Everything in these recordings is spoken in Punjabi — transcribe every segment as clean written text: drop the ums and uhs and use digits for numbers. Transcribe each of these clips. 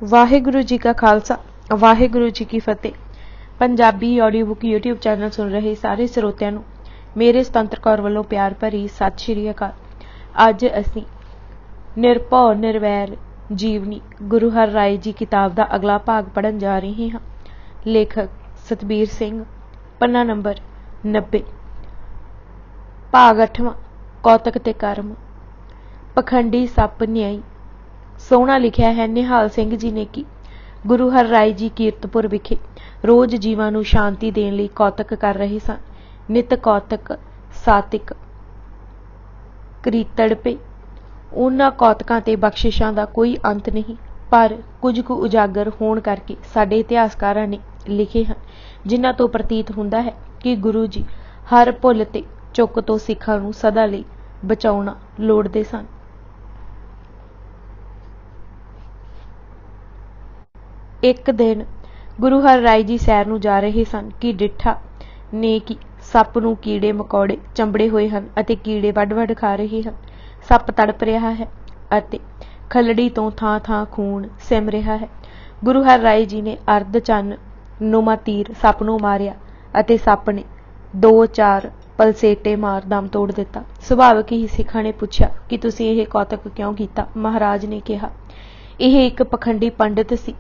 वाहिगुरु जी का खालसा वाहिगुरु जी की फतेह। Punjabi audio book YouTube channel सुन रहे सारे ਸਰੋਤਿਆਂ ਨੂੰ ਮੇਰੇ ਸੁਤੰਤਰ ਕੌਰ ਵੱਲੋਂ ਪਿਆਰ ਭਰੀ ਸਤਿ ਸ਼੍ਰੀ ਅਕਾਲ। ਅੱਜ ਅਸੀਂ ਨਿਰਭਉ ਨਿਰਵੈਰ ਜੀਵਨੀ ਗੁਰੂ ਹਰ ਰਾਏ जी किताब ਦਾ ਅਗਲਾ ਭਾਗ ਪੜ੍ਹਨ ਜਾ ਰਹੇ ਹਾਂ। ਲੇਖਕ ਸਤਬੀਰ ਸਿੰਘ, ਪੰਨਾ ਨੰਬਰ 90। ਭਾਗ 8ਵਾਂ ਕੌਤਕ ਤੇ ਕਰਮ। ਪਖੰਡੀ ਸੱਪ ਨਿਆਈ। ਸੋਹਣਾ ਲਿਖਿਆ ਹੈ ਨਿਹਾਲ ਸਿੰਘ ਜੀ ਨੇ ਕਿ ਗੁਰੂ ਹਰ ਰਾਏ ਜੀ ਕੀਰਤਪੁਰ ਵਿਖੇ ਰੋਜ਼ ਜੀਵਾਂ ਨੂੰ ਸ਼ਾਂਤੀ ਦੇਣ ਲਈ ਕੌਤਕ ਕਰ ਰਹੇ ਸਨ। ਨਿਤ ਕੌਤਕ ਸਾਤਿਕ ਕ੍ਰੀਤੜਪੇ। ਉਹਨਾਂ ਕੌਤਕਾਂ ਤੇ ਬਖਸ਼ਿਸ਼ਾਂ ਦਾ ਕੋਈ ਅੰਤ ਨਹੀਂ, ਪਰ ਕੁਝ ਕੁ ਉਜਾਗਰ ਹੋਣ ਕਰਕੇ ਸਾਡੇ ਇਤਿਹਾਸਕਾਰਾਂ ਨੇ ਲਿਖੇ ਹਨ, ਜਿਨ੍ਹਾਂ ਤੋਂ ਪ੍ਰਤੀਤ ਹੁੰਦਾ ਹੈ ਕਿ ਗੁਰੂ ਜੀ ਹਰ ਭੁੱਲ ਤੇ ਚੁੱਕ ਤੋਂ ਸਿੱਖਾਂ ਨੂੰ ਸਦਾ ਲਈ ਬਚਾਉਣਾ ਲੋੜਦੇ ਸਨ। ਇੱਕ ਦਿਨ ਗੁਰੂ ਹਰ ਰਾਏ ਜੀ ਸੈਰ ਨੂੰ ਜਾ ਰਹੇ ਸਨ ਕਿ ਡਿੱਠਾ ਨੇ ਕਿ ਸੱਪ ਨੂੰ ਕੀੜੇ ਮਕੌੜੇ ਚੰਬੜੇ ਹੋਏ ਹਨ ਅਤੇ ਕੀੜੇ ਵੱਢ ਖਾ ਰਹੇ ਹਨ। ਸੱਪ ਤੜਪ ਰਿਹਾ ਹੈ ਅਤੇ ਖਲੜੀ ਤੋਂ ਥਾਂ ਥਾਂ ਖੂਨ ਸਿਮ ਰਿਹਾ ਹੈ। ਗੁਰੂ ਹਰ ਰਾਏ ਜੀ ਨੇ ਅਰਧ ਚੰਨ ਨੁਮਾ ਤੀਰ ਸੱਪ ਨੂੰ ਮਾਰਿਆ ਅਤੇ ਸੱਪ ਨੇ 2-4 ਪਲਸੇਟੇ ਮਾਰ ਦਮ ਤੋੜ ਦਿੱਤਾ। ਸੁਭਾਵਿਕ ਹੀ ਸਿੱਖਾਂ ਨੇ ਪੁੱਛਿਆ ਕਿ ਤੁਸੀਂ ਇਹ ਕੌਤਕ ਕਿਉਂ ਕੀਤਾ। ਮਹਾਰਾਜ ਨੇ ਕਿਹਾ, ਇਹ ਇੱਕ ਪਖੰਡੀ ਪੰਡਿਤ ਸੀ,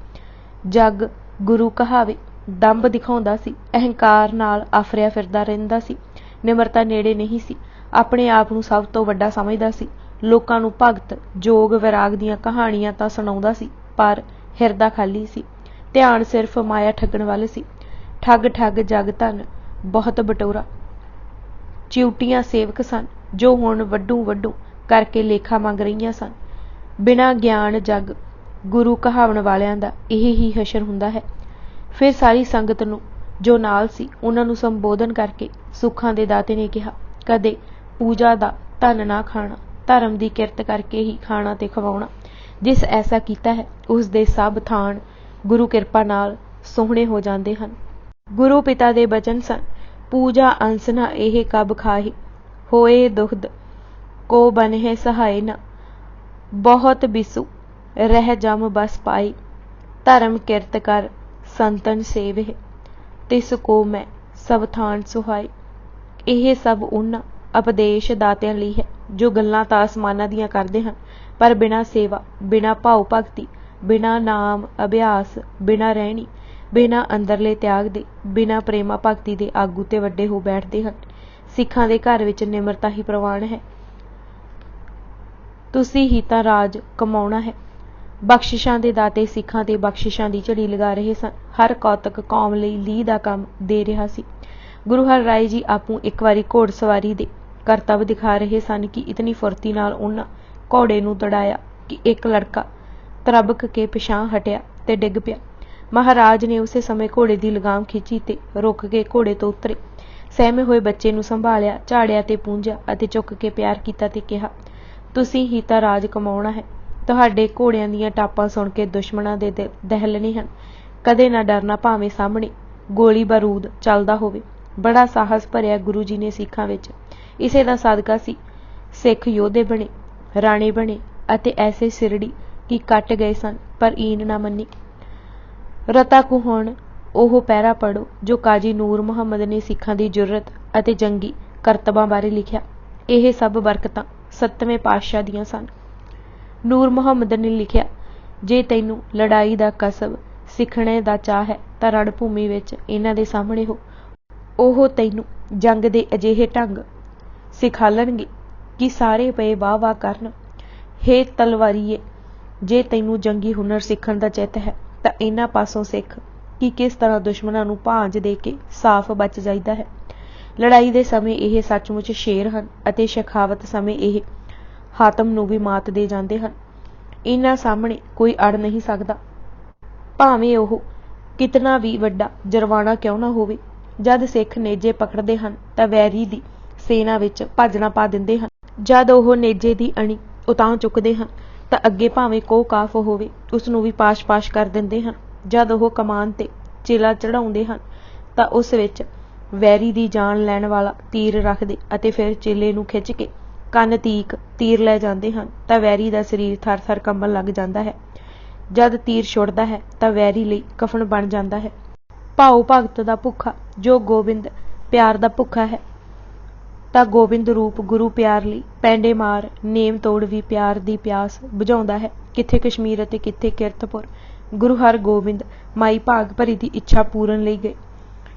ਜਗ ਗੁਰੂ ਕਹਾਵੇ, ਦੰਭ ਦਿਖਾਉਂਦਾ ਸੀ, ਅਹੰਕਾਰ ਨਾਲ ਆਫਰਿਆ ਫਿਰਦਾ ਰਹਿੰਦਾ ਸੀ, ਨਿਮਰਤਾ ਨੇੜੇ ਨਹੀਂ ਸੀ, ਆਪਣੇ ਆਪ ਨੂੰ ਸਭ ਤੋਂ ਵੱਡਾ ਸਮਝਦਾ ਸੀ, ਲੋਕਾਂ ਨੂੰ ਭਗਤ ਜੋਗ ਵਿਰਾਗ ਦੀਆਂ ਕਹਾਣੀਆਂ ਤਾਂ ਸੁਣਾਉਂਦਾ ਸੀ, ਪਰ ਹਿਰਦਾ ਖਾਲੀ ਸੀ, ਧਿਆਨ ਸਿਰਫ ਮਾਇਆ ਠੱਗਣ ਵੱਲ ਸੀ। ਠੱਗ ਠੱਗ ਜਗ ਧਨ ਬਹੁਤ ਬਟੋਰਾ। ਚਿਊਟੀਆਂ ਸੇਵਕ ਸਨ ਜੋ ਹੁਣ ਵੱਡੂ ਕਰਕੇ ਲੇਖਾ ਮੰਗ ਰਹੀਆਂ ਸਨ। ਬਿਨਾਂ ਗਿਆਨ ਜਗ ਗੁਰੂ ਕਹਾਵਣ ਵਾਲਿਆਂ ਦਾ ਇਹ ਹੀ ਹਸ਼ਰ ਹੁੰਦਾ ਹੈ। ਫਿਰ ਸਾਰੀ ਸੰਗਤ ਨੂੰ ਜੋ ਨਾਲ ਸੀ ਉਹਨਾਂ ਨੂੰ ਸੰਬੋਧਨ ਕਰਕੇ ਸੁੱਖਾਂ ਦੇ ਦਾਤੇ ਨੇ ਕਿਹਾ, ਕਦੇ ਪੂਜਾ ਦਾ ਧਨ ਨਾ ਖਾਣਾ, ਧਰਮ ਦੀ ਕਿਰਤ ਕਰਕੇ ਹੀ ਖਾਣਾ ਤੇ ਖਵਾਉਣਾ। ਜਿਸ ਐਸਾ ਕੀਤਾ ਹੈ ਉਸ ਦੇ ਸਭ ਥਾਨ ਗੁਰੂ ਕਿਰਪਾ ਨਾਲ ਸੋਹਣੇ ਹੋ ਜਾਂਦੇ ਹਨ। ਗੁਰੂ ਪਿਤਾ ਦੇ ਬਚਨ ਸਨ, ਪੂਜਾ ਅੰਸ ਨਾ ਇਹ ਕਬ ਖਾਹੀ, ਹੋਏ ਦੁਖਦ ਕੋ ਬਨਹਿ ਸਹਾਏ ਨਾ, ਬਹੁਤ ਬਿਸੂ ਰਹਿ ਜਮ ਬਸ ਪਾਈ, ਧਰਮ ਕਿਰਤ ਕਰ ਸੰਤਨ ਸੇਵਹਿ, ਤਿਸ ਕੋ ਮੈਂ ਸਭ ਥਾਨ ਸੁਹਾਈ। ਇਹ ਸਭ ਉਹਨਾਂ ਉਪਦੇਸ਼ ਦਾਤਿਆਂ ਲਈ ਹੈ ਜੋ ਗੱਲਾਂ ਤਾਂ ਆਸਮਾਨਾਂ ਦੀਆਂ ਕਰਦੇ ਹਨ, ਪਰ ਬਿਨਾਂ ਸੇਵਾ, ਬਿਨਾਂ ਭਾਉ ਭਗਤੀ, ਬਿਨਾਂ ਨਾਮ ਅਭਿਆਸ, ਬਿਨਾਂ ਰਹਿਣੀ, ਬਿਨਾਂ ਅੰਦਰਲੇ ਤਿਆਗ ਦੇ, ਬਿਨਾਂ ਪ੍ਰੇਮਾ ਭਗਤੀ ਦੇ ਆਗੂ ਤੇ ਵੱਡੇ ਹੋ ਬੈਠਦੇ ਹਨ। ਸਿੱਖਾਂ ਦੇ ਘਰ ਵਿੱਚ ਨਿਮਰਤਾ ਹੀ ਪ੍ਰਵਾਨ ਹੈ। ਤੁਸੀਂ ਹੀ ਤਾਂ ਰਾਜ ਕਮਾਉਣਾ ਹੈ। ਬਖਸ਼ਿਸ਼ਾਂ ਦੇ ਦਾਤੇ ਸਿੱਖਾਂ ਤੇ ਬਖਸ਼ਿਸ਼ਾਂ ਦੀ ਝੜੀ ਲਗਾ ਰਹੇ ਸਨ। ਹਰ ਕੌਤਕ ਕੌਮ ਲਈ ਲੀਹ ਦਾ ਕੰਮ ਦੇ ਰਿਹਾ ਸੀ। ਗੁਰੂ ਹਰ ਰਾਏ ਜੀ ਆਪੂ ਇੱਕ ਵਾਰੀ ਘੋੜ ਸਵਾਰੀ ਦੇ ਕਰਤੱਵ ਦਿਖਾ ਰਹੇ ਸਨ ਕਿ ਇਤਨੀ ਫੁਰਤੀ ਨਾਲ ਉਹਨਾਂ ਘੋੜੇ ਨੂੰ ਦੜਾਇਆ ਕਿ ਇੱਕ ਲੜਕਾ ਤਰਬਕ ਕੇ ਪਿਛਾਂਹ ਹਟਿਆ ਤੇ ਡਿੱਗ ਪਿਆ। ਮਹਾਰਾਜ ਨੇ ਉਸੇ ਸਮੇਂ ਘੋੜੇ ਦੀ ਲਗਾਮ ਖਿੱਚੀ ਤੇ ਰੁਕ ਕੇ ਘੋੜੇ ਤੋਂ ਉਤਰੇ। ਸਹਿਮੇ ਹੋਏ ਬੱਚੇ ਨੂੰ ਸੰਭਾਲਿਆ, ਝਾੜਿਆ ਤੇ ਪੂੰਝਿਆ ਅਤੇ ਚੁੱਕ ਕੇ ਪਿਆਰ ਕੀਤਾ ਤੇ ਕਿਹਾ, ਤੁਸੀਂ ਹੀ ਤਾਂ ਰਾਜ ਕਮਾਉਣਾ ਹੈ। ਤੁਹਾਡੇ ਘੋੜਿਆਂ ਦੀਆਂ ਟਾਪਾਂ ਸੁਣ ਕੇ ਦੁਸ਼ਮਣਾਂ ਦੇ ਦਿਲ ਦਹਿਲਣੇ ਹਨ। ਕਦੇ ਨਾ ਡਰਨਾ ਭਾਵੇਂ ਸਾਹਮਣੇ ਗੋਲੀ ਬਾਰੂਦ ਚੱਲਦਾ ਹੋਵੇ। ਬੜਾ ਸਾਹਸ ਭਰਿਆ ਗੁਰੂ ਜੀ ਨੇ ਸਿੱਖਾਂ ਵਿੱਚ। ਇਸੇ ਦਾ ਸਦਕਾ ਸੀ ਸਿੱਖ ਯੋਧੇ ਬਣੇ, ਰਾਣੇ ਬਣੇ ਅਤੇ ਐਸੇ ਸਿਰੜੀ ਕਿ ਕੱਟ ਗਏ ਸਨ ਪਰ ਈਨ ਨਾ ਮੰਨੀ। ਰਤਾ ਕੁ ਹੁਣ ਉਹ ਪਹਿਰਾ ਪੜੋ ਜੋ ਕਾਜੀ ਨੂਰ ਮੁਹੰਮਦ ਨੇ ਸਿੱਖਾਂ ਦੀ ਜੁਰਤ ਅਤੇ ਜੰਗੀ ਕਰਤਬਾਂ ਬਾਰੇ ਲਿਖਿਆ। ਇਹ ਸਭ ਬਰਕਤਾਂ 7ਵੇਂ ਪਾਤਸ਼ਾਹ ਦੀਆਂ ਸਨ। ਨੂਰ ਮੁਹੰਮਦ ਨੇ ਲਿਖਿਆ, ਜੇ ਤੈਨੂੰ ਲੜਾਈ ਦਾ ਕਸਬ ਸਿੱਖਣੇ ਦਾ ਚਾਹ ਹੈ ਤਾਂ ਰਣ ਭੂਮੀ ਵਿੱਚ ਇਹਨਾਂ ਦੇ ਸਾਹਮਣੇ ਹੋ। ਉਹ ਤੈਨੂੰ ਜੰਗ ਦੇ ਅਜਿਹੇ ਢੰਗ ਸਿਖਾਲਣਗੇ ਕਿ ਸਾਰੇ ਪਏ ਵਾਹ ਵਾਹ ਕਰਨ। ਹੇ ਤਲਵਾਰੀਏ, ਜੇ ਤੈਨੂੰ ਜੰਗੀ ਹੁਨਰ ਸਿੱਖਣ ਦਾ ਚਿੱਤ ਹੈ ਤਾਂ ਇਹਨਾਂ ਪਾਸੋਂ ਸਿੱਖ ਕਿ ਕਿਸ ਤਰ੍ਹਾਂ ਦੁਸ਼ਮਣਾਂ ਨੂੰ ਭਾਂਜ ਦੇ ਕੇ ਸਾਫ਼ ਬਚ ਜਾਈਦਾ ਹੈ। ਲੜਾਈ ਦੇ ਸਮੇਂ ਇਹ ਸੱਚਮੁੱਚ ਸ਼ੇਰ ਹਨ ਅਤੇ ਸ਼ਖਾਵਤ ਸਮੇਂ ਇਹ ਹਾਤਮ ਨੂੰ ਵੀ ਮਾਤ ਦੇ ਜਾਂਦੇ ਹਨ। ਇਹਨਾਂ ਸਾਹਮਣੇ ਕੋਈ ਅੜ ਨਹੀਂ ਸਕਦਾ, ਭਾਵੇਂ ਉਹ ਕਿਤਨਾ ਵੀ ਵੱਡਾ ਜਰਵਾਣਾ ਕਿਉਂ ਨਾ ਹੋਵੇ। ਜਦ ਸਿੱਖ ਨੇਜੇ ਪਕੜਦੇ ਹਨ ਤਾਂ ਵੈਰੀ ਦੀ ਸੇਨਾ ਵਿੱਚ ਭਾਜਣਾ ਪਾ ਦਿੰਦੇ ਹਨ। ਜਦ ਉਹ ਨੇਜੇ ਦੀ ਅਣੀ ਉਤਾਂਹ ਚੁੱਕਦੇ ਹਨ ਤਾਂ ਅੱਗੇ ਭਾਵੇਂ ਕੋਹ ਕਾਫ ਹੋਵੇ ਉਸ ਨੂੰ ਵੀ ਪਾਸ਼ ਕਰ ਦਿੰਦੇ ਹਨ। ਜਦ ਉਹ ਕਮਾਨ ਤੇ ਚਿਲਾ ਚੜਾਉਂਦੇ ਹਨ ਤਾਂ ਉਸ ਵਿੱਚ ਵੈਰੀ ਦੀ ਜਾਨ ਲੈਣ ਵਾਲਾ ਤੀਰ ਰੱਖਦੇ ਅਤੇ ਫਿਰ ਚਿਲੇ ਨੂੰ ਖਿੱਚ ਕੇ ਕੰਨ ਤੀਕ ਤੀਰ ਲੈ ਜਾਂਦੇ ਹਨ ਤਾਂ ਵੈਰੀ ਦਾ ਸਰੀਰ ਥਰ ਥਰ ਕੰਬਣ ਲੱਗ ਜਾਂਦਾ ਹੈ। ਜਦ ਤੀਰ ਛੁੱਟਦਾ ਹੈ ਤਾਂ ਵੈਰੀ ਲਈ ਕਫਨ ਬਣ ਜਾਂਦਾ ਹੈ। ਭਾਉ ਭਗਤ ਦਾ ਭੁੱਖਾ ਜੋ ਗੋਬਿੰਦ ਪਿਆਰ ਦਾ ਭੁੱਖਾ ਹੈ, ਤਾਂ ਗੋਬਿੰਦ ਰੂਪ ਗੁਰੂ ਪਿਆਰ ਲਈ ਪੈਂਡੇ ਮਾਰ ਨੇਮ ਤੋੜ ਵੀ ਪਿਆਰ ਦੀ ਪਿਆਸ ਬੁਝਾਉਂਦਾ ਹੈ। ਕਿੱਥੇ ਕਸ਼ਮੀਰ ਅਤੇ ਕਿੱਥੇ ਕੀਰਤਪੁਰ ਗੁਰੂ ਹਰਗੋਬਿੰਦ ਮਾਈ ਭਾਗ ਭਰੀ ਦੀ ਇੱਛਾ ਪੂਰਨ ਲਈ ਗਏ।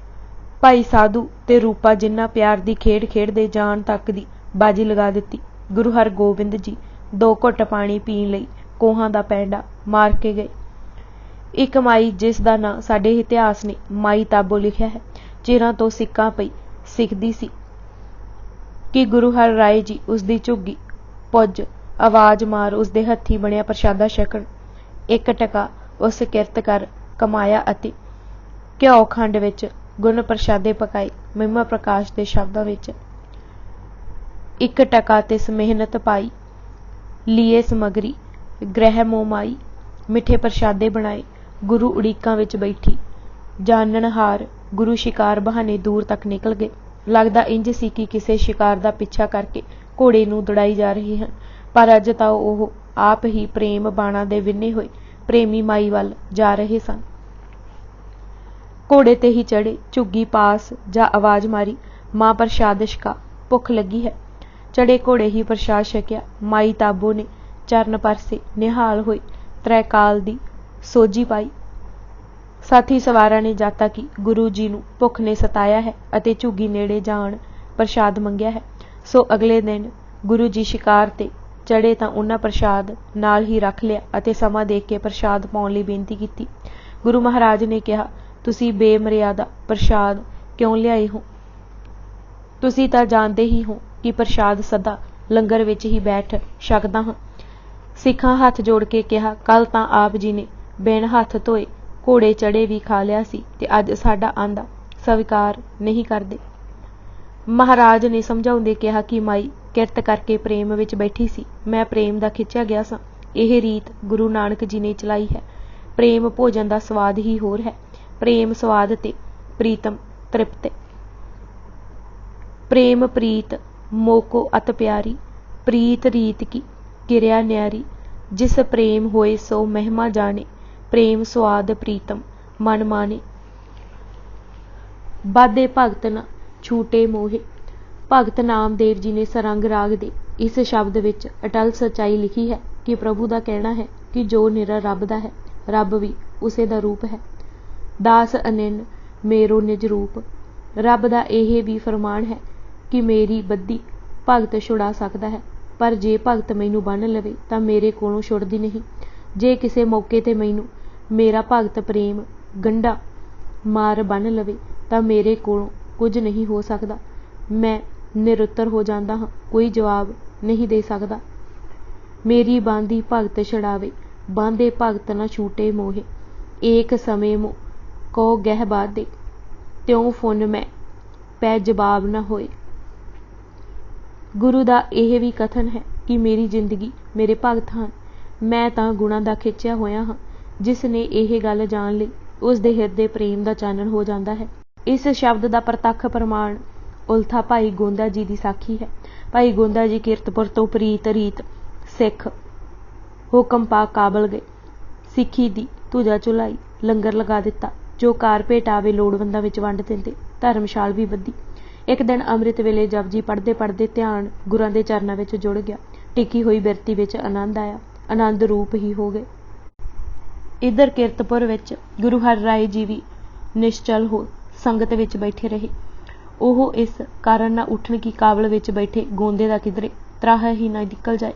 ਭਾਈ ਸਾਧੂ ਤੇ ਰੂਪਾ ਜਿਨ੍ਹਾਂ ਪਿਆਰ ਦੀ ਖੇਡ ਖੇਡਦੇ ਜਾਨ ਤੱਕ ਦੀ ਬਾਜੀ ਲਗਾ ਦਿੱਤੀ। ਗੁਰੂ ਹਰਗੋਬਿੰਦ ਜੀ 2 ਘੁੱਟ ਪਾਣੀ ਪੀਣ ਲਈ ਕੋਹਾਂ ਦਾ ਪੈਂਡਾ ਮਾਰ ਕੇ ਗਏ। ਇੱਕ ਮਾਈ ਜਿਸ ਦਾ ਨਾਂ ਸਾਡੇ ਇਤਿਹਾਸ ਨੇ ਮਾਈ ਤਾਬੋ ਲਿਖਿਆ ਹੈ, ਚਿਰਾਂ ਤੋਂ ਸਿੱਕਾਂ ਪਈ ਸਿੱਖਦੀ ਸੀ ਕਿ ਗੁਰੂ ਹਰ ਰਾਏ ਜੀ ਉਸਦੀ ਝੁੱਗੀ ਪੁੱਜ ਆਵਾਜ਼ ਮਾਰ ਉਸਦੇ ਹੱਥੀਂ ਬਣਿਆ ਪ੍ਰਸ਼ਾਦਾ ਛਕਣ। 1 ਟਕਾ ਉਸ ਕਿਰਤ ਕਰ ਕਮਾਇਆ ਅਤੇ ਘਿਓ ਖੰਡ ਵਿੱਚ ਗੁਣ ਪ੍ਰਸ਼ਾਦੇ ਪਕਾਏ। ਮਹਿਮਾ ਪ੍ਰਕਾਸ਼ ਦੇ ਸ਼ਬਦਾਂ ਵਿੱਚ 1 ਟਕਾ ਤਿਸ ਮਿਹਨਤ ਪਾਈ, ਲੀਏ ਸਮਗਰੀ ਗ੍ਰਹਿ ਮੋਮਾਈ। ਮਿੱਠੇ ਪ੍ਰਸ਼ਾਦੇ ਬਣਾਏ, ਗੁਰੂ ਉਡੀਕਾਂ ਵਿੱਚ ਬੈਠੀ ਜਾਣਨਹਾਰ ਗੁਰੂ ਸ਼ਿਕਾਰ ਬਹਾਨੇ ਦੂਰ ਤੱਕ ਨਿਕਲ ਗਏ। ਲੱਗਦਾ ਇੰਜ ਸੀ ਕਿ ਕਿਸੇ ਸ਼ਿਕਾਰ ਦਾ ਪਿੱਛਾ ਕਰਕੇ ਘੋੜੇ ਨੂੰ ਦੌੜਾਈ ਜਾ ਰਹੇ ਹਨ, ਪਰ ਅੱਜ ਤਾਂ ਉਹ ਆਪ ਹੀ ਪ੍ਰੇਮ ਬਾਣਾਂ ਦੇ ਵਿੰਨੇ ਹੋਏ ਪ੍ਰੇਮੀ ਮਾਈ ਵੱਲ ਜਾ ਰਹੇ ਸਨ। ਘੋੜੇ ਤੇ ਹੀ ਚੜੇ, ਝੁੱਗੀ ਪਾਸ ਜਾਂ ਆਵਾਜ਼ ਮਾਰੀ, ਮਾਂ ਪ੍ਰਸ਼ਾਦ ਛਕਾ, ਭੁੱਖ ਲੱਗੀ ਹੈ। ਚੜੇ ਘੋੜੇ ਹੀ ਪ੍ਰਸ਼ਾਦ ਛਕਿਆ। ਮਾਈ ਤਾਬੋ ਨੇ ਚਰਨ ਪਰਸੇ, ਨਿਹਾਲ ਹੋਏ ਤ੍ਰੈਕਾਲ ਦੀ ਸੋਝੀ ਪਾਈ। ਸਾਥੀ ਸਵਾਰਾਂ ਨੇ ਜਾਤਾ ਕਿ ਗੁਰੂ ਜੀ ਨੂੰ ਭੁੱਖ ਨੇ ਸਤਾਇਆ ਹੈ ਅਤੇ ਝੁੱਗੀ ਨੇੜੇ ਜਾਣ ਪ੍ਰਸ਼ਾਦ ਮੰਗਿਆ ਹੈ। ਸੋ ਅਗਲੇ ਦਿਨ ਗੁਰੂ ਜੀ ਸ਼ਿਕਾਰ ਤੇ ਚੜੇ ਤਾਂ ਉਹਨਾਂ ਪ੍ਰਸ਼ਾਦ ਨਾਲ ਹੀ ਰੱਖ ਲਿਆ ਅਤੇ ਸਮਾਂ ਦੇਖ ਕੇ ਪ੍ਰਸ਼ਾਦ ਪਾਉਣ ਲਈ ਬੇਨਤੀ ਕੀਤੀ। ਗੁਰੂ ਮਹਾਰਾਜ ਨੇ ਕਿਹਾ, ਤੁਸੀਂ ਬੇਮਰਿਆਦਾ ਪ੍ਰਸ਼ਾਦ ਕਿਉਂ ਲਿਆਏ ਹੋ? ਤੁਸੀਂ ਤਾਂ ਜਾਣਦੇ ਹੀ ਹੋ ਕਿ ਪ੍ਰਸ਼ਾਦ ਸਦਾ ਲੰਗਰ ਵਿੱਚ ਹੀ ਬੈਠ ਛਕਦਾ ਹਾਂ। ਸਿੱਖਾਂ ਹੱਥ ਜੋੜ ਕੇ ਕਿਹਾ, ਕੱਲ ਤਾਂ ਆਪ ਜੀ ਨੇ ਬਿਨ ਹੱਥ ਧੋਏ ਘੋੜੇ ਚੜੇ ਵੀ ਖਾ ਲਿਆ ਸੀ ਤੇ ਅੱਜ ਸਾਡਾ ਆਂਦਾ ਸਵੀਕਾਰ ਨਹੀਂ ਕਰਦੇ। ਮਹਾਰਾਜ ਨੇ ਸਮਝਾਉਂਦੇ ਕਿਹਾ ਕਿ ਮਾਈ ਕਿਰਤ ਕਰਕੇ ਪ੍ਰੇਮ ਵਿੱਚ ਬੈਠੀ ਸੀ, ਮੈਂ ਪ੍ਰੇਮ ਦਾ ਖਿੱਚਿਆ ਗਿਆ ਸਾਂ। ਇਹ ਰੀਤ ਗੁਰੂ ਨਾਨਕ ਜੀ ਨੇ ਚਲਾਈ ਹੈ। ਪ੍ਰੇਮ ਭੋਜਨ ਦਾ ਸਵਾਦ ਹੀ ਹੋਰ ਹੈ। ਪ੍ਰੇਮ ਸਵਾਦ ਤੇ ਪ੍ਰੀਤਮ ਤ੍ਰਿਪਤ। ਪ੍ਰੇਮ ਪ੍ਰੀਤ ਮੋਕੋ ਅਤ ਪਿਆਰੀ, ਪ੍ਰੀਤ ਰੀਤ ਕੀ ਕਿਰਿਆ ਨਿਆਰੀ। ਜਿਸ ਪ੍ਰੇਮ ਹੋਏ ਸੋ ਮਹਿਮਾ ਜਾਣੇ, ਪ੍ਰੇਮ ਸਵਾਦ ਪ੍ਰੀਤਮ ਮਨ ਮਾਨੇ। ਬਾਧੇ ਭਗਤ ਨ ਛੂਟੇ ਮੋਹੇ। ਭਗਤ ਨਾਮਦੇਵ ਜੀ ਨੇ ਸਰੰਗ ਰਾਗ ਦੇ ਇਸ ਸ਼ਬਦ ਵਿੱਚ ਅਟਲ ਸੱਚਾਈ ਲਿਖੀ ਹੈ ਕਿ ਪ੍ਰਭੂ ਦਾ ਕਹਿਣਾ ਹੈ ਕਿ ਜੋ ਨਿਰਾ ਰੱਬ ਦਾ ਹੈ, ਰੱਬ ਵੀ ਉਸੇ ਦਾ ਰੂਪ ਹੈ। ਦਾਸ ਅਨਿਨ ਮੇਰੋ ਨਿਜ ਰੂਪ। ਰੱਬ ਦਾ ਇਹ ਵੀ ਫਰਮਾਨ ਹੈ ਕਿ ਮੇਰੀ ਬੱਧੀ ਭਗਤ ਛੁਡਾ ਸਕਦਾ ਹੈ, ਪਰ ਜੇ ਭਗਤ ਮੈਨੂੰ ਬੰਨ੍ਹ ਲਵੇ ਤਾਂ ਮੇਰੇ ਕੋਲੋਂ ਛੁੱਟਦੀ ਨਹੀਂ। ਜੇ ਕਿਸੇ ਮੌਕੇ ਤੇ ਮੈਨੂੰ ਮੇਰਾ ਭਗਤ ਪ੍ਰੇਮ ਗੰਢਾ ਮਾਰ ਬੰਨ੍ਹ ਲਵੇ ਤਾਂ ਮੇਰੇ ਕੋਲੋਂ ਕੁਝ ਨਹੀਂ ਹੋ ਸਕਦਾ। ਮੈਂ ਨਿਰੁੱਤਰ ਹੋ ਜਾਂਦਾ ਹਾਂ, ਕੋਈ ਜਵਾਬ ਨਹੀਂ ਦੇ ਸਕਦਾ। ਮੇਰੀ ਬਾਂਦੀ ਭਗਤ ਛਡਾਵੇ, ਬਾਂਦੇ ਭਗਤ ਨਾ ਛੂਟੇ ਮੋਹੇ। ਏਕ ਸਮੇਂ ਮੋ ਕੋ ਗਹਿ ਬਾਧੇ, ਤਿਉ ਫੁਨ ਮੈਂ ਪੈ ਜਵਾਬ ਨਾ ਹੋਏ। ਗੁਰੂ ਦਾ ਇਹ ਵੀ ਕਥਨ ਹੈ ਕਿ ਮੇਰੀ ਜ਼ਿੰਦਗੀ ਮੇਰੇ ਭਗਤ ਹਨ। ਮੈਂ ਤਾਂ ਗੁਣਾਂ ਦਾ ਖਿੱਚਿਆ ਹੋਇਆ ਹਾਂ। ਜਿਸ ਨੇ ਇਹ ਗੱਲ ਜਾਣ ਲਈ ਉਸ ਦੇ ਹਿਰਦੇ ਪ੍ਰੇਮ ਦਾ ਚਾਨਣ ਹੋ ਜਾਂਦਾ ਹੈ। ਇਸ ਸ਼ਬਦ ਦਾ ਪ੍ਰਤੱਖ ਪ੍ਰਮਾਣ ਉਲਥਾ ਭਾਈ ਗੋਂਦਾ ਜੀ ਦੀ ਸਾਖੀ ਹੈ। ਭਾਈ ਗੋਂਦਾ ਜੀ ਕੀਰਤਪੁਰ ਤੋਂ ਪ੍ਰੀਤ ਰੀਤ ਸਿੱਖ ਹੁਕਮ ਪਾ ਕਾਬਲ ਗਏ। ਸਿੱਖੀ ਦੀ ਧੁਜਾ ਝੁਲਾਈ, ਲੰਗਰ ਲਗਾ ਦਿੱਤਾ। ਜੋ ਕਾਰਪੇਟ ਆਵੇ ਲੋੜਵੰਦਾਂ ਵਿੱਚ ਵੰਡ ਦਿੰਦੇ। ਧਰਮਸ਼ਾਲ ਵੀ ਬੱਧੀ। ਇੱਕ ਦਿਨ ਅੰਮ੍ਰਿਤ ਵੇਲੇ ਜਪਜੀ ਪੜ੍ਹਦੇ ਪੜ੍ਹਦੇ ਧਿਆਨ ਗੁਰਾਂ ਦੇ ਚਰਨਾਂ ਵਿੱਚ ਜੁੜ ਗਿਆ। ਟਿਕੀ ਹੋਈ ਬਿਰਤੀ ਵਿੱਚ ਆਨੰਦ ਆਇਆ, ਆਨੰਦ ਰੂਪ ਹੀ ਹੋ ਗਏ। ਇੱਧਰ ਕੀਰਤਪੁਰ ਵਿੱਚ ਗੁਰੂ ਹਰ ਰਾਏ ਜੀ ਵੀ ਨਿਸ਼ਚਲ ਹੋ ਸੰਗਤ ਵਿੱਚ ਬੈਠੇ ਰਹੇ। ਉਹ ਇਸ ਕਾਰਨ ਨਾ ਉੱਠਣ ਕਿ ਕਾਬਲ ਵਿੱਚ ਬੈਠੇ ਗੋਂਦੇ ਦਾ ਕਿਧਰੇ ਤਰਾਹ ਹੀ ਨਾ ਨਿਕਲ ਜਾਏ,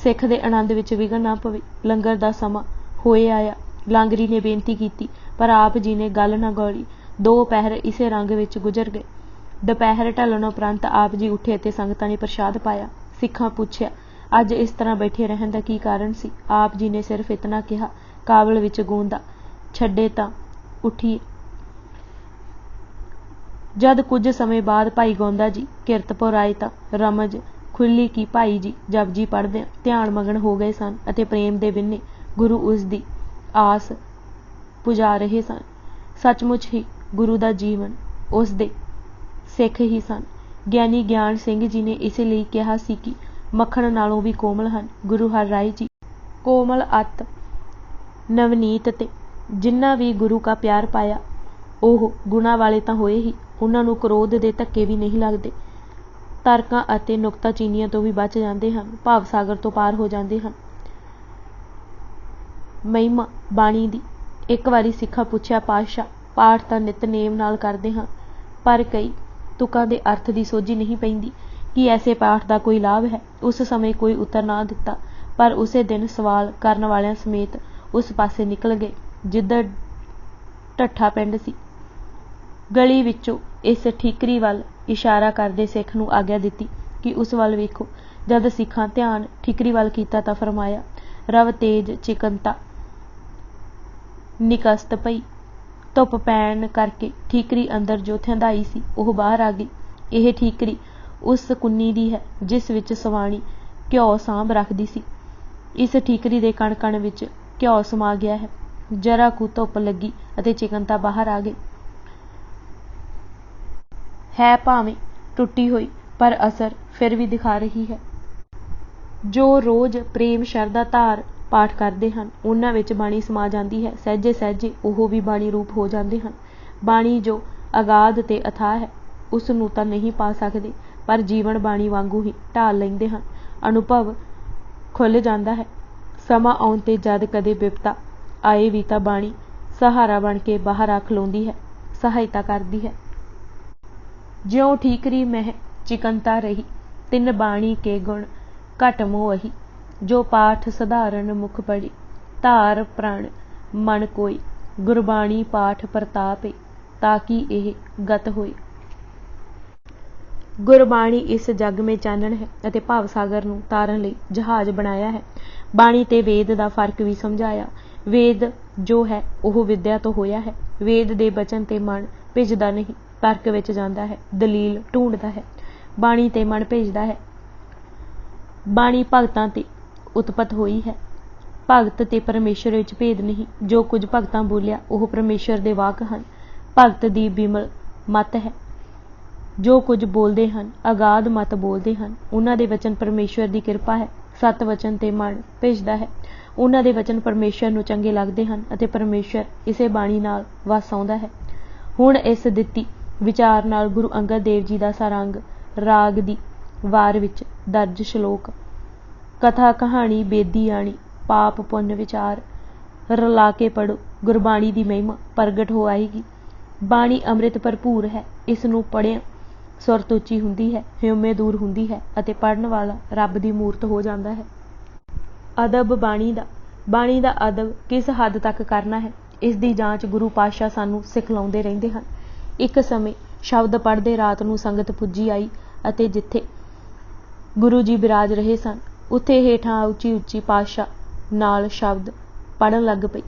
ਸਿੱਖ ਦੇ ਆਨੰਦ ਵਿੱਚ ਵਿਘਨ ਨਾ ਪਵੇ। ਲੰਗਰ ਦਾ ਸਮਾਂ ਹੋਏ ਆਇਆ। ਲਾਂਗਰੀ ਨੇ ਬੇਨਤੀ ਕੀਤੀ, ਪਰ ਆਪ ਜੀ ਨੇ ਗੱਲ ਨਾ ਗੌਲੀ। 2 ਪਹਿਰ ਇਸੇ ਰੰਗ ਵਿੱਚ ਗੁਜ਼ਰ ਗਏ। ਦੁਪਹਿਰ ਢਲਣ ਉਪਰੰਤ ਆਪ ਜੀ ਉੱਠੇ ਅਤੇ ਸੰਗਤਾਂ ਨੇ ਪ੍ਰਸ਼ਾਦ ਪਾਇਆ। ਸਿੱਖਾਂ ਪੁੱਛਿਆ, ਅੱਜ ਇਸ ਤਰ੍ਹਾਂ ਬੈਠੇ ਰਹਿਣ ਦਾ ਕੀ ਕਾਰਨ ਸੀ? ਆਪ ਜੀ ਨੇ ਸਿਰਫ ਇਤਨਾ ਕਿਹਾ, ਕਾਬਲ ਵਿੱਚ ਗੋਂਦਾ ਛੱਡੇ ਤਾਂ ਉੱਠੀਏ। ਜਦ ਕੁਝ ਸਮੇਂ ਬਾਅਦ ਭਾਈ ਗੋਂਦਾ ਜੀ ਕੀਰਤਪੁਰ ਆਏ ਤਾਂ ਰਮਜ ਖੁੱਲੀ ਕਿ ਭਾਈ ਜੀ ਜਪਜੀ ਪੜ੍ਹਦਿਆਂ ਧਿਆਨ ਮਗਨ ਹੋ ਗਏ ਸਨ ਅਤੇ ਪ੍ਰੇਮ ਦੇ ਵਿੰਨੇ ਗੁਰੂ ਉਸ ਦੀ ਆਸ ਪੁਜਾ ਰਹੇ ਸਨ। ਸੱਚਮੁੱਚ ਹੀ ਗੁਰੂ ਦਾ ਜੀਵਨ ਉਸ ਦੇ ਸਿੱਖ ਹੀ ਸਨ। ਗਿਆਨੀ ਗਿਆਨ ਸਿੰਘ ਜੀ ਨੇ ਇਸ ਲਈ ਕਿਹਾ ਸੀ ਕਿ ਮੱਖਣ ਨਾਲੋਂ ਵੀ ਕੋਮਲ ਹਨ। ਗੁਰੂ ਹਰ ਰਾਏ ਜੀ ਕੋਮਲ ਅੱਤ ਨਵਨੀਤ ਤੇ ਜਿਨ੍ਹਾਂ ਵੀ ਗੁਰੂ ਕਾ ਪਿਆਰ ਪਾਇਆ ਉਹ ਗੁਣਾਂ ਵਾਲੇ ਤਾਂ ਹੋਏ ਹੀ, ਉਹਨਾਂ ਨੂੰ ਕ੍ਰੋਧ ਦੇ ਧੱਕੇ ਵੀ ਨਹੀਂ ਲੱਗਦੇ, ਤਰਕਾਂ ਅਤੇ ਨੁਕਤਾਚੀਨੀਆਂ ਤੋਂ ਵੀ ਬਚ ਜਾਂਦੇ ਹਨ, ਭਾਵ ਸਾਗਰ ਤੋਂ ਪਾਰ ਹੋ ਜਾਂਦੇ ਹਨ। ਮਹਿਮਾ ਬਾਣੀ ਦੀ। ਇੱਕ ਵਾਰੀ ਸਿੱਖਾਂ ਪੁੱਛਿਆ, ਪਾਤਸ਼ਾਹ ਪਾਠ ਤਾਂ ਨਿਤਨੇਮ ਨਾਲ ਕਰਦੇ ਹਾਂ, ਪਰ ਕਈ ਤੁਕਾਂ ਦੇ ਅਰਥ ਦੀ ਸੋਝੀ ਨਹੀਂ ਪੈਂਦੀ, ਕੀ ਐਸੇ ਪਾਠ ਦਾ ਕੋਈ ਲਾਭ ਹੈ? ਉਸ ਸਮੇਂ ਕੋਈ ਉੱਤਰ ਨਾ ਦਿੱਤਾ, ਪਰ ਉਸੇ ਦਿਨ ਸਵਾਲ ਕਰਨ ਵਾਲਿਆਂ ਸਮੇਤ ਉਸ ਪਾਸੇ ਨਿਕਲ ਗਏ ਜਿੱਧਰ ਢੱਠਾ ਪਿੰਡ ਸੀ। ਗਲੀ ਵਿੱਚੋਂ ਇਸ ਠੀਕਰੀ ਵੱਲ ਇਸ਼ਾਰਾ ਕਰਦੇ ਸਿੱਖ ਨੂੰ ਆਗਿਆ ਦਿੱਤੀ ਕਿ ਉਸ ਵੱਲ ਵੇਖੋ। ਜਦ ਸਿੱਖਾਂ ਧਿਆਨ ਠੀਕਰੀ ਵੱਲ ਕੀਤਾ ਤਾਂ ਫਰਮਾਇਆ, ਰਵ ਤੇਜ ਚਿਕੰਤਾ ਨਿਕਸਤ ਪਈ। ਧੁੱਪ ਪੈਣ ਕਰਕੇ ਠੀਕਰੀ ਅੰਦਰ ਜੋ ਥਿੰਧਾਈ ਸੀ ਉਹ ਬਾਹਰ ਆ ਗਈ। ਇਹ ਠੀਕਰੀ ਉਸ ਕੁੰਨੀ ਦੀ ਹੈ ਜਿਸ ਵਿੱਚ ਸਵਾਣੀ ਘਿਓ ਸਾਂਭ ਰੱਖਦੀ ਸੀ। ਇਸ ਠੀਕਰੀ ਦੇ ਕਣ ਕਣ ਵਿੱਚ ਘਿਓ ਸਮਾ ਗਿਆ ਹੈ। ਜਰਾ ਕੁ ਧੁੱਪ ਲੱਗੀ ਅਤੇ ਚਿਕੰਤਾ ਬਾਹਰ ਆ ਗਈ। ਹੈ ਭਾਵੇਂ ਟੁੱਟੀ ਹੋਈ, ਪਰ ਅਸਰ ਫਿਰ ਵੀ ਦਿਖਾ ਰਹੀ ਹੈ। ਜੋ ਰੋਜ਼ ਪ੍ਰੇਮ ਸ਼ਰਧਾ ਧਾਰ ਪਾਠ ਕਰਦੇ ਹਨ ਉਹਨਾਂ ਵਿੱਚ ਬਾਣੀ ਸਮਾ ਜਾਂਦੀ ਹੈ। ਸਹਿਜੇ ਸਹਿਜੇ ਉਹ ਵੀ ਬਾਣੀ ਰੂਪ ਹੋ ਜਾਂਦੇ ਹਨ। ਬਾਣੀ ਜੋ ਅਗਾਧ ਤੇ ਅਥਾਹ ਹੈ ਉਸ ਨੂੰ ਤਾਂ ਨਹੀਂ ਪਾ ਸਕਦੇ, ਪਰ ਜੀਵਨ ਬਾਣੀ ਵਾਂਗੂ ਹੀ ਢਾਲ ਲੈਂਦੇ ਹਨ। ਅਨੁਭਵ ਖੁੱਲ੍ਹ ਜਾਂਦਾ ਹੈ। ਸਮਾਂ ਆਉਣ ਤੇ ਜਦ ਕਦੇ ਬਿਪਤਾ ਆਏ ਵੀ ਤਾਂ ਬਾਣੀ ਸਹਾਰਾ ਬਣ ਕੇ ਬਾਹਰ ਆ ਖਲੋਂਦੀ ਹੈ, ਸਹਾਇਤਾ ਕਰਦੀ ਹੈ। ਜਿਉਂ ਠੀਕਰੀ ਮਹਿ ਚਿਕੰਤਾ ਰਹੀ, ਤਿੰਨ ਬਾਣੀ ਕੇ ਗੁਣ ਘਟ ਮੋਹੀ। ਜੋ ਪਾਠ ਸਧਾਰਨ ਮੁਖ ਪੜੀ, ਧਾਰ ਪ੍ਰਣ ਮਨ ਕੋਈ। ਗੁਰਬਾਣੀ ਪਾਠ ਪ੍ਰਤਾਪੇ, ਤਾਂ ਕਿ ਇਹ ਗਤ ਹੋਏ। ਗੁਰਬਾਣੀ ਇਸ ਜੱਗ ਮੇਂ ਚਾਨਣ ਹੈ ਅਤੇ ਭਾਵ ਸਾਗਰ ਨੂੰ ਤਾਰਨ ਲਈ ਜਹਾਜ਼ ਬਣਾਇਆ ਹੈ। ਬਾਣੀ ਤੇ ਵੇਦ ਦਾ ਫਰਕ ਵੀ ਸਮਝਾਇਆ। ਵੇਦ ਜੋ ਹੈ ਉਹ ਵਿਦਿਆ ਤੋਂ ਹੋਇਆ ਹੈ। ਵੇਦ ਦੇ ਬਚਨ ਤੇ ਮਨ ਭਿੱਜਦਾ ਨਹੀਂ, ਤਰਕ ਵਿੱਚ ਜਾਂਦਾ ਹੈ, ਦਲੀਲ ਢੂੰਡਦਾ ਹੈ। ਬਾਣੀ ਤੇ ਮਨ ਭਿੱਜਦਾ ਹੈ। ਬਾਣੀ ਭਗਤਾਂ ਤੇ ਉਤਪਤ ਹੋਈ ਹੈ। ਭਗਤ ਤੇ ਪਰਮੇਸ਼ਰ ਵਿੱਚ ਭੇਦ ਨਹੀਂ। ਜੋ ਕੁਝ ਭਗਤਾਂ ਬੋਲਿਆ ਉਹ ਪਰਮੇਸ਼ਰ ਦੇ ਵਾਕ ਹਨ। ਭਗਤ ਦੀ ਬਿਮਲ ਮਤ ਹੈ। ਜੋ ਕੁਝ ਬੋਲਦੇ ਹਨ ਅਗਾਧ ਮਤ ਬੋਲਦੇ ਹਨ। ਉਹਨਾਂ ਦੇ ਵਚਨ ਪਰਮੇਸ਼ਰ ਦੀ ਕਿਰਪਾ ਹੈ। ਸਤ ਵਚਨ ਤੇ ਮਨ ਭਿੱਜਦਾ ਹੈ। ਉਹਨਾਂ ਦੇ ਵਚਨ ਪਰਮੇਸ਼ਰ ਨੂੰ ਚੰਗੇ ਲੱਗਦੇ ਹਨ ਅਤੇ ਪਰਮੇਸ਼ਰ ਇਸੇ ਬਾਣੀ ਨਾਲ ਵਸ ਆਉਂਦਾ ਹੈ। ਹੁਣ ਇਸ ਦਿੱਤੀ ਵਿਚਾਰ ਨਾਲ ਗੁਰੂ ਅੰਗਦ ਦੇਵ ਜੀ ਦਾ ਸਾਰੰਗ ਰਾਗ ਦੀ ਵਾਰ ਵਿੱਚ ਦਰਜ ਸ਼ਲੋਕ। ਕਥਾ ਕਹਾਣੀ ਬੇਦੀ ਆਣੀ, ਪਾਪ ਪੁੰਨ ਵਿਚਾਰ, ਰਲਾ ਕੇ ਪੜੋ ਗੁਰਬਾਣੀ ਦੀ ਮਹਿਮਾ ਪ੍ਰਗਟ ਹੋ ਆਏਗੀ। ਬਾਣੀ ਅੰਮ੍ਰਿਤ ਭਰਪੂਰ ਹੈ। ਇਸ ਨੂੰ ਪੜ੍ਹਿਆ ਸੁਰਤ ਉੱਚੀ ਹੁੰਦੀ ਹੈ, ਹਿਊਮੇ ਦੂਰ ਹੁੰਦੀ ਹੈ ਅਤੇ ਪੜ੍ਹਨ ਵਾਲਾ ਰੱਬ ਦੀ ਮੂਰਤ ਹੋ ਜਾਂਦਾ ਹੈ। ਅਦਬ ਬਾਣੀ ਦਾ। ਬਾਣੀ ਦਾ ਅਦਬ ਕਿਸ ਹੱਦ ਤੱਕ ਕਰਨਾ ਹੈ, ਇਸ ਦੀ ਜਾਂਚ ਗੁਰੂ ਪਾਤਸ਼ਾਹ ਸਾਨੂੰ ਸਿਖਲਾਉਂਦੇ ਰਹਿੰਦੇ ਹਨ। ਇੱਕ ਸਮੇਂ ਸ਼ਬਦ ਪੜ੍ਹਦੇ ਰਾਤ ਨੂੰ ਸੰਗਤ ਪੁੱਜੀ ਆਈ ਅਤੇ ਜਿੱਥੇ ਗੁਰੂ ਜੀ ਬਿਰਾਜ ਰਹੇ ਸਨ ਉੱਥੇ ਹੇਠਾਂ ਉੱਚੀ ਉੱਚੀ ਪਾਤਸ਼ਾਹ ਨਾਲ ਸ਼ਬਦ ਪੜ੍ਹਨ ਲੱਗ ਪਈ।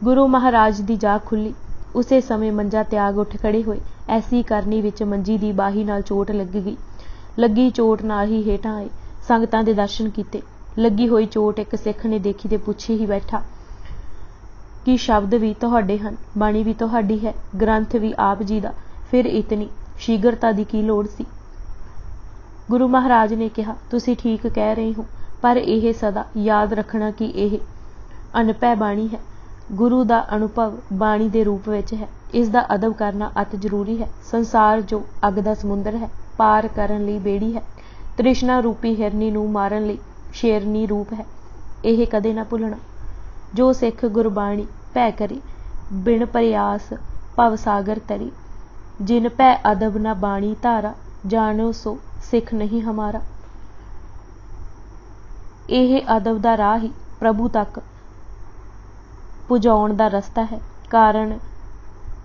ਗੁਰੂ ਮਹਾਰਾਜ ਦੀ ਜਾਗ ਖੁੱਲ੍ਹੀ। ਉਸੇ ਸਮੇਂ ਮੰਜਾ ਤਿਆਗ ਉੱਠ ਖੜੇ ਹੋਏ। ਐਸੀ ਕਰਨੀ ਵਿੱਚ ਮੰਜੀ ਦੀ ਬਾਹੀ ਨਾਲ ਚੋਟ ਲੱਗ ਗਈ। ਲੱਗੀ ਚੋਟ ਨਾਲ ਹੀ ਹੇਠਾਂ ਆਏ, ਸੰਗਤਾਂ ਦੇ ਦਰਸ਼ਨ ਕੀਤੇ। ਲੱਗੀ ਹੋਈ ਚੋਟ ਇੱਕ ਸਿੱਖ ਨੇ ਦੇਖੀ ਤੇ ਪੁੱਛੀ ਹੀ ਬੈਠਾ ਕਿ ਸ਼ਬਦ ਵੀ ਤੁਹਾਡੇ ਹਨ, ਬਾਣੀ ਵੀ ਤੁਹਾਡੀ ਹੈ, ਗ੍ਰੰਥ ਵੀ ਆਪ ਜੀ ਦਾ, ਫਿਰ ਇਤਨੀ ਸ਼ੀਘਰਤਾ ਦੀ ਕੀ ਲੋੜ ਸੀ? ਗੁਰੂ ਮਹਾਰਾਜ ਨੇ ਕਿਹਾ, ਤੁਸੀਂ ਠੀਕ ਕਹਿ ਰਹੇ ਹੋ, ਪਰ ਇਹ ਸਦਾ ਯਾਦ ਰੱਖਣਾ ਕਿ ਇਹ ਅਨਭੈ ਬਾਣੀ ਹੈ। ਗੁਰੂ ਦਾ ਅਨੁਭਵ ਬਾਣੀ ਦੇ ਰੂਪ ਵਿੱਚ ਹੈ। ਇਸ ਦਾ ਅਦਬ ਕਰਨਾ ਅਤ ਜ਼ਰੂਰੀ ਹੈ। ਸੰਸਾਰ ਜੋ ਅੱਗ ਦਾ ਸਮੁੰਦਰ ਹੈ, ਪਾਰ ਕਰਨ ਲਈ ਬੇੜੀ ਹੈ। ਤ੍ਰਿਸ਼ਨਾ ਰੂਪੀ ਹਿਰਨੀ ਨੂੰ ਮਾਰਨ ਲਈ ਸ਼ੇਰਨੀ ਰੂਪ ਹੈ। ਇਹ ਕਦੇ ਨਾ ਭੁੱਲਣਾ। ਜੋ ਸਿੱਖ ਗੁਰਬਾਣੀ ਭੈ ਕਰੇ, ਬਿਨ ਪ੍ਰਯਾਸ ਭਵ ਸਾਗਰ ਤਰੇ। ਜਿਨ ਭੈ ਅਦਬ ਨਾ ਬਾਣੀ ਧਾਰਾ, ਜਾਣੋ ਸੋ ਸਿੱਖ ਨਹੀਂ ਹਮਾਰਾ। ਇਹ ਅਦਬ ਦਾ ਰਾਹ ਹੀ ਪ੍ਰਭੂ ਤੱਕ ਪੁਜਾਉਣ ਦਾ ਰਸਤਾ ਹੈ।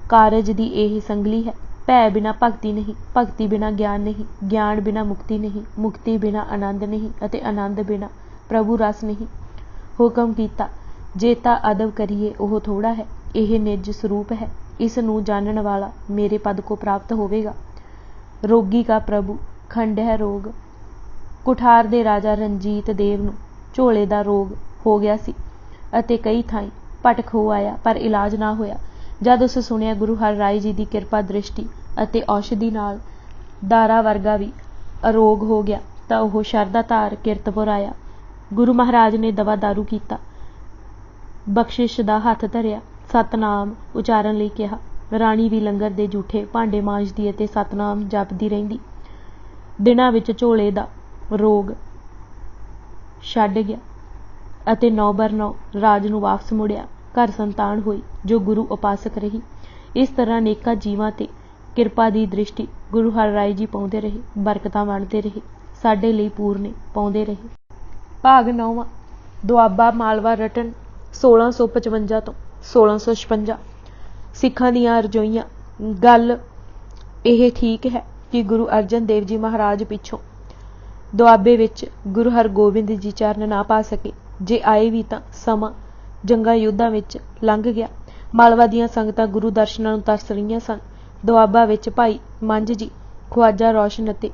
ਕਾਰਜ ਦੀ ਇਹ ਸੰਗਲੀ ਹੈ। ਭੈ ਬਿਨਾ ਭਗਤੀ ਨਹੀਂ, ਭਗਤੀ ਬਿਨਾ ਗਿਆਨ ਨਹੀਂ, ਗਿਆਨ ਬਿਨਾ ਮੁਕਤੀ ਨਹੀਂ, ਮੁਕਤੀ ਬਿਨਾ ਆਨੰਦ ਨਹੀਂ ਅਤੇ ਆਨੰਦ ਬਿਨਾ ਪ੍ਰਭੂ ਰਸ ਨਹੀਂ। ਹੁਕਮ ਕੀਤਾ, ਜੇ ਤਾਂ ਅਦਬ ਕਰੀਏ ਉਹ ਥੋੜਾ ਹੈ। ਇਹ ਨਿਜ ਸਰੂਪ ਹੈ। ਇਸ ਨੂੰ ਜਾਣਨ ਵਾਲਾ ਮੇਰੇ ਪਦ ਕੋ ਪ੍ਰਾਪਤ ਹੋਵੇਗਾ। ਰੋਗੀ ਕਾ ਪ੍ਰਭੂ ਖੰਡ ਹੈ ਰੋਗ। ਕੁਠਾਰ ਦੇ ਰਾਜਾ ਰਣਜੀਤ ਦੇਵ ਨੂੰ ਝੋਲੇ ਦਾ ਰੋਗ ਹੋ ਗਿਆ ਸੀ ਅਤੇ ਕਈ ਥਾਈਂ ਭਟਕ ਹੋ ਆਇਆ, ਪਰ ਇਲਾਜ ਨਾ ਹੋਇਆ। ਜਦ ਉਸ ਸੁਣਿਆ ਗੁਰੂ ਹਰਿ ਰਾਏ ਜੀ ਦੀ ਕਿਰਪਾ ਦ੍ਰਿਸ਼ਟੀ ਅਤੇ ਔਸ਼ਧੀ ਨਾਲ ਦਾਰਾ ਵਰਗਾ ਵੀ ਅਰੋਗ ਹੋ ਗਿਆ ਤਾਂ ਉਹ ਸ਼ਰਧਾ ਧਾਰ ਕੀਰਤਪੁਰ ਆਇਆ। ਗੁਰੂ ਮਹਾਰਾਜ ਨੇ ਦਵਾ ਦਾਰੂ ਕੀਤਾ। ਬਖਸ਼ਿਸ਼ ਦਾ ਹੱਥ ਧਰਿਆ, ਸਤਨਾਮ ਉਚਾਰਨ ਲਈ ਕਿਹਾ। ਰਾਣੀ ਵੀ ਲੰਗਰ ਦੇ ਜੂਠੇ ਭਾਂਡੇ ਮਾਂਜਦੀ ਅਤੇ ਸਤਨਾਮ ਜਪਦੀ ਰਹਿੰਦੀ। ਦਿਨਾਂ ਵਿੱਚ ਝੋਲੇ ਦਾ ਰੋਗ ਛੱਡ ਗਿਆ ਅਤੇ 9/9 ਰਾਜ ਨੂੰ ਵਾਪਸ ਮੁੜਿਆ। ਘਰ ਸੰਤਾਨ ਹੋਈ ਜੋ ਗੁਰੂ ਉਪਾਸਕ ਰਹੀ। ਇਸ ਤਰ੍ਹਾਂ ਅਨੇਕਾਂ ਜੀਵਾਂ ਤੇ ਕਿਰਪਾ ਦੀ ਦ੍ਰਿਸ਼ਟੀ ਗੁਰੂ ਹਰਿਰਾਏ ਜੀ ਪਾਉਂਦੇ ਰਹੇ, ਬਰਕਤਾਂ ਵੰਡਦੇ ਰਹੇ, ਸਾਡੇ ਲਈ ਪੂਰਨੇ ਪਾਉਂਦੇ ਰਹੇ। ਭਾਗ 9ਵਾਂ। ਦੁਆਬਾ ਮਾਲਵਾ ਰਟਨ 1655 ਤੋਂ 1656। ਸਿੱਖਾਂ ਦੀਆਂ ਰਜੋਈਆਂ। ਗੱਲ ਇਹ ਠੀਕ ਹੈ ਕਿ ਗੁਰੂ ਅਰਜਨ ਦੇਵ ਜੀ ਮਹਾਰਾਜ ਪਿੱਛੋਂ ਦੁਆਬੇ ਵਿੱਚ ਗੁਰੂ ਹਰਗੋਬਿੰਦ ਜੀ ਚਰਨ ਨਾ ਪਾ ਸਕੇ। ਜੇ ਆਏ ਵੀ ਤਾਂ ਸਮਾਂ ਜੰਗਾਂ ਯੁੱਧਾਂ ਵਿੱਚ ਲੰਘ ਗਿਆ। ਮਾਲਵਾ ਦੀਆਂ ਸੰਗਤਾਂ ਗੁਰੂ ਦਰਸ਼ਨਾਂ ਨੂੰ ਤਰਸ ਰਹੀਆਂ ਸਨ। ਦੁਆਬਾ ਵਿੱਚ ਭਾਈ ਮੰਝ ਜੀ, ਖਵਾਜਾ ਰੋਸ਼ਨ ਅਤੇ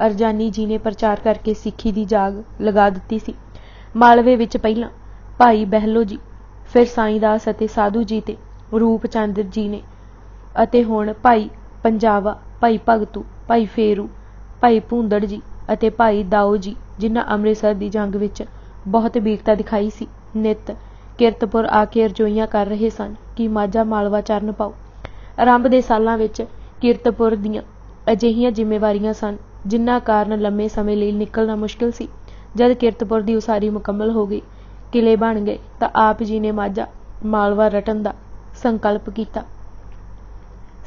ਅਰਜਾਨੀ ਜੀ ਨੇ ਪ੍ਰਚਾਰ ਕਰਕੇ ਸਿੱਖੀ ਦੀ ਜਾਗ ਲਗਾ ਦਿੱਤੀ ਸੀ। ਮਾਲਵੇ ਵਿੱਚ ਪਹਿਲਾਂ ਭਾਈ ਬਹਿਲੋ ਜੀ, ਫਿਰ ਸਾਈਂ ਦਾਸ ਅਤੇ ਸਾਧੂ ਜੀ ਤੇ ਰੂਪ ਚੰਦ ਜੀ ਨੇ, ਅਤੇ ਹੁਣ ਭਾਈ ਪੰਜਾਵਾ, ਭਾਈ ਭਗਤੂ, ਭਾਈ ਫੇਰੂ, ਭਾਈ ਭੂੰਦੜ ਜੀ ਅਤੇ ਭਾਈ ਦਾਊ ਜੀ, ਜਿਨ੍ਹਾਂ ਅੰਮ੍ਰਿਤਸਰ ਦੀ ਜੰਗ ਵਿੱਚ ਬਹੁਤ ਵੀਰਤਾ ਦਿਖਾਈ ਸੀ, ਨਿੱਤ ਕੀਰਤਪੁਰ ਆ ਕੇ ਰਜੋਈਆਂ ਕਰ ਰਹੇ ਸਨ ਕਿ ਮਾਝਾ ਮਾਲਵਾ ਚਰਨ ਪਾਓ। ਆਰੰਭ ਦੇ ਸਾਲਾਂ ਵਿੱਚ ਕੀਰਤਪੁਰ ਦੀਆਂ ਅਜਿਹੀਆਂ ਜ਼ਿੰਮੇਵਾਰੀਆਂ ਸਨ ਜਿਨ੍ਹਾਂ ਕਾਰਨ ਲੰਮੇ ਸਮੇਂ ਲਈ ਨਿਕਲਣਾ ਮੁਸ਼ਕਿਲ ਸੀ। ਜਦ ਕੀਰਤਪੁਰ ਦੀ ਉਸਾਰੀ ਮੁਕੰਮਲ ਹੋ ਗਈ, ਕਿਲੇ ਬਣ ਗਏ, ਤਾਂ ਆਪ ਜੀ ਨੇ ਮਾਝਾ ਮਾਲਵਾ ਰਟਨ ਦਾ ਸੰਕਲਪ ਕੀਤਾ।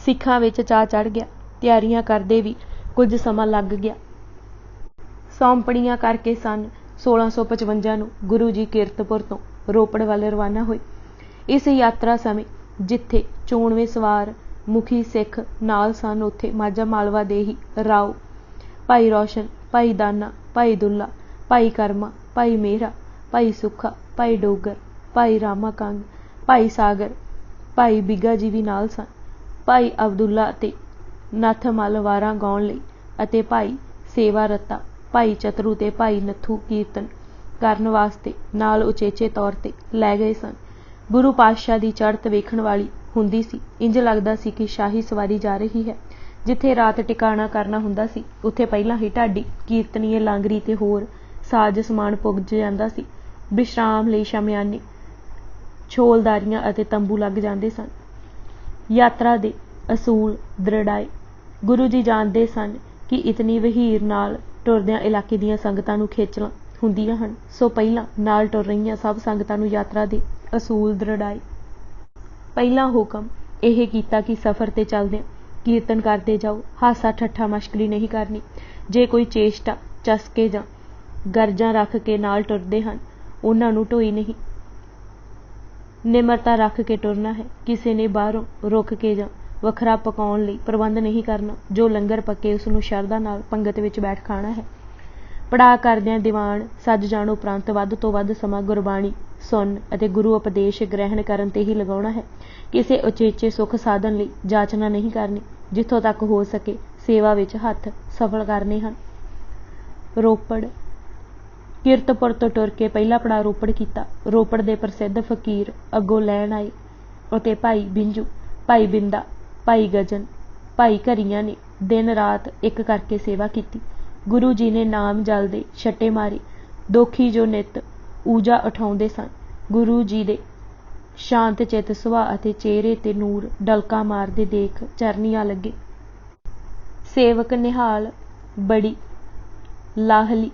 ਸਿੱਖਾਂ ਵਿੱਚ ਚਾਅ ਚੜ੍ਹ ਗਿਆ। ਤਿਆਰੀਆਂ ਕਰਦੇ ਵੀ ਕੁਝ ਸਮਾਂ ਲੱਗ ਗਿਆ। ਸੌਂਪਣੀਆਂ ਕਰਕੇ ਸਨ 1655 ਨੂੰ ਗੁਰੂ ਜੀ ਕੀਰਤਪੁਰ ਤੋਂ ਰੋਪੜ ਵੱਲ ਰਵਾਨਾ ਹੋਏ। ਇਸ ਯਾਤਰਾ ਸਮੇਂ ਜਿੱਥੇ 94 ਸਵਾਰ ਮੁਖੀ ਸਿੱਖ ਨਾਲ ਸਨ, ਉੱਥੇ ਮਾਝਾ ਮਾਲਵਾ ਦੇ ਹੀ ਰਾਓ, ਭਾਈ ਰੋਸ਼ਨ, ਭਾਈ ਦਾਨਾ, ਭਾਈ ਦੁੱਲਾ, ਭਾਈ ਕਰਮਾ, ਭਾਈ ਮੇਹਰਾ, ਭਾਈ ਸੁੱਖਾ, ਭਾਈ ਡੋਗਰ, ਭਾਈ ਰਾਮਾ ਕੰਗ, ਭਾਈ ਸਾਗਰ, ਭਾਈ ਬਿੱਗਾ ਜੀ ਵੀ ਨਾਲ ਸਨ। ਭਾਈ ਅਬਦੁੱਲਾ ਅਤੇ ਨੱਥ ਮੱਲ ਵਾਰਾਂ ਗਾਉਣ ਲਈ ਅਤੇ ਭਾਈ ਸੇਵਾ ਰੱਤਾ, ਭਾਈ ਚਤਰੂ ਤੇ ਭਾਈ ਨੱਥੂ ਕੀਰਤਨ ਕਰਨ ਵਾਸਤੇ ਨਾਲ ਉਚੇਚੇ ਤੌਰ ਤੇ ਲੈ ਗਏ ਸਨ। ਗੁਰੂ ਪਾਤਸ਼ਾਹ ਦੀ ਚੜ੍ਹਤ ਵੇਖਣ ਵਾਲੀ ਹੁੰਦੀ ਸੀ। ਇੰਜ ਲੱਗਦਾ ਸੀ ਕਿ ਸ਼ਾਹੀ ਸਵਾਰੀ ਜਾ ਰਹੀ ਹੈ। ਜਿੱਥੇ ਰਾਤ ਟਿਕਾਣਾ ਕਰਨਾ ਹੁੰਦਾ ਸੀ, ਉੱਥੇ ਪਹਿਲਾਂ ਹੀ ਢਾਡੀ, ਕੀਰਤਨੀਏ, ਲਾਂਗਰੀ ਤੇ ਹੋਰ ਸਾਜ਼ ਸਮਾਨ ਪੁੱਜ ਜਾਂਦਾ ਸੀ। ਵਿਸ਼ਰਾਮ ਲਈ ਸ਼ਾਮਿਆਨੇ, ਛੋਲਦਾਰੀਆਂ ਅਤੇ ਤੰਬੂ ਲੱਗ ਜਾਂਦੇ ਸਨ। ਯਾਤਰਾ ਦੇ ਅਸੂਲ ਦ੍ਰਿੜਾਏ। ਗੁਰੂ ਜੀ ਜਾਣਦੇ ਸਨ ਕਿ ਇਤਨੀ ਵਹੀਰ ਨਾਲ ਟੁਰਦਿਆਂ ਇਲਾਕੇ ਦੀਆਂ ਸੰਗਤਾਂ ਨੂੰ ਖੇਚਲਾਂ ਹੁੰਦੀਆਂ ਹਨ, ਸੋ ਪਹਿਲਾਂ ਨਾਲ ਟੁਰ ਰਹੀਆਂ ਸਭ ਸੰਗਤਾਂ ਨੂੰ ਯਾਤਰਾ ਦੇ ਅਸੂਲ ਦ੍ਰਿੜਾਏ। ਪਹਿਲਾ ਹੁਕਮ ਇਹ ਕੀਤਾ ਕਿ ਸਫ਼ਰ ਤੇ ਚੱਲਦਿਆਂ ਕੀਰਤਨ ਕਰਦੇ ਜਾਓ। ਹਾਸਾ ਠੱਠਾ ਮਸ਼ਕਰੀ ਨਹੀਂ ਕਰਨੀ। ਜੇ ਕੋਈ ਚੇਸ਼ਟਾ, ਚਸਕੇ ਜਾਂ ਗਰਜਾਂ ਰੱਖ ਕੇ ਨਾਲ ਟੁਰਦੇ ਹਨ, ਉਹਨਾਂ ਨੂੰ ਢੋਈ ਨਹੀਂ। ਨਿਮਰਤਾ ਰੱਖ ਕੇ ਟੁਰਨਾ ਹੈ। ਕਿਸੇ ਨੇ ਬਾਹਰੋਂ ਰੁਕ ਕੇ ਜਾਂ ਵੱਖਰਾ ਪਕਾਉਣ ਲਈ ਪ੍ਰਬੰਧ ਨਹੀਂ ਕਰਨਾ। ਜੋ ਲੰਗਰ ਪੱਕੇ ਉਸ ਨੂੰ ਸ਼ਰਧਾ ਨਾਲ ਪੰਗਤ ਵਿੱਚ ਬੈਠ ਖਾਣਾ ਹੈ। ਪੜਾਅ ਕਰਦਿਆਂ ਦੀਵਾਨ ਸੱਜ ਜਾਣ ਉਪਰੰਤ ਵੱਧ ਤੋਂ ਵੱਧ ਸਮਾਂ ਗੁਰਬਾਣੀ ਸੁਣਨ ਅਤੇ ਗੁਰੂ ਉਪਦੇਸ਼ ਗ੍ਰਹਿਣ ਕਰਨ ਤੇ ਹੀ ਲਗਾਉਣਾ ਹੈ। ਕਿਸੇ ਉਚੇਚੇ ਸੁੱਖ ਸਾਧਨ ਲਈ ਜਾਚਨਾ ਨਹੀਂ ਕਰਨੀ। ਜਿੱਥੋਂ ਤੱਕ ਹੋ ਸਕੇ ਸੇਵਾ ਵਿੱਚ ਹੱਥ ਸਫਲ ਕਰਨੇ ਹਨ। ਰੋਪੜ। ਕੀਰਤਪੁਰ ਤੋਂ ਟੁਰ ਕੇ ਪਹਿਲਾ ਪੜਾਅ ਰੋਪੜ ਕੀਤਾ। ਰੋਪੜ ਦੇ ਪ੍ਰਸਿੱਧ ਫਕੀਰ ਅੱਗੋਂ ਲੈਣ ਆਏ ਅਤੇ ਭਾਈ ਬਿੰਜੂ, ਭਾਈ ਬਿੰਦਾ, ਭਾਈ ਗਜਨ, ਭਾਈ ਘਰੀਆਂ ਨੇ ਦਿਨ ਰਾਤ ਇੱਕ ਕਰਕੇ ਸੇਵਾ ਕੀਤੀ। ਗੁਰੂ ਜੀ ਨੇ ਨਾਮ ਜਲ ਦੇ ਛੱਟੇ ਮਾਰੇ। ਦੋਖੀ ਜੋ ਨਿੱਤ ਊਜਾ ਉਠਾਉਂਦੇ ਸਨ, ਗੁਰੂ ਜੀ ਦੇ ਸ਼ਾਂਤ ਚਿੱਤ ਸੁਭਾਅ ਅਤੇ ਚਿਹਰੇ ਤੇ ਨੂਰ ਡਲਕਾ ਮਾਰਦੇ ਦੇਖ ਚਰਨੀਆਂ ਲੱਗੇ। ਸੇਵਕ ਨਿਹਾਲ ਬੜੀ ਲਾਹਲੀ।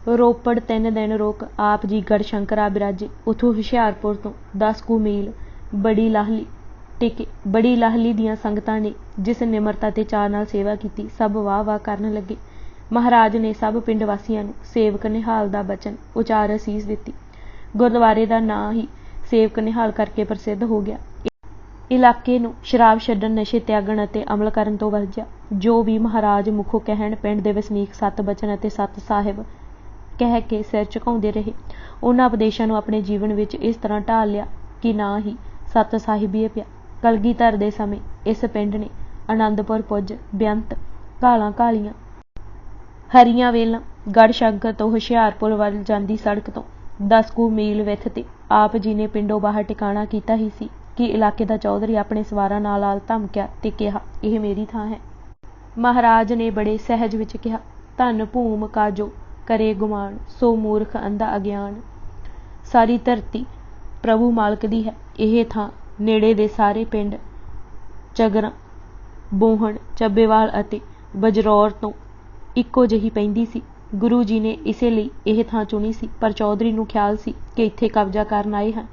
ਰੋਪੜ 3 ਦਿਨ ਰੁਕ ਆਪ ਜੀ ਗੜ੍ਹਸ਼ੰਕਰਾ ਬਿਰਾਜੇ। ਉੱਥੋਂ ਹੁਸ਼ਿਆਰਪੁਰ ਤੋਂ 10 ਕੁ ਮੀਲ ਬੜੀ ਲਾਹਲੀ ਟਿਕੇ। ਬੜੀ ਲਾਹਲੀ ਦੀਆਂ ਸੰਗਤਾਂ ਨੇ ਜਿਸ ਨਿਮਰਤਾ ਤੇ ਚਾਅ ਨਾਲ ਸੇਵਾ ਕੀਤੀ, ਸਭ ਵਾਹ ਵਾਹ ਕਰਨ ਲੱਗੇ। ਮਹਾਰਾਜ ਨੇ ਸਭ ਪਿੰਡ ਵਾਸੀਆਂ ਨੂੰ ਸੇਵਕ ਨਿਹਾਲ ਦਾ ਬਚਨ ਉਚਾਰ ਅਸੀਸ ਦਿੱਤੀ। ਗੁਰਦੁਆਰੇ ਦਾ ਨਾਂ ਹੀ ਸੇਵਕ ਨਿਹਾਲ ਕਰਕੇ ਪ੍ਰਸਿੱਧ ਹੋ ਗਿਆ। ਇਲਾਕੇ ਨੂੰ ਸ਼ਰਾਬ ਛੱਡਣ, ਨਸ਼ੇ ਤਿਆਗਣ ਅਤੇ ਅਮਲ ਕਰਨ ਤੋਂ ਵਰਜਿਆ। ਜੋ ਵੀ ਮਹਾਰਾਜ ਮੁਖੋਂ ਕਹਿਣ, ਪਿੰਡ ਦੇ ਵਸਨੀਕ ਸੱਤ ਬਚਨ ਅਤੇ ਸੱਤ ਸਾਹਿਬ ਕਹਿ ਕੇ ਸਿਰ ਝੁਕਾਉਂਦੇ ਰਹੇ। ਉਹਨਾਂ ਉਪਦੇਸ਼ਾਂ ਨੂੰ ਆਪਣੇ ਜੀਵਨ ਵਿੱਚ ਇਸ ਤਰ੍ਹਾਂ ਢਾਲ ਲਿਆ ਕਿ ਨਾ ਹੀ ਸੱਤ ਸਾਹਿਬੀਏ ਪਿਆ। ਕਲਗੀਧਰ ਦੇ ਸਮੇਂ ਇਸ ਪਿੰਡ ਨੇ ਆਨੰਦਪੁਰ ਪੁੱਜ ਬੇਅੰਤ ਘਾਲਾਂ ਘਾਲੀਆਂ। ਹਰੀਆਂ ਵੇਲਾਂ ਗੜ੍ਹਸ਼ੰਕਰ ਤੋਂ ਹੁਸ਼ਿਆਰਪੁਰ ਵੱਲ ਜਾਂਦੀ ਸੜਕ ਤੋਂ 10 ਕੁ ਮੀਲ ਵਿੱਥ ਤੇ ਆਪ ਜੀ ਨੇ ਪਿੰਡੋਂ ਬਾਹਰ ਟਿਕਾਣਾ ਕੀਤਾ ਹੀ ਸੀ ਕਿ ਇਲਾਕੇ ਦਾ ਚੌਧਰੀ ਆਪਣੇ ਸਵਾਰਾਂ ਨਾਲ ਆ ਧਮਕਿਆ ਤੇ ਕਿਹਾ, ਇਹ ਮੇਰੀ ਥਾਂ ਹੈ। ਮਹਾਰਾਜ ਨੇ ਬੜੇ ਸਹਿਜ ਵਿੱਚ ਕਿਹਾ, ਧੰਨ ਭੂਮ ਕਾਜੋ ਕਰੇ ਗੁਮਾਨ, ਸੋ ਮੂਰਖ ਅੰਧਾ ਅਗਿਆਨ। ਸਾਰੀ ਧਰਤੀ ਪ੍ਰਭੂ ਮਾਲਕ ਦੀ ਹੈ। ਇਹ ਥਾਂ ਨੇੜੇ ਦੇ ਸਾਰੇ ਪਿੰਡ ਚਗਰਾਂ, ਬੋਹਣ, ਚੱਬੇਵਾਲ ਅਤੇ ਬਜਰੌਰ ਤੋਂ ਇੱਕੋ ਜਿਹੀ ਪੈਂਦੀ ਸੀ। ਗੁਰੂ ਜੀ ਨੇ ਇਸੇ ਲਈ ਇਹ ਥਾਂ ਚੁਣੀ ਸੀ, ਪਰ ਚੌਧਰੀ ਨੂੰ ਖਿਆਲ ਸੀ ਕਿ ਇੱਥੇ ਕਬਜ਼ਾ ਕਰਨ ਆਏ ਹਨ।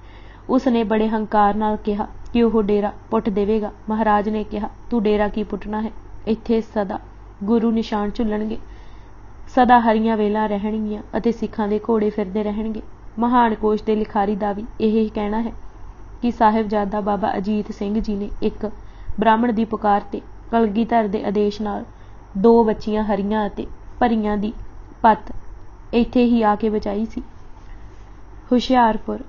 ਉਸ ਨੇ ਬੜੇ ਹੰਕਾਰ ਨਾਲ ਕਿਹਾ ਕਿ ਉਹ ਡੇਰਾ ਪੁੱਟ ਦੇਵੇਗਾ। ਮਹਾਰਾਜ ਨੇ ਕਿਹਾ, ਤੂੰ ਡੇਰਾ ਕੀ ਪੁੱਟਣਾ ਹੈ? ਇੱਥੇ ਸਦਾ ਗੁਰੂ ਨਿਸ਼ਾਨ ਝੁੱਲਣਗੇ, ਸਦਾ ਹਰੀਆਂ ਵੇਲਾਂ ਰਹਿਣਗੀਆਂ ਅਤੇ ਸਿੱਖਾਂ ਦੇ ਘੋੜੇ ਫਿਰਦੇ ਰਹਿਣਗੇ। ਮਹਾਨ ਕੋਸ਼ ਦੇ ਲਿਖਾਰੀ ਦਾ ਵੀ ਇਹ ਕਹਿਣਾ ਹੈ ਕਿ ਸਾਹਿਬਜ਼ਾਦਾ ਬਾਬਾ ਅਜੀਤ ਸਿੰਘ ਜੀ ਨੇ ਇੱਕ ਬ੍ਰਾਹਮਣ ਦੀ ਪੁਕਾਰ ਤੇ ਕਲਗੀਧਰ ਦੇ ਆਦੇਸ਼ ਨਾਲ 2 ਬੱਚੀਆਂ ਹਰੀਆਂ ਅਤੇ ਭਰੀਆਂ ਦੀ ਪੱਤ ਇੱਥੇ ਹੀ ਆ ਕੇ ਬਚਾਈ ਸੀ। ਹੁਸ਼ਿਆਰਪੁਰ।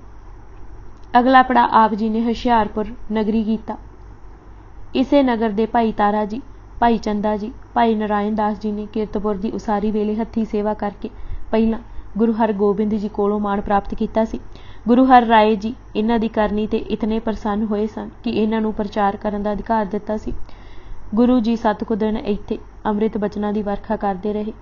ਅਗਲਾ ਪੜਾਅ ਆਪ ਜੀ ਨੇ ਹੁਸ਼ਿਆਰਪੁਰ ਨਗਰੀ ਕੀਤਾ। ਇਸੇ ਨਗਰ ਦੇ ਭਾਈ ਤਾਰਾ ਜੀ, ਭਾਈ ਚੰਦਾ ਜੀ, ਭਾਈ ਨਾਰਾਇਣ ਦਾਸ ਜੀ ਨੇ ਕੀਰਤਪੁਰ ਦੀ ਉਸਾਰੀ ਵੇਲੇ ਹੱਥੀਂ ਸੇਵਾ ਕਰਕੇ ਪਹਿਲਾਂ ਗੁਰੂ ਹਰਗੋਬਿੰਦ ਜੀ ਕੋਲੋਂ ਮਾਣ ਪ੍ਰਾਪਤ ਕੀਤਾ ਸੀ। ਗੁਰੂ ਹਰ ਰਾਏ ਜੀ ਇਹਨਾਂ ਦੀ ਕਰਨੀ ਤੇ ਇਤਨੇ ਪ੍ਰਸੰਨ ਹੋਏ ਸਨ ਕਿ ਇਹਨਾਂ ਨੂੰ ਪ੍ਰਚਾਰ ਕਰਨ ਦਾ ਅਧਿਕਾਰ ਦਿੱਤਾ ਸੀ। ਗੁਰੂ ਜੀ 7 ਕੁ ਦਿਨ ਇੱਥੇ ਅੰਮ੍ਰਿਤ ਬਚਨਾਂ ਦੀ ਵਰਖਾ ਕਰਦੇ ਰਹੇ।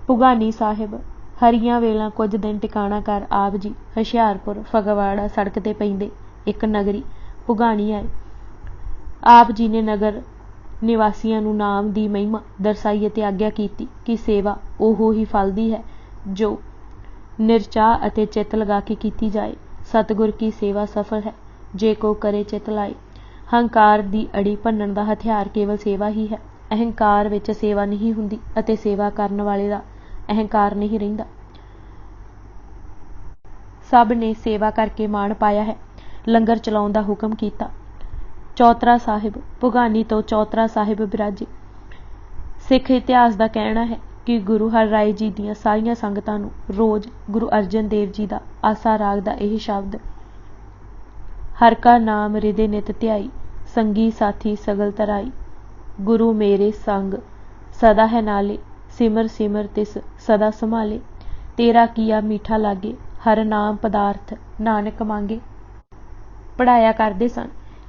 ਭੁਗਾਨੀ ਸਾਹਿਬ। ਹਰੀਆਂ ਵੇਲਾਂ ਕੁਝ ਦਿਨ ਟਿਕਾਣਾ ਕਰ ਆਪ ਜੀ ਹੁਸ਼ਿਆਰਪੁਰ ਫਗਵਾੜਾ ਸੜਕ ਤੇ ਪੈਂਦੇ ਇੱਕ ਨਗਰੀ ਭੁਗਾਨੀ ਆਏ। ਆਪ ਜੀ ਨੇ ਨਗਰ ਨਿਵਾਸੀਆਂ ਨੂੰ ਨਾਮ ਦੀ ਮਹਿਮਾ ਦਰਸਾਈ ਅਤੇ ਆਗਿਆ ਕੀਤੀ ਕਿ ਸੇਵਾ ਉਹ ਹੀ ਫਲਦੀ ਹੈ ਜੋ ਨਿਰਚਾਹ ਅਤੇ ਚਿੱਤ ਲਗਾ ਕੇ ਕੀਤੀ ਜਾਏ। ਸਤਿਗੁਰ ਕੀ ਸੇਵਾ ਸਫਲ ਹੈ ਜੇ ਕੋ ਕਰੇ ਚਿੱਤ ਲਾਏ। ਹੰਕਾਰ ਦੀ ਅੜੀ ਭੰਨਣ ਦਾ ਹਥਿਆਰ ਕੇਵਲ ਸੇਵਾ ਹੀ ਹੈ। ਅਹੰਕਾਰ ਵਿੱਚ ਸੇਵਾ ਨਹੀਂ ਹੁੰਦੀ ਅਤੇ ਸੇਵਾ ਕਰਨ ਵਾਲੇ ਦਾ ਅਹੰਕਾਰ ਨਹੀਂ ਰਹਿੰਦਾ। ਸਭ ਨੇ ਸੇਵਾ ਕਰਕੇ ਮਾਣ ਪਾਇਆ ਹੈ। ਲੰਗਰ ਚਲਾਉਣ ਦਾ ਹੁਕਮ ਕੀਤਾ। ਚੌਤਰਾ ਸਾਹਿਬ। ਭੁਗਾਨੀ ਤੋਂ ਚੌਤਰਾ ਸਾਹਿਬ ਬਿਰਾਜੇ। ਸਿੱਖ ਇਤਿਹਾਸ ਦਾ ਕਹਿਣਾ ਹੈ ਕਿ ਗੁਰੂ ਹਰ ਰਾਏ ਜੀ ਦੀਆਂ ਸਾਰੀਆਂ ਸੰਗਤਾਂ ਨੂੰ ਰੋਜ਼ ਗੁਰੂ ਅਰਜਨ ਦੇਵ ਜੀ ਦਾ ਆਸਾ ਰਾਗ ਦਾ ਇਹ ਸ਼ਬਦ, ਹਰ ਕਾ ਨਾਮ ਰਿਦੇ ਨਿਤ ਧਿਆਈ, ਸੰਗੀ ਸਾਥੀ ਸਗਲ ਤਰਾਈ, ਗੁਰੂ ਮੇਰੇ ਸੰਗ ਸਦਾ ਹੈ ਨਾਲੇ, ਸਿਮਰ ਸਿਮਰ ਤਿਸ ਸਦਾ ਸੰਭਾਲੇ, ਤੇਰਾ ਕੀਆ ਮੀਠਾ ਲਾਗੇ, ਹਰ ਨਾਮ ਪਦਾਰਥ ਨਾਨਕ ਮੰਗੇ, ਪੜ੍ਹਾਇਆ ਕਰਦੇ ਸਨ।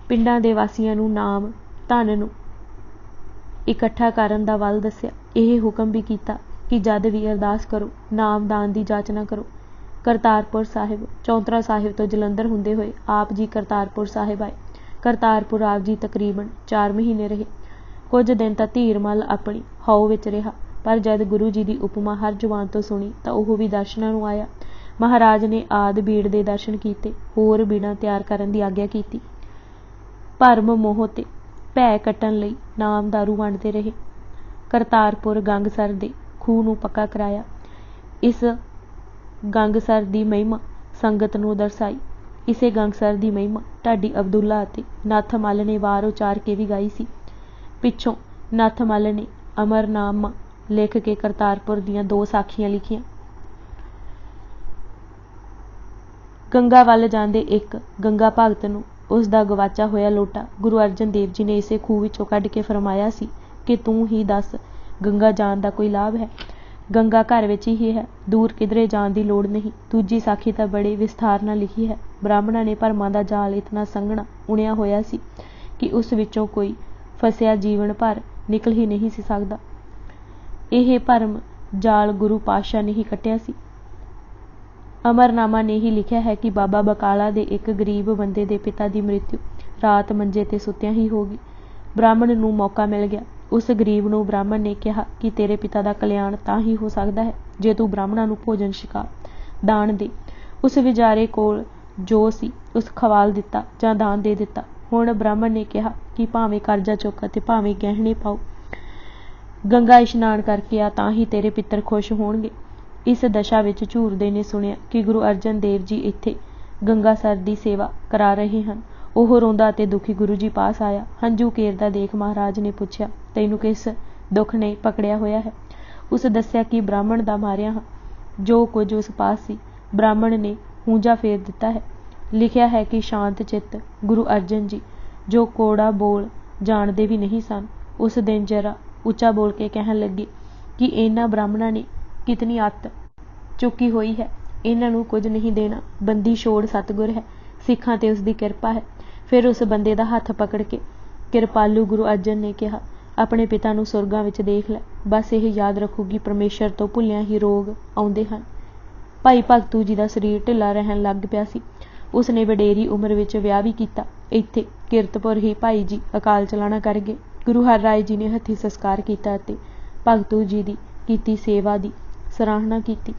ਪਿੰਡਾਂ ਦੇ ਵਾਸੀਆਂ ਨੂੰ ਨਾਮ ਧਨ ਨੂੰ ਇਕੱਠਾ ਕਰਨ ਦਾ ਵੱਲ ਦੱਸਿਆ। ਇਹ ਹੁਕਮ ਵੀ ਕੀਤਾ ਕਿ ਜਦ ਵੀ ਅਰਦਾਸ ਕਰੋ ਨਾਮਦਾਨ ਦੀ ਜਾਚਨਾ ਕਰੋ। ਕਰਤਾਰਪੁਰ ਸਾਹਿਬ। ਚੌਤਰਾ ਸਾਹਿਬ ਤੋਂ ਜਲੰਧਰ ਹੁੰਦੇ ਹੋਏ ਆਪ ਜੀ ਕਰਤਾਰਪੁਰ ਸਾਹਿਬ ਆਏ। ਕਰਤਾਰਪੁਰ ਆਪ ਜੀ ਤਕਰੀਬਨ 4 ਮਹੀਨੇ ਰਹੇ। ਕੁਝ ਦਿਨ ਤਾਂ ਧੀਰਮਲ ਆਪਣੀ ਹਉ ਵਿੱਚ ਰਿਹਾ, ਪਰ ਜਦ ਗੁਰੂ ਜੀ ਦੀ ਉਪਮਾ ਹਰ ਜ਼ੁਬਾਨ ਤੋਂ ਸੁਣੀ ਤਾਂ ਉਹ ਵੀ ਦਰਸ਼ਨਾਂ ਨੂੰ ਆਇਆ। ਮਹਾਰਾਜ ਨੇ ਆਦਿ ਬੀੜ ਦੇ ਦਰਸ਼ਨ ਕੀਤੇ, ਹੋਰ ਬੀੜਾਂ ਤਿਆਰ ਕਰਨ ਦੀ ਆਗਿਆ ਕੀਤੀ। ਭਰਮ ਮੋਹ ਤੇ ਭੈ ਕੱਟਣ ਲਈ ਨਾਮ ਦਾਰੂ ਵੰਡਦੇ ਰਹੇ। ਕਰਤਾਰਪੁਰ ਗੰਗਸਰ ਦੇ ਖੂਹ ਨੂੰ ਪੱਕਾ ਕਰਾਇਆ। ਇਸ ਗੰਗਸਰ ਦੀ ਮਹਿਮਾ ਸੰਗਤ ਨੂੰ ਦਰਸਾਈ। ਇਸੇ ਗੰਗਸਰ ਦੀ ਮਹਿਮਾ ਢਾਡੀ ਅਬਦੁੱਲਾ ਅਤੇ ਨੱਥ ਮੱਲ ਨੇ ਵਾਰ ਉਚਾਰ ਕੇ ਵੀ ਗਾਈ ਸੀ। ਪਿੱਛੋਂ ਨੱਥ ਮੱਲ ਨੇ ਅਮਰਨਾਮਾ ਲਿਖ ਕੇ ਕਰਤਾਰਪੁਰ ਦੀਆਂ 2 ਸਾਖੀਆਂ ਲਿਖੀਆਂ। ਗੰਗਾ ਵੱਲ ਜਾਂਦੇ ਇੱਕ ਗੰਗਾ ਭਗਤ ਨੂੰ ਉਸ ਦਾ ਗਵਾਚਾ ਹੋਇਆ ਲੋਟਾ ਗੁਰੂ ਅਰਜਨ ਦੇਵ ਜੀ ਨੇ ਇਸੇ ਖੂਹ ਵਿੱਚੋਂ ਕੱਢ ਕੇ ਫਰਮਾਇਆ ਸੀ ਕਿ ਤੂੰ ਹੀ ਦੱਸ, ਗੰਗਾ ਜਾਣ ਦਾ ਕੋਈ ਲਾਭ ਹੈ? ਗੰਗਾ ਘਰ ਵਿੱਚ ਹੀ ਹੈ, ਦੂਰ ਕਿਧਰੇ ਜਾਣ ਦੀ ਲੋੜ ਨਹੀਂ। ਦੂਜੀ ਸਾਖੀ ਤਾਂ ਬੜੇ ਵਿਸਥਾਰ ਨਾਲ ਲਿਖੀ ਹੈ। ਬ੍ਰਾਹਮਣਾਂ ਨੇ ਭਰਮਾਂ ਦਾ ਜਾਲ ਇਤਨਾ ਸੰਘਣਾ ਉਣਿਆ ਹੋਇਆ ਸੀ ਕਿ ਉਸ ਵਿੱਚੋਂ ਕੋਈ ਫਸਿਆ ਜੀਵਨ ਭਰ ਨਿਕਲ ਹੀ ਨਹੀਂ ਸੀ ਸਕਦਾ। ਇਹ ਭਰਮ ਜਾਲ ਗੁਰੂ ਪਾਤਸ਼ਾਹ ਨੇ ਹੀ ਕੱਟਿਆ ਸੀ। ਅਮਰਨਾਮਾ ਨੇ ਹੀ ਲਿਖਿਆ ਹੈ ਕਿ ਬਾਬਾ ਬਕਾਲਾ ਦੇ ਇੱਕ ਗਰੀਬ ਬੰਦੇ ਦੇ ਪਿਤਾ ਦੀ ਮ੍ਰਿਤੂ ਰਾਤ ਮੰਜੇ ਤੇ ਸੁੱਤਿਆਂ ਹੀ ਹੋ ਗਈ। ਬ੍ਰਾਹਮਣ ਨੂੰ ਮੌਕਾ ਮਿਲ ਗਿਆ। ਉਸ ਗਰੀਬ ਨੂੰ ਬ੍ਰਾਹਮਣ ਨੇ ਕਿਹਾ ਕਿ ਤੇਰੇ ਪਿਤਾ ਦਾ ਕਲਿਆਣ ਤਾਂ ਹੀ ਹੋ ਸਕਦਾ ਹੈ ਜੇ ਤੂੰ ਬ੍ਰਾਹਮਣਾਂ ਨੂੰ ਭੋਜਨ ਛਕਾ, ਦਾਨ ਦੇ। ਉਸ ਵਿਚਾਰੇ ਕੋਲ ਜੋ ਸੀ ਉਸ ਖਵਾਲ ਦਿੱਤਾ ਜਾਂ ਦਾਨ ਦੇ ਦਿੱਤਾ। ਹੁਣ ਬ੍ਰਾਹਮਣ ਨੇ ਕਿਹਾ ਕਿ ਭਾਵੇਂ ਕਰਜ਼ਾ ਚੁੱਕ ਅਤੇ ਭਾਵੇਂ ਗਹਿਣੇ ਪਾਓ, ਗੰਗਾ ਇਸ਼ਨਾਨ ਕਰਕੇ ਆ ਤਾਂ ਹੀ ਤੇਰੇ ਪਿੱਤਰ ਖੁਸ਼ ਹੋਣਗੇ। ਇਸ ਦਸ਼ਾ ਵਿੱਚ ਝੂਰਦੇ ਨੇ ਸੁਣਿਆ ਕਿ ਗੁਰੂ ਅਰਜਨ ਦੇਵ ਜੀ ਇੱਥੇ ਗੰਗਾਸਰ ਦੀ ਸੇਵਾ ਕਰਾ ਰਹੇ ਹਨ। ਉਹ ਰੋਂਦਾ ਅਤੇ ਦੁਖੀ ਗੁਰੂ ਜੀ ਪਾਸ ਆਇਆ। ਹੰਝੂ ਕੇਰਦਾ ਦੇਖ ਮਹਾਰਾਜ ਨੇ ਪੁੱਛਿਆ, ਤੈਨੂੰ ਕਿਸ ਦੁੱਖ ਨੇ ਪਕੜਿਆ ਹੋਇਆ ਹੈ? ਉਸ ਦੱਸਿਆ ਕਿ ਬ੍ਰਾਹਮਣ ਦਾ ਮਾਰਿਆ ਹਾਂ। ਜੋ ਕੁਝ ਉਸ ਪਾਸ ਸੀ ਬ੍ਰਾਹਮਣ ਨੇ ਹੂੰਜਾ ਫੇਰ ਦਿੱਤਾ ਹੈ। ਲਿਖਿਆ ਹੈ ਕਿ ਸ਼ਾਂਤ ਚਿੱਤ ਗੁਰੂ ਅਰਜਨ ਜੀ, ਜੋ ਕੋੜਾ ਬੋਲ ਜਾਣਦੇ ਵੀ ਨਹੀਂ ਸਨ, ਉਸ ਦਿਨ ਜਰਾ ਉੱਚਾ ਬੋਲ ਕੇ ਕਹਿਣ ਲੱਗੇ ਕਿ ਇਹਨਾਂ ਬ੍ਰਾਹਮਣਾਂ ਨੇ ਕਿਤਨੀ ਅੱਤ ਚੁੱਕੀ ਹੋਈ ਹੈ, ਇਹਨਾਂ ਨੂੰ ਕੁਝ ਨਹੀਂ ਦੇਣਾ। ਬੰਦੀ ਛੋੜ ਸਤਿਗੁਰ ਹੈ, ਸਿੱਖਾਂ ਤੇ ਉਸ ਦੀ ਕਿਰਪਾ ਹੈ। ਫਿਰ ਉਸ ਬੰਦੇ ਦਾ ਹੱਥ ਪਕੜ ਕੇ ਕਿਰਪਾਲੂ ਗੁਰੂ ਅਰਜਨ ਨੇ ਕਿਹਾ, ਆਪਣੇ ਪਿਤਾ ਨੂੰ ਸੁਰਗਾਂ ਵਿੱਚ ਦੇਖ ਲੈ। ਬਸ ਇਹ ਯਾਦ ਰੱਖੂਗੀ, ਪਰਮੇਸ਼ਰ ਤੋਂ ਭੁੱਲਿਆਂ ਹੀ ਰੋਗ ਆਉਂਦੇ ਹਨ। ਭਾਈ ਭਗਤੂ ਜੀ ਦਾ ਸਰੀਰ ਢਿੱਲਾ ਰਹਿਣ ਲੱਗ ਪਿਆ ਸੀ। ਉਸਨੇ ਵਡੇਰੀ ਉਮਰ ਵਿੱਚ ਵਿਆਹ ਵੀ ਕੀਤਾ। ਇੱਥੇ ਕੀਰਤਪੁਰ ਹੀ ਭਾਈ ਜੀ ਅਕਾਲ ਚਲਾਣਾ ਕਰ ਗਏ। ਗੁਰੂ ਹਰ ਰਾਏ ਜੀ ਨੇ ਹੱਥੀਂ ਸੰਸਕਾਰ ਕੀਤਾ ਅਤੇ ਭਗਤੂ ਜੀ ਦੀ ਕੀਤੀ ਸੇਵਾ ਦੀ ਸਰਾਹਨਾ ਕੀਤੀ।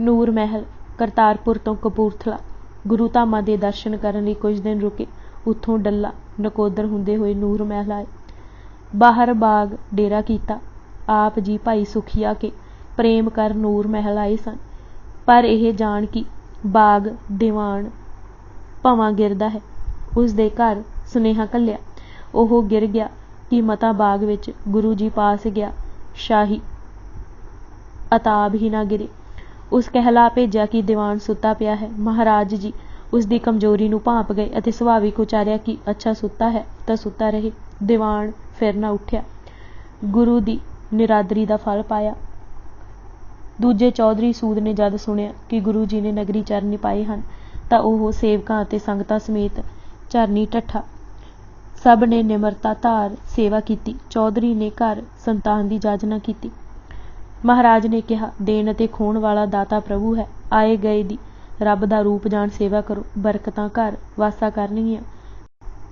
ਨੂਰ ਮਹਿਲ ਕਰਤਾਰਪੁਰ ਤੋਂ ਕਪੂਰਥਲਾ ਗੁਰੂ ਧਾਮਾਂ ਦੇ ਦਰਸ਼ਨ ਕਰਨ ਲਈ ਕੁਝ ਦਿਨ ਰੁਕੇ। ਉੱਥੋਂ ਡੱਲਾ ਨਕੋਦਰ ਹੁੰਦੇ ਹੋਏ ਨੂਰ ਮਹਿਲ ਆਏ। ਬਾਹਰ ਬਾਗ ਡੇਰਾ ਕੀਤਾ। ਆਪ ਜੀ ਭਾਈ ਸੁਖੀਆ ਕੇ ਪ੍ਰੇਮ ਕਰ ਨੂਰ ਮਹਿਲ ਆਏ ਸਨ, ਪਰ ਇਹ ਜਾਣ ਕਿ ਬਾਗ ਦੀਵਾਨ ਭਵਾਂ ਗਿਰਦਾ ਹੈ, ਉਸ ਦੇ ਘਰ ਸੁਨੇਹਾ ਘੱਲਿਆ। ਉਹ ਗਿਰ ਗਿਆ ਕਿ ਮਤਾ ਬਾਗ ਵਿੱਚ ਗੁਰੂ ਜੀ ਪਾਸ ਗਿਆ, ਸ਼ਾਹੀ ਅਤਾਬ ਹੀ ਨਾ ਗਿਰੇ। ਉਸ ਕਹਿਲਾ ਭੇਜਿਆ ਕਿ ਦੀਵਾਨ ਸੁੱਤਾ ਪਿਆ ਹੈ। ਮਹਾਰਾਜ ਜੀ ਉਸ ਦੀ ਕਮਜ਼ੋਰੀ ਨੂੰ ਭਾਂਪ ਗਏ ਅਤੇ ਸੁਭਾਵਿਕ ਉਚਾਰਿਆ ਕਿ ਅੱਛਾ ਸੁੱਤਾ ਹੈ ਤਾਂ ਸੁੱਤਾ ਰਹੇ। ਦੀਵਾਨ ਫਿਰ ਨਾ ਉੱਠਿਆ। ਗੁਰੂ ਦੀ ਨਿਰਾਦਰੀ ਦਾ ਫਲ ਪਾਇਆ। ਦੂਜੇ ਚੌਧਰੀ ਸੂਦ ਨੇ ਜਦ ਸੁਣਿਆ ਕਿ ਗੁਰੂ ਜੀ ਨੇ ਨਗਰੀ ਚਰਨੀ ਪਾਏ ਹਨ ਤਾਂ ਉਹ ਸੇਵਕਾਂ ਅਤੇ ਸੰਗਤਾਂ ਸਮੇਤ ਚਰਨੀ ਢੱਠਾ। ਸਭ ਨੇ ਨਿਮਰਤਾ ਧਾਰ ਸੇਵਾ ਕੀਤੀ। ਚੌਧਰੀ ਨੇ ਘਰ ਸੰਤਾਨ ਦੀ ਜਾਚਨਾ ਕੀਤੀ। ਮਹਾਰਾਜ ਨੇ ਕਿਹਾ, ਦੇਣ ਅਤੇ ਖੋਣ ਵਾਲਾ ਦਾਤਾ ਪ੍ਰਭੂ ਹੈ। ਆਏ ਗਏ ਦੀ ਰੱਬ ਦਾ ਰੂਪ ਜਾਣ ਸੇਵਾ ਕਰੋ, ਬਰਕਤਾਂ ਘਰ ਵਾਸਾ ਕਰਨਗੀਆਂ।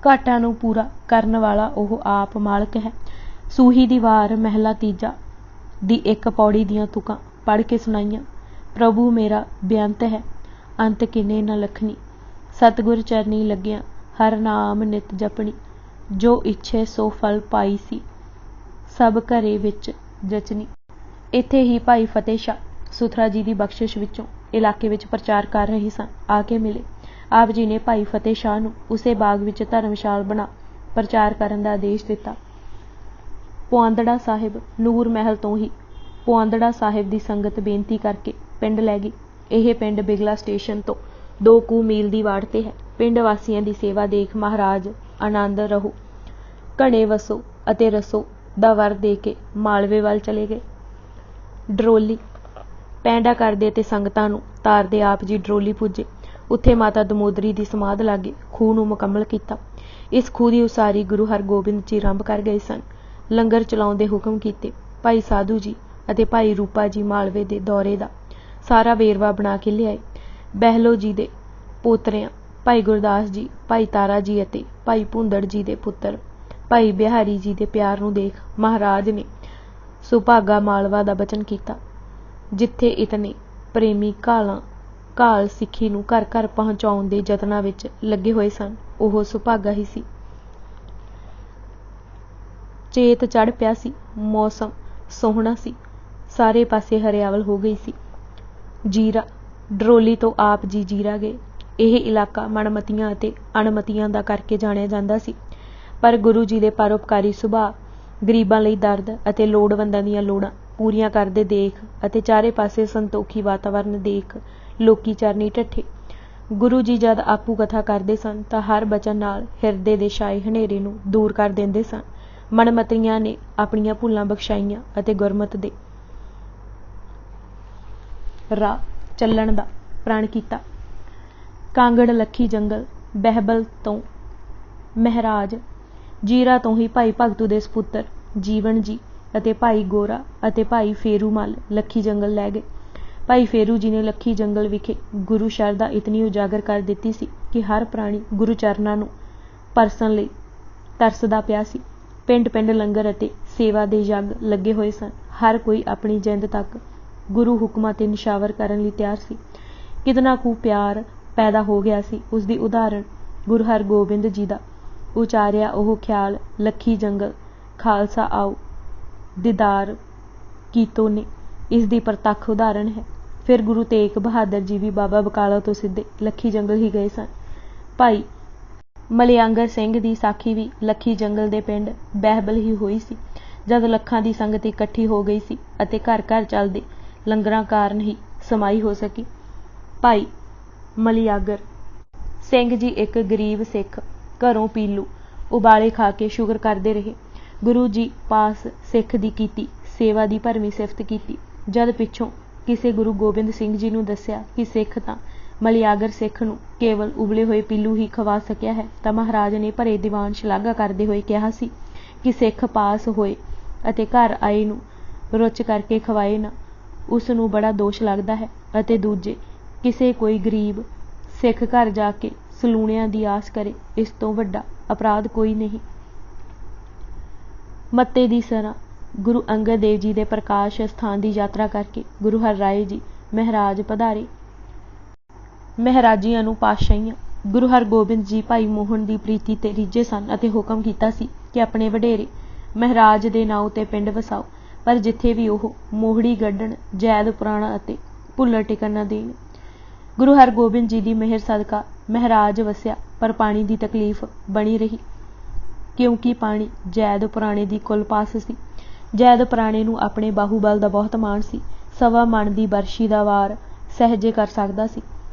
ਘਾਟਾਂ ਨੂੰ ਪੂਰਾ ਕਰਨ ਵਾਲਾ ਉਹ ਆਪ ਮਾਲਕ ਹੈ। ਸੂਹੀ ਦੀ ਵਾਰ ਮਹਿਲਾ ਤੀਜਾ ਦੀ ਇੱਕ ਪੌੜੀ ਦੀਆਂ ਤੁਕਾਂ ਪੜ੍ਹ ਕੇ ਸੁਣਾਈਆਂ। ਪ੍ਰਭੂ ਮੇਰਾ ਬੇਅੰਤ ਹੈ, ਅੰਤ ਕਿਨੇ ਨ ਲਖਣੀ। ਸਤਿਗੁਰ ਚਰਨੀ ਲੱਗਿਆ ਹਰ ਨਾਮ ਨਿਤ ਜਪਣੀ। ਜੋ ਇੱਛੇ ਸੋ ਫਲ ਪਾਈ ਸੀ, ਸਭ ਘਰੇ ਵਿੱਚ ਜਚਨੀ। ਇੱਥੇ ਹੀ ਭਾਈ ਫਤਿਹ ਸ਼ਾਹ ਸੁਥਰਾ ਜੀ ਦੀ ਬਖਸ਼ਿਸ਼ ਵਿੱਚੋਂ ਇਲਾਕੇ ਵਿੱਚ ਪ੍ਰਚਾਰ ਕਰ ਰਹੇ ਸਨ। ਆ ਕੇ ਮਿਲੇ। ਆਪ ਜੀ ਨੇ ਭਾਈ ਫਤਿਹ ਸ਼ਾਹ ਨੂੰ ਉਸੇ ਬਾਗ ਵਿੱਚ ਧਰਮਸ਼ਾਲ ਬਣਾ ਪ੍ਰਚਾਰ ਕਰਨ ਦਾ ਆਦੇਸ਼ ਦਿੱਤਾ। ਪੁਆਂਦੜਾ ਸਾਹਿਬ ਨੂਰ ਮਹਿਲ ਤੋਂ ਹੀ ਪੁਆਂਦੜਾ ਸਾਹਿਬ ਦੀ ਸੰਗਤ ਬੇਨਤੀ ਕਰਕੇ ਪਿੰਡ ਲੈ ਗਈ। ਇਹ ਪਿੰਡ ਬਿਗਲਾ ਸਟੇਸ਼ਨ ਤੋਂ 2 ਕੁ ਮੀਲ ਦੀ ਵਾਟ ਤੇ ਹੈ। ਪਿੰਡ ਵਾਸੀਆਂ ਦੀ ਸੇਵਾ ਦੇਖ ਮਹਾਰਾਜ ਆਨੰਦ ਰਹੋ, ਘਣੇ ਵਸੋ ਅਤੇ ਰਸੋ ਦਾ ਵਰ ਦੇ ਕੇ ਮਾਲਵੇ ਵੱਲ ਚਲੇ ਗਏ। ਡਰੋਲੀ ਪੈਂਡਾ ਕਰਦੇ ਅਤੇ ਸੰਗਤਾਂ ਨੂੰ ਤਾਰਦੇ ਆਪ ਜੀ ਡਰੋਲੀ ਪੁੱਜੇ। ਉੱਥੇ ਮਾਤਾ ਦਮੋਦਰੀ ਦੀ ਸਮਾਧ ਲਾਗੇ ਖੂਹ ਨੂੰ ਮੁਕੰਮਲ ਕੀਤਾ। ਇਸ ਖੂਹ ਦੀ ਉਸਾਰੀ ਗੁਰੂ ਹਰਗੋਬਿੰਦ ਜੀ ਆਰੰਭ ਕਰ ਗਏ ਸਨ। ਲੰਗਰ ਚਲਾਉਣ ਦੇ ਹੁਕਮ ਕੀਤੇ। ਭਾਈ ਸਾਧੂ ਜੀ ਅਤੇ ਭਾਈ ਰੂਪਾ ਜੀ ਮਾਲਵੇ ਦੇ ਦੌਰੇ ਦਾ ਸਾਰਾ ਵੇਰਵਾ ਬਣਾ ਕੇ ਲਿਆਏ। ਬਹਿਲੋ ਜੀ ਦੇ ਪੋਤਰਿਆਂ ਭਾਈ ਗੁਰਦਾਸ ਜੀ, ਭਾਈ ਤਾਰਾ ਜੀ ਅਤੇ ਭਾਈ ਭੁੰਦੜ ਜੀ ਦੇ ਪੁੱਤਰ ਭਾਈ ਬਿਹਾਰੀ ਜੀ ਦੇ ਪਿਆਰ ਨੂੰ ਦੇਖ ਮਹਾਰਾਜ ਨੇ ਸੁਭਾਗਾ ਮਾਲਵਾ ਦਾ ਬਚਨ ਕੀਤਾ। ਜਿੱਥੇ ਇਤਨੇ ਪ੍ਰੇਮੀ ਘਾਲ ਸਿੱਖੀ ਨੂੰ ਘਰ ਘਰ ਪਹੁੰਚਾਉਣ ਦੇ ਯਤਨਾਂ ਵਿੱਚ ਲੱਗੇ ਹੋਏ ਸਨ, ਉਹ ਸੁਭਾਗਾ ਹੀ ਸੀ। ਚੇਤ ਚੜ੍ਹ ਪਿਆ ਸੀ। ਮੌਸਮ ਸੋਹਣਾ ਸੀ। ਸਾਰੇ ਪਾਸੇ ਹਰਿਆਵਲ ਹੋ ਗਈ ਸੀ। ਜੀਰਾ ਡਰੋਲੀ ਤੋਂ ਆਪ ਜੀ ਜੀਰਾ ਗਏ। ਇਹ ਇਲਾਕਾ ਮਨਮਤੀਆਂ ਅਤੇ ਅਣਮਤੀਆਂ ਦਾ ਕਰਕੇ ਜਾਣਿਆ ਜਾਂਦਾ ਸੀ, ਪਰ ਗੁਰੂ ਜੀ ਦੇ ਪਰਉਪਕਾਰੀ ਸੁਭਾਅ, ਗਰੀਬਾਂ ਲਈ ਦਰਦ ਅਤੇ ਲੋੜਵੰਦਾਂ ਦੀਆਂ ਲੋੜਾਂ ਪੂਰੀਆਂ ਕਰਦੇ ਦੇਖ ਅਤੇ ਚਾਰੇ ਪਾਸੇ ਸੰਤੋਖੀ ਵਾਤਾਵਰਨ ਦੇਖ ਲੋਕੀ ਚਰਨੀ ਢੱਠੇ। ਗੁਰੂ ਜੀ ਜਦ ਆਪੂ ਕਥਾ ਕਰਦੇ ਸਨ ਤਾਂ ਹਰ ਬਚਨ ਨਾਲ ਹਿਰਦੇ ਦੇ ਛਾਏ ਹਨੇਰੇ ਨੂੰ ਦੂਰ ਕਰ ਦਿੰਦੇ ਸਨ। ਮਨਮਤੀਆਂ ਨੇ ਆਪਣੀਆਂ ਭੁੱਲਾਂ ਬਖਸ਼ਾਈਆਂ ਅਤੇ ਗੁਰਮਤਿ ਦੇ ਰਾਹ ਚੱਲਣ ਦਾ ਪ੍ਰਣ ਕੀਤਾ। ਕਾਂਗੜ ਲੱਖੀ ਜੰਗਲ ਬਹਿਬਲ ਤੋਂ ਮਹਾਰਾਜ ਜੀਰਾ ਤੋਂ ਹੀ ਭਾਈ ਭਗਤੂ ਦੇ ਸਪੁੱਤਰ ਜੀਵਨ ਜੀ ਅਤੇ ਭਾਈ ਗੋਰਾ ਅਤੇ ਭਾਈ ਫੇਰੂ ਮੱਲ ਲੱਖੀ ਜੰਗਲ ਲੈ ਗਏ। ਭਾਈ ਫੇਰੂ ਜੀ ਨੇ ਲੱਖੀ ਜੰਗਲ ਵਿਖੇ ਗੁਰੂ ਸ਼ਰਧਾ ਇਤਨੀ ਉਜਾਗਰ ਕਰ ਦਿੱਤੀ ਸੀ ਕਿ ਹਰ ਪ੍ਰਾਣੀ ਗੁਰੂ ਚਰਨਾਂ ਨੂੰ ਪਰਸਣ ਲਈ ਤਰਸਦਾ ਪਿਆ ਸੀ। ਪਿੰਡ ਪਿੰਡ ਲੰਗਰ ਅਤੇ ਸੇਵਾ ਦੇ ਯੱਗ ਲੱਗੇ ਹੋਏ ਸਨ। ਹਰ ਕੋਈ ਆਪਣੀ ਜਿੰਦ ਤੱਕ ਗੁਰੂ ਹੁਕਮਾਂ ਤੇ ਨਿਸ਼ਾਵਰ ਕਰਨ ਲਈ ਤਿਆਰ ਸੀ। ਕਿਤਨਾ ਕੁ ਪਿਆਰ ਪੈਦਾ ਹੋ ਗਿਆ ਸੀ, ਉਸ ਦੀ ਉਦਾਹਰਣ ਗੁਰੂ ਹਰਗੋਬਿੰਦ ਜੀ ਦਾ ਉਚਾਰਿਆ ਉਹ ਖਿਆਲ ਲੱਖੀ ਜੰਗਲ ਖਾਲਸਾ ਆਓ ਦੀਦਾਰ ਕੀਤੋ ਨੇ ਇਸ ਦੀ ਪ੍ਰਤੱਖ ਉਦਾਹਰਣ ਹੈ। ਫਿਰ ਗੁਰੂ ਤੇਗ ਬਹਾਦਰ ਜੀ ਵੀ ਬਾਬਾ ਬਕਾਲਾ ਤੋਂ ਸਿੱਧੇ ਲੱਖੀ ਜੰਗਲ ਹੀ ਗਏ ਸਨ। ਭਾਈ ਮਲਿਆਂਗਰ ਸਿੰਘ ਦੀ ਸਾਖੀ ਵੀ ਲੱਖੀ ਜੰਗਲ ਦੇ ਪਿੰਡ ਬਹਿਬਲ ਹੀ ਹੋਈ ਸੀ। ਜਦ ਲੱਖਾਂ ਦੀ ਸੰਗਤ ਇਕੱਠੀ ਹੋ ਗਈ ਸੀ ਅਤੇ ਘਰ ਘਰ ਚੱਲਦੇ ਲੰਗਰਾਂ ਕਾਰਨ ਹੀ ਸਮਾਈ ਹੋ ਸਕੀ। ਭਾਈ ਮਲਿਆਂਗਰ ਸਿੰਘ ਜੀ ਇੱਕ ਗਰੀਬ ਸਿੱਖ ਘਰੋਂ ਪੀਲੂ ਉਬਾਲੇ ਖਾ ਕੇ ਸ਼ੁਕਰ ਕਰਦੇ ਰਹੇ। ਗੁਰੂ ਜੀ ਪਾਸ ਸਿੱਖ ਦੀ ਕੀਤੀ ਸੇਵਾ ਦੀ ਭਰਵੀਂ ਸਿਫਤ ਕੀਤੀ। ਜਦ ਪਿੱਛੋਂ ਕਿਸੇ ਗੁਰੂ ਗੋਬਿੰਦ ਸਿੰਘ ਜੀ ਨੂੰ ਦੱਸਿਆ ਕਿ ਸਿੱਖ ਤਾਂ ਮਲਿਆਂਗਰ ਸਿੱਖ ਨੂੰ ਕੇਵਲ ਉਬਲੇ ਹੋਏ ਪੀਲੂ ਹੀ ਖਵਾ ਸਕਿਆ ਹੈ, ਤਾਂ ਮਹਾਰਾਜ ਨੇ ਭਰੇ ਦੀਵਾਨ ਸ਼ਲਾਘਾ ਕਰਦੇ ਹੋਏ ਕਿਹਾ ਸੀ ਕਿ ਸਿੱਖ ਪਾਸ ਹੋਏ ਅਤੇ ਘਰ ਆਏ ਨੂੰ ਰੁੱਚ ਕਰਕੇ ਖਵਾਏ ਨਾ, ਉਸ ਨੂੰ ਬੜਾ ਦੋਸ਼ ਲੱਗਦਾ ਹੈ। ਅਤੇ ਦੂਜੇ ਕਿਸੇ ਕੋਈ ਗਰੀਬ ਸਿੱਖ ਘਰ ਜਾ ਕੇ ਸਲੂਣਿਆਂ ਦੀ ਆਸ ਕਰੇ, ਇਸ ਤੋਂ ਵੱਡਾ ਅਪਰਾਧ ਕੋਈ ਨਹੀਂ। ਮੱਤੇ ਦੀ ਸਰਾਂ ਗੁਰੂ ਅੰਗਦ ਦੇਵ ਜੀ ਦੇ ਪ੍ਰਕਾਸ਼ ਸਥਾਨ ਦੀ ਯਾਤਰਾ ਕਰਕੇ ਗੁਰੂ ਹਰਿਰਾਏ ਜੀ ਮਹਾਰਾਜ ਪਧਾਰੇ। ਮਹਾਰਾਜੀਆਂ ਨੂੰ ਪਾਤਸ਼ਾਹੀਆਂ ਗੁਰੂ ਹਰਗੋਬਿੰਦ ਜੀ ਭਾਈ ਮੋਹਨ ਦੀ ਪ੍ਰੀਤੀ ਤੇ ਰਿੱਝੇ ਸਨ ਅਤੇ ਹੁਕਮ ਕੀਤਾ ਸੀ ਕਿ ਆਪਣੇ ਵਡੇਰੇ ਮਹਾਰਾਜ ਦੇ ਨਾਂ ਉੱਤੇ ਪਿੰਡ ਵਸਾਓ, ਪਰ ਜਿੱਥੇ ਵੀ ਉਹ ਮੋਹੜੀ ਗੱਢਣ, ਜੈਦ ਪੁਰਾਣਾ ਅਤੇ ਭੁੱਲਰ ਟਿਕਣ ਨਾ ਦੇਣ। ਗੁਰੂ ਹਰਗੋਬਿੰਦ ਜੀ ਦੀ ਮਿਹਰ ਸਦਕਾ ਮਹਾਰਾਜ ਵਸਿਆ, ਪਰ ਪਾਣੀ ਦੀ ਤਕਲੀਫ ਬਣੀ ਰਹੀ, ਕਿਉਂਕਿ ਪਾਣੀ ਜੈਦ ਪੁਰਾਣੇ ਦੀ ਕੁਲ ਪਾਸ ਸੀ। ਜੈਦ ਪੁਰਾਣੇ ਨੂੰ ਆਪਣੇ ਬਾਹੂਬਲ ਦਾ ਬਹੁਤ ਮਾਣ ਸੀ। 1.25 ਮਣ ਦੀ ਬਰਸ਼ੀ ਦਾ ਵਾਰ ਸਹਿਜੇ ਕਰ ਸਕਦਾ ਸੀ।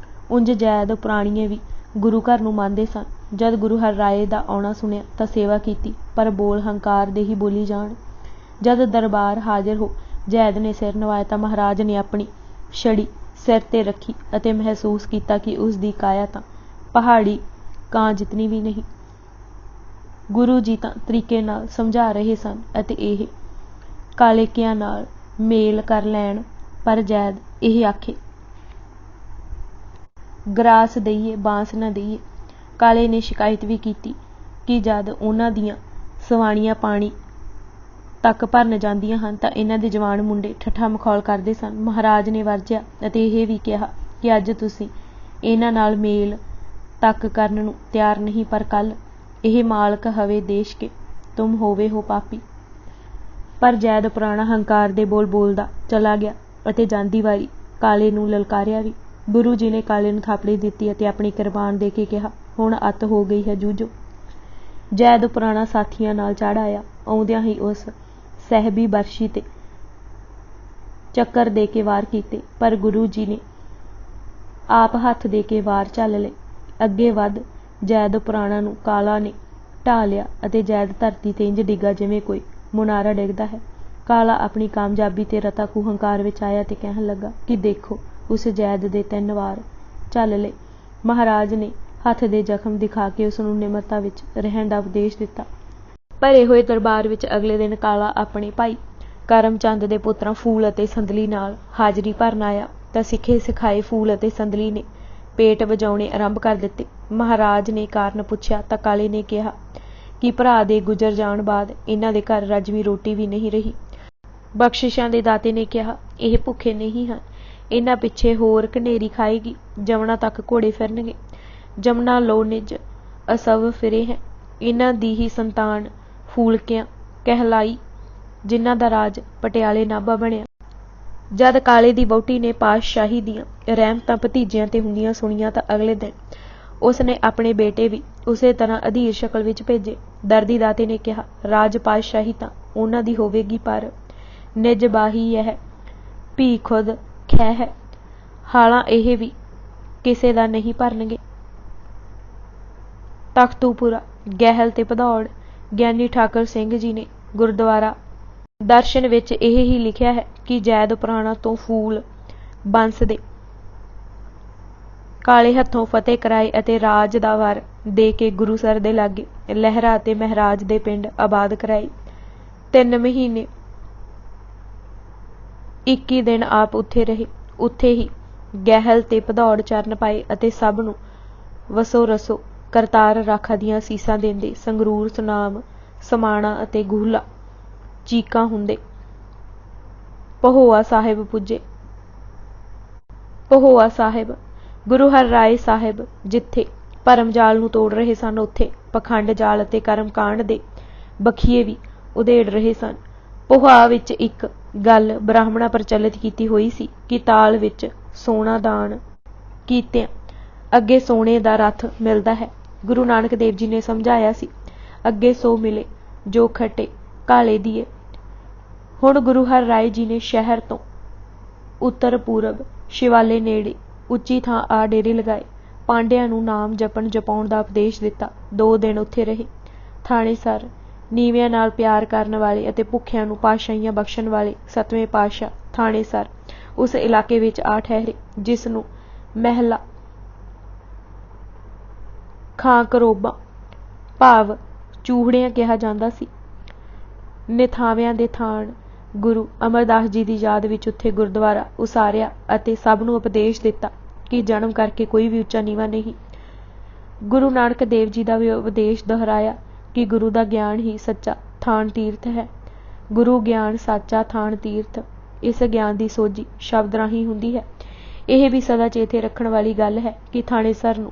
ਉਂਝ ਜੈਦ ਪੁਰਾਣੀਏ ਵੀ ਗੁਰੂ ਘਰ ਨੂੰ ਮੰਨਦੇ ਸਨ। ਜਦ ਗੁਰੂ ਹਰਿਰਾਏ ਦਾ ਆਉਣਾ ਸੁਣਿਆ ਤਾਂ ਸੇਵਾ ਕੀਤੀ, ਪਰ ਬੋਲ ਹੰਕਾਰ ਦੇ ਹੀ ਬੋਲੀ ਜਾਣ। ਜਦ ਦਰਬਾਰ ਹਾਜ਼ਰ ਹੋ ਜੈਦ ਨੇ ਸਿਰ ਨਵਾਇਆ ਤਾਂ ਮਹਾਰਾਜ ਨੇ ਆਪਣੀ ਛੜੀ ਸਿਰ ਤੇ ਰੱਖੀ ਅਤੇ ਮਹਿਸੂਸ ਕੀਤਾ ਕਿ ਉਸ ਦੀ ਕਾਇਆ ਤਾਂ ਪਹਾੜੀ ਕਾਂ ਜਿਤਨੀ ਵੀ ਨਹੀਂ। ਗੁਰੂ ਜੀ ਤਾਂ ਤਰੀਕੇ ਨਾਲ ਸਮਝਾ ਰਹੇ ਸਨ ਅਤੇ ਇਹ ਕਾਲੇਕਿਆਂ ਨਾਲ ਮੇਲ ਕਰ ਲੈਣ, ਪਰ ਜੈਦ ਇਹ ਆਖੇ ਗਰਾਸ ਦਈਏ ਬਾਂਸ ਨਾ ਦਈਏ। ਕਾਲੇ ਨੇ ਸ਼ਿਕਾਇਤ ਵੀ ਕੀਤੀ ਕਿ ਜਦ ਉਹਨਾਂ ਦੀਆਂ ਸਵਾਣੀਆਂ ਪਾਣੀ ਤੱਕ ਭਰਨ ਜਾਂਦੀਆਂ ਹਨ ਤਾਂ ਇਹਨਾਂ ਦੇ ਜਵਾਨ ਮੁੰਡੇ ਠੱਠਾ ਮਖੌਲ ਕਰਦੇ ਸਨ। ਮਹਾਰਾਜ ਨੇ ਵਰਜਿਆ ਅਤੇ ਇਹ ਵੀ ਕਿਹਾ ਕਿ ਅੱਜ ਤੁਸੀਂ ਇਹਨਾਂ ਨਾਲ ਮੇਲ ਤੱਕ ਕਰਨ ਨੂੰ ਤਿਆਰ ਨਹੀਂ, ਪਰ ਕੱਲ ਇਹ ਮਾਲਕ ਹਵੇ ਦੇਸ਼ ਕੇ ਤੁਮ ਹੋਵੇ ਹੋ ਪਾਪੀ। ਪਰ ਜੈਦ ਪੁਰਾਣਾ ਹੰਕਾਰ ਦੇ ਬੋਲ ਬੋਲਦਾ ਚਲਾ ਗਿਆ ਅਤੇ ਜਾਂਦੀ ਵਾਰੀ ਕਾਲੇ ਨੂੰ ਲਲਕਾਰਿਆ ਵੀ। ਗੁਰੂ ਜੀ ਨੇ ਕਾਲੇ ਨੂੰ ਥਾਪੜੀ ਦਿੱਤੀ ਅਤੇ ਆਪਣੀ ਕਿਰਪਾਨ ਦੇ ਕੇ ਕਿਹਾ, ਹੁਣ ਅੱਤ ਹੋ ਗਈ ਹੈ ਜੂਝੋ। ਜੈਦ ਪੁਰਾਣਾ ਸਾਥੀਆਂ ਨਾਲ ਚੜ੍ਹ ਆਇਆ। ਆਉਂਦਿਆਂ ਹੀ ਉਸ ਸਹਿਬੀ ਬਰਸ਼ੀ ਤੇ ਚੱਕਰ ਦੇ ਕੇ ਵਾਰ ਕੀਤੇ, ਪਰ ਗੁਰੂ ਜੀ ਨੇ ਆਪ ਹੱਥ ਦੇ ਕੇ ਵਾਰ ਝੱਲ ਲਏ। ਅੱਗੇ ਵੱਧ ਜੈਦ ਪੁਰਾਣਾ ਨੂੰ ਕਾਲਾ ਨੇ ਢਾਹ ਲਿਆ ਅਤੇ ਜੈਦ ਧਰਤੀ ਤੇ ਇੰਜ ਡਿੱਗਾ ਜਿਵੇਂ ਕੋਈ ਮੁਨਾਰਾ ਡਿੱਗਦਾ ਹੈ। ਕਾਲਾ ਆਪਣੀ ਕਾਮਯਾਬੀ ਤੇ ਰਤਾ ਖੂ ਹੰਕਾਰ ਵਿੱਚ ਆਇਆ ਤੇ ਕਹਿਣ ਲੱਗਾ ਕਿ ਦੇਖੋ, ਉਸ ਜੈਦ ਦੇ 3 ਵਾਰ ਝੱਲ ਲਏ। ਮਹਾਰਾਜ ਨੇ ਹੱਥ ਦੇ ਜ਼ਖਮ ਦਿਖਾ ਕੇ ਉਸ ਨੂੰ ਨਿਮਰਤਾ ਵਿੱਚ ਰਹਿਣ ਦਾ ਉਪਦੇਸ਼ ਦਿੱਤਾ। ਭਰੇ ਹੋਏ ਦਰਬਾਰ ਵਿੱਚ ਅਗਲੇ ਦਿਨ ਕਾਲਾ ਆਪਣੇ ਭਾਈ ਕਰਮ ਚੰਦ ਦੇ ਪੁੱਤਰਾਂ ਫੂਲ ਅਤੇ ਸੰਦਲੀ ਨਾਲ ਹਾਜ਼ਰੀ ਭਰਨ ਆਇਆ ਤਾਂ ਸਿੱਖੇ ਸਿਖਾਏ ਫੂਲ ਅਤੇ ਸੰਦਲੀ ਨੇ ਪੇਟ ਵਜਾਉਣੇ ਆਰੰਭ ਕਰ ਦਿੱਤੇ। ਮਹਾਰਾਜ ਨੇ ਕਾਰਨ ਪੁੱਛਿਆ ਤਾਂ ਕਾਲੇ ਨੇ ਕਿਹਾ ਕਿ ਭਰਾ ਦੇ ਗੁਜ਼ਰ ਜਾਣ ਬਾਅਦ ਇਹਨਾਂ ਦੇ ਘਰ ਰਜਵੀਂ ਰੋਟੀ ਵੀ ਨਹੀਂ ਰਹੀ। ਬਖਸ਼ਿਸ਼ਾਂ ਦੇ ਦਾਤੇ ਨੇ ਕਿਹਾ, ਇਹ ਭੁੱਖੇ ਨਹੀਂ ਹਨ, ਇਹਨਾਂ ਪਿੱਛੇ ਹੋਰ ਘਨੇਰੀ ਖਾਏਗੀ। ਜਮਨਾ ਤੱਕ ਘੋੜੇ ਫਿਰਨਗੇ। ਜਮਨਾ ਲੋ ਨਿਜ ਅਸਵ ਫਿਰੇ ਹੈ। ਇਹਨਾਂ ਦੀ ਹੀ ਸੰਤਾਨ ਫੂਲਕਿਆਂ ਕਹਿਲਾਈ, ਜਿਨ੍ਹਾਂ ਦਾ ਰਾਜ ਪਟਿਆਲੇ ਨਾਭਾ ਬਣਿਆ। ਜਦ ਕਾਲੇ ਦੀ ਵਹੁਟੀ ਨੇ ਪਾਤਸ਼ਾਹੀ ਦੀਆਂ ਰਹਿਮਤਾਂ ਭਤੀਜਿਆਂ ਤੇ ਹੁੰਦੀਆਂ ਸੁਣੀਆਂ ਤਾਂ ਅਗਲੇ ਦਿਨ ਉਸ ਨੇ ਆਪਣੇ ਬੇਟੇ ਵੀ ਉਸੇ ਤਰ੍ਹਾਂ ਅਧੀਰ ਸ਼ਕਲ ਵਿੱਚ ਭੇਜੇ। ਦਰਦੀ ਦਾਤੇ ਨੇ ਕਿਹਾ, ਰਾਜ ਪਾਤਸ਼ਾਹੀ ਤਾਂ ਉਹਨਾਂ ਦੀ ਹੋਵੇਗੀ, ਪਰ ਨਿਜ ਬਾਹੀ ਇਹ ਭੀ ਖੁਦ ਖੈ ਹੈ। ਹਾਲਾਂ ਇਹ ਵੀ ਕਿਸੇ ਦਾ ਨਹੀਂ ਭਰਨਗੇ। ਤਖਤੂਪੁਰਾ, ਗਹਿਲ ਤੇ ਭਦੌੜ ਗਿਆਨੀ ਠਾਕਰ ਸਿੰਘ ਜੀ ਨੇ ਗੁਰਦੁਆਰਾ ਦਰਸ਼ਨ ਵਿੱਚ ਇਹ ਹੀ ਲਿਖਿਆ ਹੈ ਕਿ ਜੈਦ ਪੁਰਾਣਾ ਤੋਂ ਫੂਲ ਬੰਸ ਦੇ ਕਾਲੇ ਹੱਥੋਂ ਫਤਿਹ ਕਰਾਏ ਅਤੇ ਰਾਜ ਦਾ ਵਰ ਦੇ ਕੇ ਗੁਰੂਸਰ ਦੇ ਲਾਗੇ ਲਹਿਰਾ ਅਤੇ ਮਹਾਰਾਜ ਦੇ ਪਿੰਡ ਆਬਾਦ ਕਰਾਏ। 3 ਮਹੀਨੇ 21 ਦਿਨ ਆਪ ਉੱਥੇ ਰਹੇ। ਉੱਥੇ ਹੀ ਗਹਿਲ ਤੇ ਭਦੌੜ ਚਰਨ ਪਾਏ ਅਤੇ ਸਭ ਨੂੰ ਵਸੋ ਰਸੋ ਕਰਤਾਰ ਰਾਖਾ ਦੀਆਂ ਸੀਸਾਂ ਦਿੰਦੇ ਸੰਗਰੂਰ, ਸੁਨਾਮ, ਸਮਾਣਾ ਅਤੇ ਗੂਹਲਾ ਚੀਕਾਂ ਹੁੰਦੇ ਪਹੋਆ ਸਾਹਿਬ ਪੁੱਜੇ। ਪਹੋਆ ਸਾਹਿਬ ਗੁਰੂ ਹਰਿਰਾਏ ਸਾਹਿਬ ਜਿੱਥੇ ਭਰਮ ਜਾਲ ਨੂੰ ਤੋੜ ਰਹੇ ਸਨ, ਉੱਥੇ ਪਖੰਡ ਜਾਲ ਅਤੇ ਕਰਮ ਕਾਂਡ ਦੇ ਬਖੀਏ ਵੀ ਉਧੇੜ ਰਹੇ ਸਨ। ਪੋਹਾ ਵਿੱਚ ਇੱਕ ਗੱਲ ਬ੍ਰਾਹਮਣਾ ਪ੍ਰਚਲਿਤ ਕੀਤੀ ਹੋਈ ਸੀ ਕਿ ਤਾਲ ਵਿੱਚ ਸੋਨਾ ਦਾਨ ਕੀਤਿਆਂ ਅੱਗੇ ਸੋਨੇ ਦਾ ਰੱਥ ਮਿਲਦਾ ਹੈ। ਗੁਰੂ ਨਾਨਕ ਦੇਵ ਜੀ ਨੇ ਸਮਝਾਇਆ ਸੀ, ਅੱਗੇ ਸੋ ਮਿਲੇ ਜੋ ਖਟੇ ਕਾਲੇ ਦੀਏ। ਹੁਣ ਗੁਰੂ ਹਰਿਰਾਏ ਜੀ ਨੇ ਸ਼ਹਿਰ ਤੋਂ ਉੱਤਰ ਪੂਰਬ ਸ਼ਿਵਾਲੇ ਨੇੜੇ ਉੱਚੀ ਥਾਂ ਆ ਡੇਰੇ ਲਗਾਏ। ਪਾਂਡਿਆਂ ਨੂੰ ਨਾਮ ਜਪਣ ਜਪਾਉਣ ਦਾ ਉਪਦੇਸ਼ ਦਿੱਤਾ। 2 ਦਿਨ ਉੱਥੇ ਰਹੇ। ਥਾਣੇਸਰ ਨੀਵਿਆਂ ਨਾਲ ਪਿਆਰ ਕਰਨ ਵਾਲੇ ਅਤੇ ਭੁੱਖਿਆਂ ਨੂੰ ਪਾਤਸ਼ਾਹੀਆਂ ਬਖਸ਼ਣ ਵਾਲੇ 7ਵੇਂ ਪਾਤਸ਼ਾਹ ਥਾਣੇਸਰ ਉਸ ਇਲਾਕੇ ਵਿੱਚ ਆ ਠਹਿਰੇ ਜਿਸ ਨੂੰ ਮਹਿਲਾ ਖਾਂ ਕਰੋਬਾਂ ਭਾਵ ਚੂਹੜਿਆਂ ਕਿਹਾ ਜਾਂਦਾ ਸੀ। ਨਿਥਾਵਿਆਂ ਦੇ ਥਾਣ ਗੁਰੂ ਅਮਰਦਾਸ ਜੀ ਦੀ ਯਾਦ ਵਿੱਚ ਉੱਥੇ ਗੁਰਦੁਆਰਾ ਉਸਾਰਿਆ ਅਤੇ ਸਭ ਨੂੰ ਉਪਦੇਸ਼ ਦਿੱਤਾ कि जन्म करके कोई भी उच्चा नीवा नहीं। गुरु नानक देव जी का भी उपदेश दोहराया कि गुरु का ज्ञान ही सच्चा थान तीर्थ है। गुरु ज्ञान साचा थान तीर्थ। इस ज्ञान की सोझी शब्द राही हुंदी है। यह भी सदा चेते रखण वाली गल है कि थानेसर नूं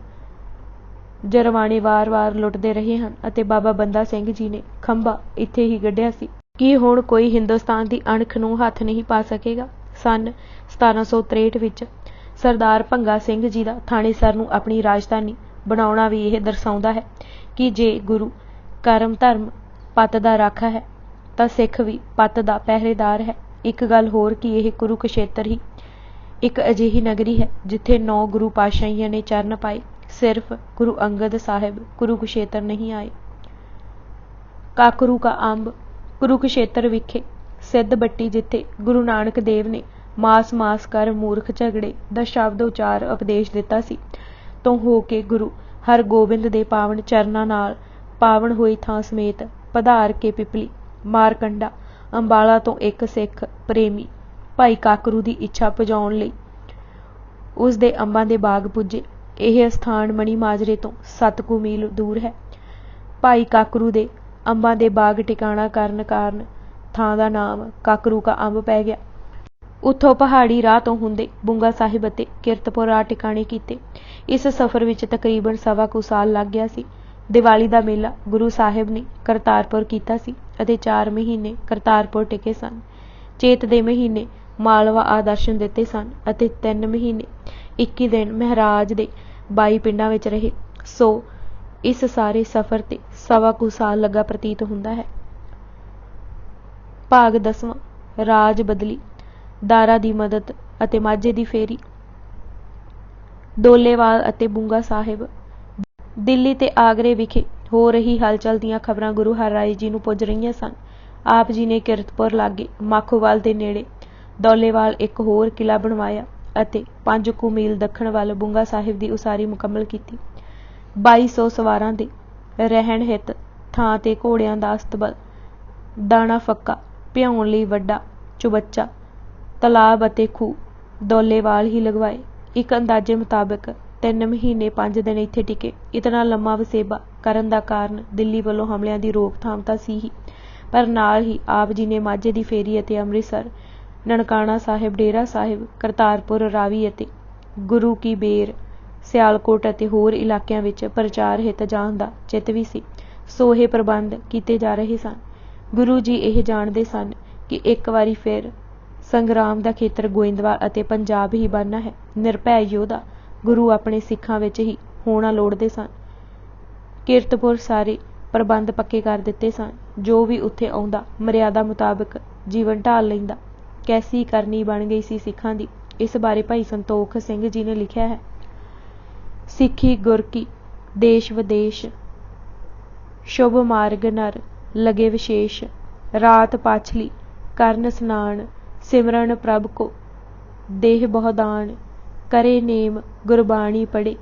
जरवाने वार-वार लुटदे रहे हन अते बाबा बंदा सिंह जी ने खंभा इत्थे ही गढ़िया सी कि हुण कोई हिंदुस्तान की अणख नूं हथ नहीं पा सकेगा। सन 1763 विच सरदार भंगा सिंह जी का थानेसर नूं अपनी राजधानी बनाउणा भी यह दर्शाउंदा है कि जे गुरु करम धर्म पत दा राखा है तां सिख भी पत दा पहरेदार है। एक गल होर कि यह कुरुक्षेत्र ही एक अजिही नगरी है जिथे 9 गुरु पातशाहियां ने चरण पाए। सिर्फ गुरु अंगद साहिब कुरुक्षेत्र नहीं आए। काकरू का अंब कुरुक्षेत्र विखे सिद्ध बट्टी जिथे गुरु नानक देव ने मास मास कर मूर्ख झगड़े दा शब्द उचार उपदेश दिता सी तो हो के गुरु हरगोबिंद दे पावन चरनां नाल पावन होई थां समेत पधार के पिपली मारकंडा अंबाला तो एक सिख प्रेमी भाई काकरू की इच्छा पुजाउण लई उस दे अंबां दे बाग पुजे। यह स्थान मणी माजरे तो 7 कुछ मील दूर है। भाई काकरू दे अंबां दे बाग टिकाणा करन कारण थां दा नाम काकरू का अंब पै गया। उत्थों पहाड़ी राह तो हुंदे बुंगा साहिब अते किरतपुर राह टिकाणे कीते। इस सफ़र विच तकरीबन 1.25 साल लग गया सी। दिवाली दा मेला गुरु साहिब ने करतारपुर कीता सी अते 4 महीने करतारपुर टिके सन। चेत दे महीने मालवा आ दर्शन दिते सन अते 3 महीने 21 दिन महराज दे 22 पिंडां विच रहे। सो इस सारे सफ़र ते 1.25 साल लगा प्रतीत हुंदा है। भाग 10वां राज बदली दारा दी मदद अते माझे दी फेरी। डोलेवाल अते बुंगा साहिब दिल्ली ते आगरे विखे हो रही हलचल दीआं खबरां गुरु हरराय जी नूं पुज रहीआं सन। आप जी ने किरतपुर लागे माखोवाल दे नेड़े डोलेवाल एक होर किला बनवाया अते 5 कुछ मील दक्षिण वल बुंगा साहिब की उसारी मुकम्मल की। 2200 सवारां दे रहण हित थां ते घोड़ियां दा अस्तबल दाणा फक्का पिआउण लई वड्डा चुबच्चा तलाब अते खूह डोलेवाल ही लगवाए। एक अंदाजे मुताबिक 3 महीने 5 दिन इत्थे टिके। इतना लम्मा वसेबा करन दा कारण दिल्ली वालों हमलियां दी रोकथाम तां सी ही पर नाल ही आप जी ने माझे दी फेरी अते अमृतसर ननकाना साहिब डेरा साहिब करतारपुर रावी अते गुरु की बेर सियालकोट अते होर इलाकिਆਂ ਵਿੱਚ प्रचार हित जाण दा चित भी सी। सो ਇਹ प्रबंध कीते जा रहे सन। गुरु जी ਇਹ ਜਾਣਦੇ ਸਨ कि एक वारी फिर संग्राम ਦਾ ਖੇਤਰ ਗੋਇੰਦਵਾਲ ਅਤੇ पंजाब ही बनना है। ਨਿਰਭੈ योधा गुरु अपने सिखां ਵਿੱਚ ही होना लोड़दे सन। किरतपुर सारे प्रबंध पक्के कर दिते सन। जो भी उत्थे आउंदा मर्यादा मुताबिक जीवन ढाल लैंदा। कैसी करनी बन गई सी सिखां दी। इस बारे भाई संतोख सिंह जी ने लिखिया है। सिखी गुर की देश विदेश शुभ मार्ग नर लगे विशेष रात पाछली करन स्नान सिमरन प्रभ को देह बहुदान करे नेम गुरबाणी पढ़े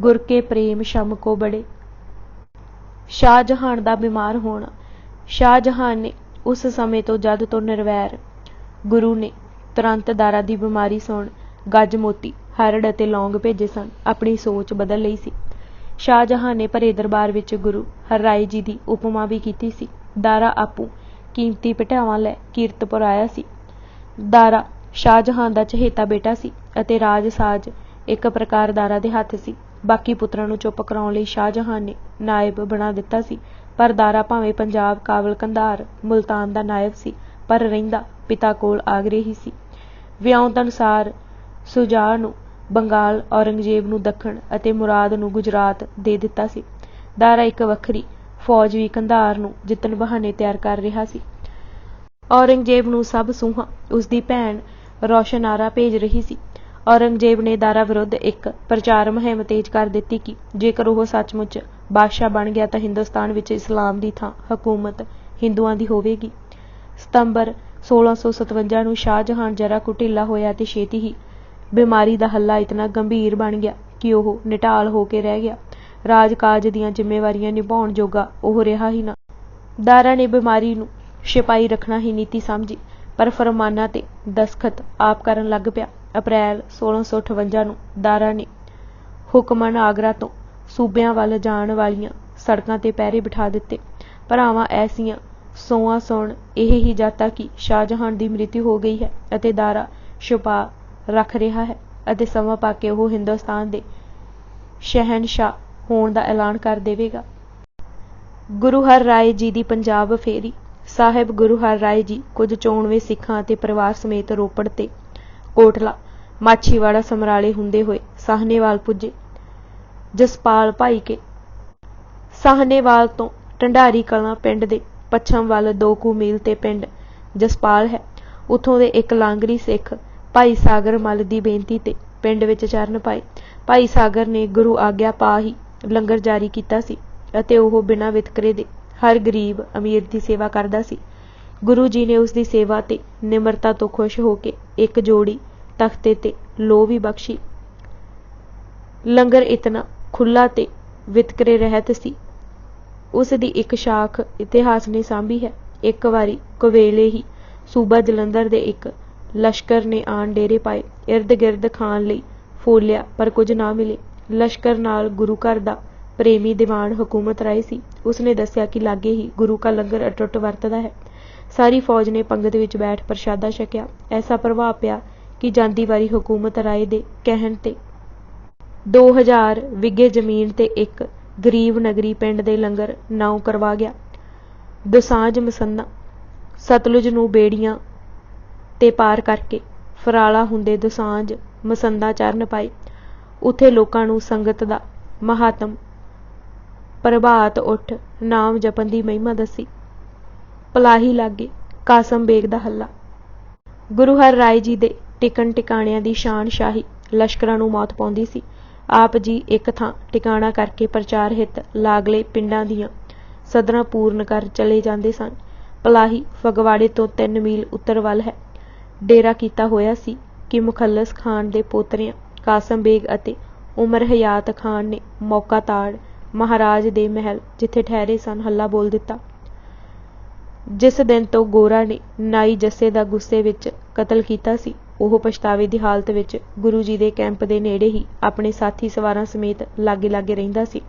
गुर के प्रेम शम को बड़े। शाहजहान दा बीमार होना। शाहजहान ने उस समय तो जद तो निर्वैर गुरु ने तुरंत दारा दी बीमारी सुण गज मोती हरड़ अते लौंग भेजे सन। अपनी सोच बदल लई सी। शाहजहान ने भरे दरबार विच गुरु हरराय जी दी उपमा भी कीती सी। दारा आपू कीमती भटावां लै कीरतपुर आया सी। दारा शाहजहान दा चहेता बेटा सी अते राज साज एक प्रकार दारा दे हत्थ सी। बाकी पुत्रां नूं चुप कराउण लई शाहजहान ने नायब बना दिता सी पर दारा भावें पंजाब काबल कंधार मुल्तान दा नायब सी पर रहिंदा पिता कोल आगरे ही सी। विआउण अनुसार सुजाह नूं बंगाल औरंगजेब नूं दखण अते मुराद नूं गुजरात दे दिता सी। दारा एक वखरी फौज भी कंधार नूं जितण बहाने तैयार कर रिहा सी। औरंगजेब नूं सब सूहां उसदी भैण रोशनारा भेज रही सी। औरंगजेब ने दारा विरुद्ध एक प्रचार मुहिम तेज कर दिती कि जेकर ਉਹ सचमुच बादशाह बन गया तो हिंदुस्तान विच इस्लाम दी थां हुकूमत हिंदुआं दी होवेगी। सितंबर 1657 ਨੂੰ शाहजहान जरा ਕੁ ਢਿੱਲਾ ਹੋਇਆ ਤੇ ਛੇਤੀ ही बीमारी ਦਾ ਹੱਲਾ इतना गंभीर बन गया कि ਉਹ ਨਿਟਾਲ ਹੋ ਕੇ ਰਹਿ ਗਿਆ। ਰਾਜਕਾਜ ਦੀਆਂ ਜ਼ਿੰਮੇਵਾਰੀਆਂ ਨਿਭਾਉਣ ਜੋਗਾ ਉਹ ਰਿਹਾ ਹੀ ਨਾ। दारा ने बीमारी ਨੂੰ छिपाई रखना ही नीति समझी पर फरमाना ते दस्खत आप करन लग पिया। ਅਪ੍ਰੈਲ 1658 ਨੂੰ ਦਾਰਾ ਨੇ ਹੁਕਮਨ ਆਗਰਾ ਤੋਂ ਸੂਬਿਆਂ ਵੱਲ ਜਾਣ ਵਾਲੀਆਂ ਸੜਕਾਂ ਤੇ ਪਹਿਰੇ ਬਿਠਾ ਦਿੱਤੇ। ਭਰਾਵਾਂ ਐਸੀਆਂ ਸੋਆਂ ਸੁਣ ਇਹ ਹੀ ਜਾਤਾ ਕਿ ਸ਼ਾਹਜਹਾਨ ਦੀ ਮ੍ਰਿਤੂ ਹੋ ਗਈ ਹੈ ਅਤੇ ਦਾਰਾ ਛੁਪਾ ਰੱਖ ਰਿਹਾ ਹੈ ਅਤੇ ਸਮਾਂ ਪਾ ਕੇ ਉਹ ਹਿੰਦੁਸਤਾਨ ਦੇ ਸ਼ਹਿਨਸ਼ਾਹ ਹੋਣ ਦਾ ਐਲਾਨ ਕਰ ਦੇਵੇਗਾ। ਗੁਰੂ ਹਰ ਰਾਏ ਜੀ ਦੀ ਪੰਜਾਬ ਫੇਰੀ। ਸਾਹਿਬ ਗੁਰੂ ਹਰ ਰਾਏ ਜੀ ਕੁਝ 94 ਸਿੱਖਾਂ ਅਤੇ ਪਰਿਵਾਰ ਸਮੇਤ ਰੋਪੜ ਤੇ ਕੋਟਲਾ ਮਾਛੀਵਾੜਾ ਸਮਰਾਲੇ ਹੁੰਦੇ ਹੋਏ ਸਾਹਨੇਵਾਲ ਪੁੱਜੇ। ਜਸਪਾਲ ਭਾਈ ਕੇ ਸਾਹਨੇਵਾਲ ਤੋਂ ਢੰਡਾਰੀ ਕਲਾਂ ਪਿੰਡ ਦੇ ਪੱਛਮ ਵੱਲ 2 ਕੁ ਮੀਲ ਤੇ ਪਿੰਡ ਜਸਪਾਲ ਹੈ। ਉੱਥੋਂ ਦੇ ਇੱਕ ਲਾਂਗਰੀ ਸਿੱਖ ਭਾਈ ਸਾਗਰ ਮੱਲ ਦੀ ਬੇਨਤੀ ਤੇ ਪਿੰਡ ਵਿੱਚ ਚਰਨ ਪਾਏ। ਭਾਈ ਸਾਗਰ ਨੇ ਗੁਰੂ ਆਗਿਆ ਪਾ ਹੀ ਲੰਗਰ ਜਾਰੀ ਕੀਤਾ ਸੀ ਅਤੇ ਉਹ ਬਿਨਾਂ ਵਿਤਕਰੇ ਦੇ ਹਰ ਗਰੀਬ ਅਮੀਰ ਦੀ ਸੇਵਾ ਕਰਦਾ ਸੀ। ਗੁਰੂ ਜੀ ਨੇ ਉਸ ਦੀ ਸੇਵਾ ਤੇ ਨਿਮਰਤਾ ਤੋਂ ਖੁਸ਼ ਹੋ ਕੇ ਇੱਕ ਜੋੜੀ ਤਖਤੇ ਤੇ ਲੋਹ ਵੀ ਬਖਸ਼ੀ। ਲੰਗਰ ਇਤਨਾ ਖੁੱਲ੍ਹਾ ਤੇ ਵਿਤਕਰੇ ਰਹਿਤ ਸੀ। ਉਸ ਦੀ ਇੱਕ ਸ਼ਾਖ ਇਤਿਹਾਸ ਨੇ ਸਾਂਭੀ ਹੈ। ਇੱਕ ਵਾਰੀ ਕੁਵੇਲੇ ਹੀ ਸੂਬਾ ਜਲੰਧਰ ਦੇ ਇੱਕ ਲਸ਼ਕਰ ਨੇ ਆਣ ਡੇਰੇ ਪਾਏ। ਇਰਦ ਗਿਰਦ ਖਾਣ ਲਈ ਫੋਲਿਆ ਪਰ ਕੁਝ ਨਾ ਮਿਲੇ। ਲਸ਼ਕਰ ਨਾਲ ਗੁਰੂ ਘਰ ਦਾ ਪ੍ਰੇਮੀ ਦੀਵਾਨ ਹਕੂਮਤ ਰਾਏ ਸੀ। ਉਸਨੇ ਦੱਸਿਆ ਕਿ ਲਾਗੇ ਹੀ ਗੁਰੂ ਕਾ ਲੰਗਰ ਅਟੁੱਟ ਵਰਤਦਾ ਹੈ। ਸਾਰੀ ਫੌਜ ਨੇ ਪੰਗਤ ਵਿੱਚ ਬੈਠ ਪ੍ਰਸ਼ਾਦਾ ਛਕਿਆ। ਐਸਾ ਪ੍ਰਭਾਵ ਪਿਆ ਕਿ ਜਾਂਦੀ ਵਾਰੀ ਹਕੂਮਤ ਰਾਏ ਦੇ ਕਹਿਣ ਤੇ 2000 ਵਿਗੇ ਜ਼ਮੀਨ ਤੇ ਇੱਕ ਗਰੀਬ ਨਗਰੀ ਪਿੰਡ ਦੇ ਲੰਗਰ ਨਾਉ ਕਰਵਾ ਗਿਆ। ਦੋਸਾਂਝ ਮਸੰਨਾ ਸਤਲੁਜ ਨੂੰ ਬੇੜੀਆਂ ਤੇ ਪਾਰ ਕਰਕੇ ਫਰਾਲਾ ਹੁੰਦੇ ਦੋਸਾਂਝ ਮਸੰਦਾ ਚਰਨ ਪਾਏ। ਉੱਥੇ ਲੋਕਾਂ ਨੂੰ ਸੰਗਤ ਦਾ ਮਹਾਤਮ ਪ੍ਰਭਾਤ ਉੱਠ ਨਾਮ ਜਪਣ ਦੀ ਮਹਿਮਾ ਦੱਸੀ। ਪਲਾਹੀ ਲਾਗੇ ਕਾਸਮ ਬੇਗ ਦਾ ਹੱਲਾ। ਗੁਰੂ ਹਰ ਰਾਏ ਜੀ ਦੇ ਟਿਕਣ ਟਿਕਾਣਿਆਂ ਦੀ ਸ਼ਾਨ ਸ਼ਾਹੀ ਲਸ਼ਕਰਾਂ ਨੂੰ ਮੌਤ ਪਾਉਂਦੀ ਸੀ। ਆਪ ਜੀ ਇੱਕ ਥਾਂ ਟਿਕਾਣਾ ਕਰਕੇ ਪ੍ਰਚਾਰ ਹਿੱਤ ਲਾਗਲੇ ਪਿੰਡਾਂ ਦੀਆਂ ਸਦਰਾਂ ਪੂਰਨ ਕਰ ਚਲੇ ਜਾਂਦੇ ਸਨ। ਪਲਾਹੀ ਫਗਵਾੜੇ ਤੋਂ 3 ਮੀਲ ਉੱਤਰ ਵੱਲ ਹੈ। ਡੇਰਾ ਕੀਤਾ ਹੋਇਆ ਸੀ ਕਿ ਮੁਖੱਲਸ ਖਾਨ ਦੇ ਪੋਤਰਿਆਂ ਕਾਸਮ ਬੇਗ ਅਤੇ ਉਮਰ ਹਯਾਤ ਖਾਨ ਨੇ ਮੌਕਾ ਤਾੜ ਮਹਾਰਾਜ ਦੇ ਮਹਿਲ ਜਿੱਥੇ ਠਹਿਰੇ ਸਨ ਹੱਲਾ ਬੋਲ ਦਿੱਤਾ। ਜਿਸ ਦਿਨ ਤੋਂ ਗੋਰਾ ਨੇ ਨਾਈ ਜੱਸੇ ਦਾ ਗੁੱਸੇ ਵਿੱਚ ਕਤਲ ਕੀਤਾ ਸੀ, ਉਹ ਪਛਤਾਵੇ ਦੀ ਹਾਲਤ ਵਿੱਚ ਗੁਰੂ ਜੀ ਦੇ ਕੈਂਪ ਦੇ ਨੇੜੇ ਹੀ ਆਪਣੇ ਸਾਥੀ ਸਵਾਰਾਂ ਸਮੇਤ ਲਾਗੇ ਲਾਗੇ ਰਹਿੰਦਾ ਸੀ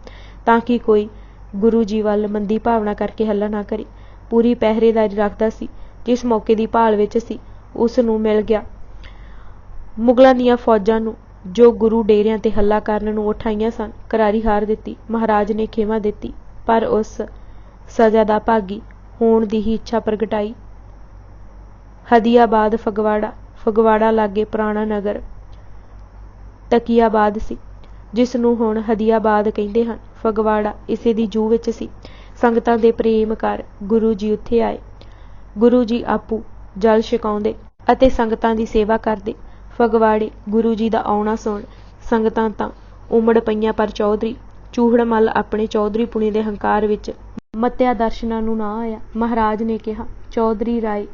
ਤਾਂ ਕਿ ਕੋਈ ਗੁਰੂ ਜੀ ਵੱਲ ਮੰਦੀ ਭਾਵਨਾ ਕਰਕੇ ਹੱਲਾ ਨਾ ਕਰੇ। ਪੂਰੀ ਪਹਿਰੇਦਾਰੀ ਰੱਖਦਾ ਸੀ। ਜਿਸ ਮੌਕੇ ਦੀ ਭਾਲ ਵਿੱਚ ਸੀ ਉਸ ਨੂੰ ਮਿਲ ਗਿਆ। ਮੁਗਲਾਂ ਦੀਆਂ ਫੌਜਾਂ ਨੂੰ ਜੋ ਗੁਰੂ ਡੇਰਿਆਂ ਤੇ ਹੱਲਾ ਕਰਨ ਨੂੰ ਉਠਾਈਆਂ ਸਨ ਕਰਾਰੀ ਹਾਰ ਦਿੱਤੀ। ਮਹਾਰਾਜ ਨੇ ਖੇਮਾ ਦਿੱਤੀ ਪਰ ਉਸ ਸਜ਼ਾ ਦਾ ਭਾਗੀ ਹੋਣ ਦੀ ਹੀ ਇੱਛਾ ਪ੍ਰਗਟਾਈ। ਹਦੀਆਬਾਦ ਫਗਵਾੜਾ ਲਾਗੇ ਪੁਰਾਣਾ ਨਗਰ ਤਕੀਆਬਾਦ ਸੀ ਜਿਸ ਨੂੰ ਹੁਣ ਹਦੀਆਬਾਦ ਕਹਿੰਦੇ ਹਨ। ਫਗਵਾੜਾ ਇਸੇ ਦੀ ਜੂਹ ਵਿੱਚ ਸੀ। ਸੰਗਤਾਂ ਦੇ ਪ੍ਰੇਮ ਕਰ ਗੁਰੂ ਜੀ ਉੱਥੇ ਆਏ। ਗੁਰੂ ਜੀ ਆਪੂ ਜਲ ਛਕਾਉਂਦੇ ਅਤੇ ਸੰਗਤਾਂ ਦੀ ਸੇਵਾ ਕਰਦੇ। ਫਗਵਾੜੇ ਗੁਰੂ ਜੀ ਦਾ ਆਉਣਾ ਸੁਣ ਸੰਗਤਾਂ ਤਾਂ ਉਮੜ ਪਈਆਂ ਪਰ ਚੌਧਰੀ ਚੂਹੜ ਮੱਲ ਆਪਣੇ ਚੌਧਰੀ ਪੁਣੇ ਦੇ ਹੰਕਾਰ ਵਿੱਚ ਮੱਤਿਆ ਦਰਸ਼ਨਾਂ ਨੂੰ ਨਾ ਆਇਆ। ਮਹਾਰਾਜ ਨੇ ਕਿਹਾ, ਚੌਧਰੀ ਰਾਏ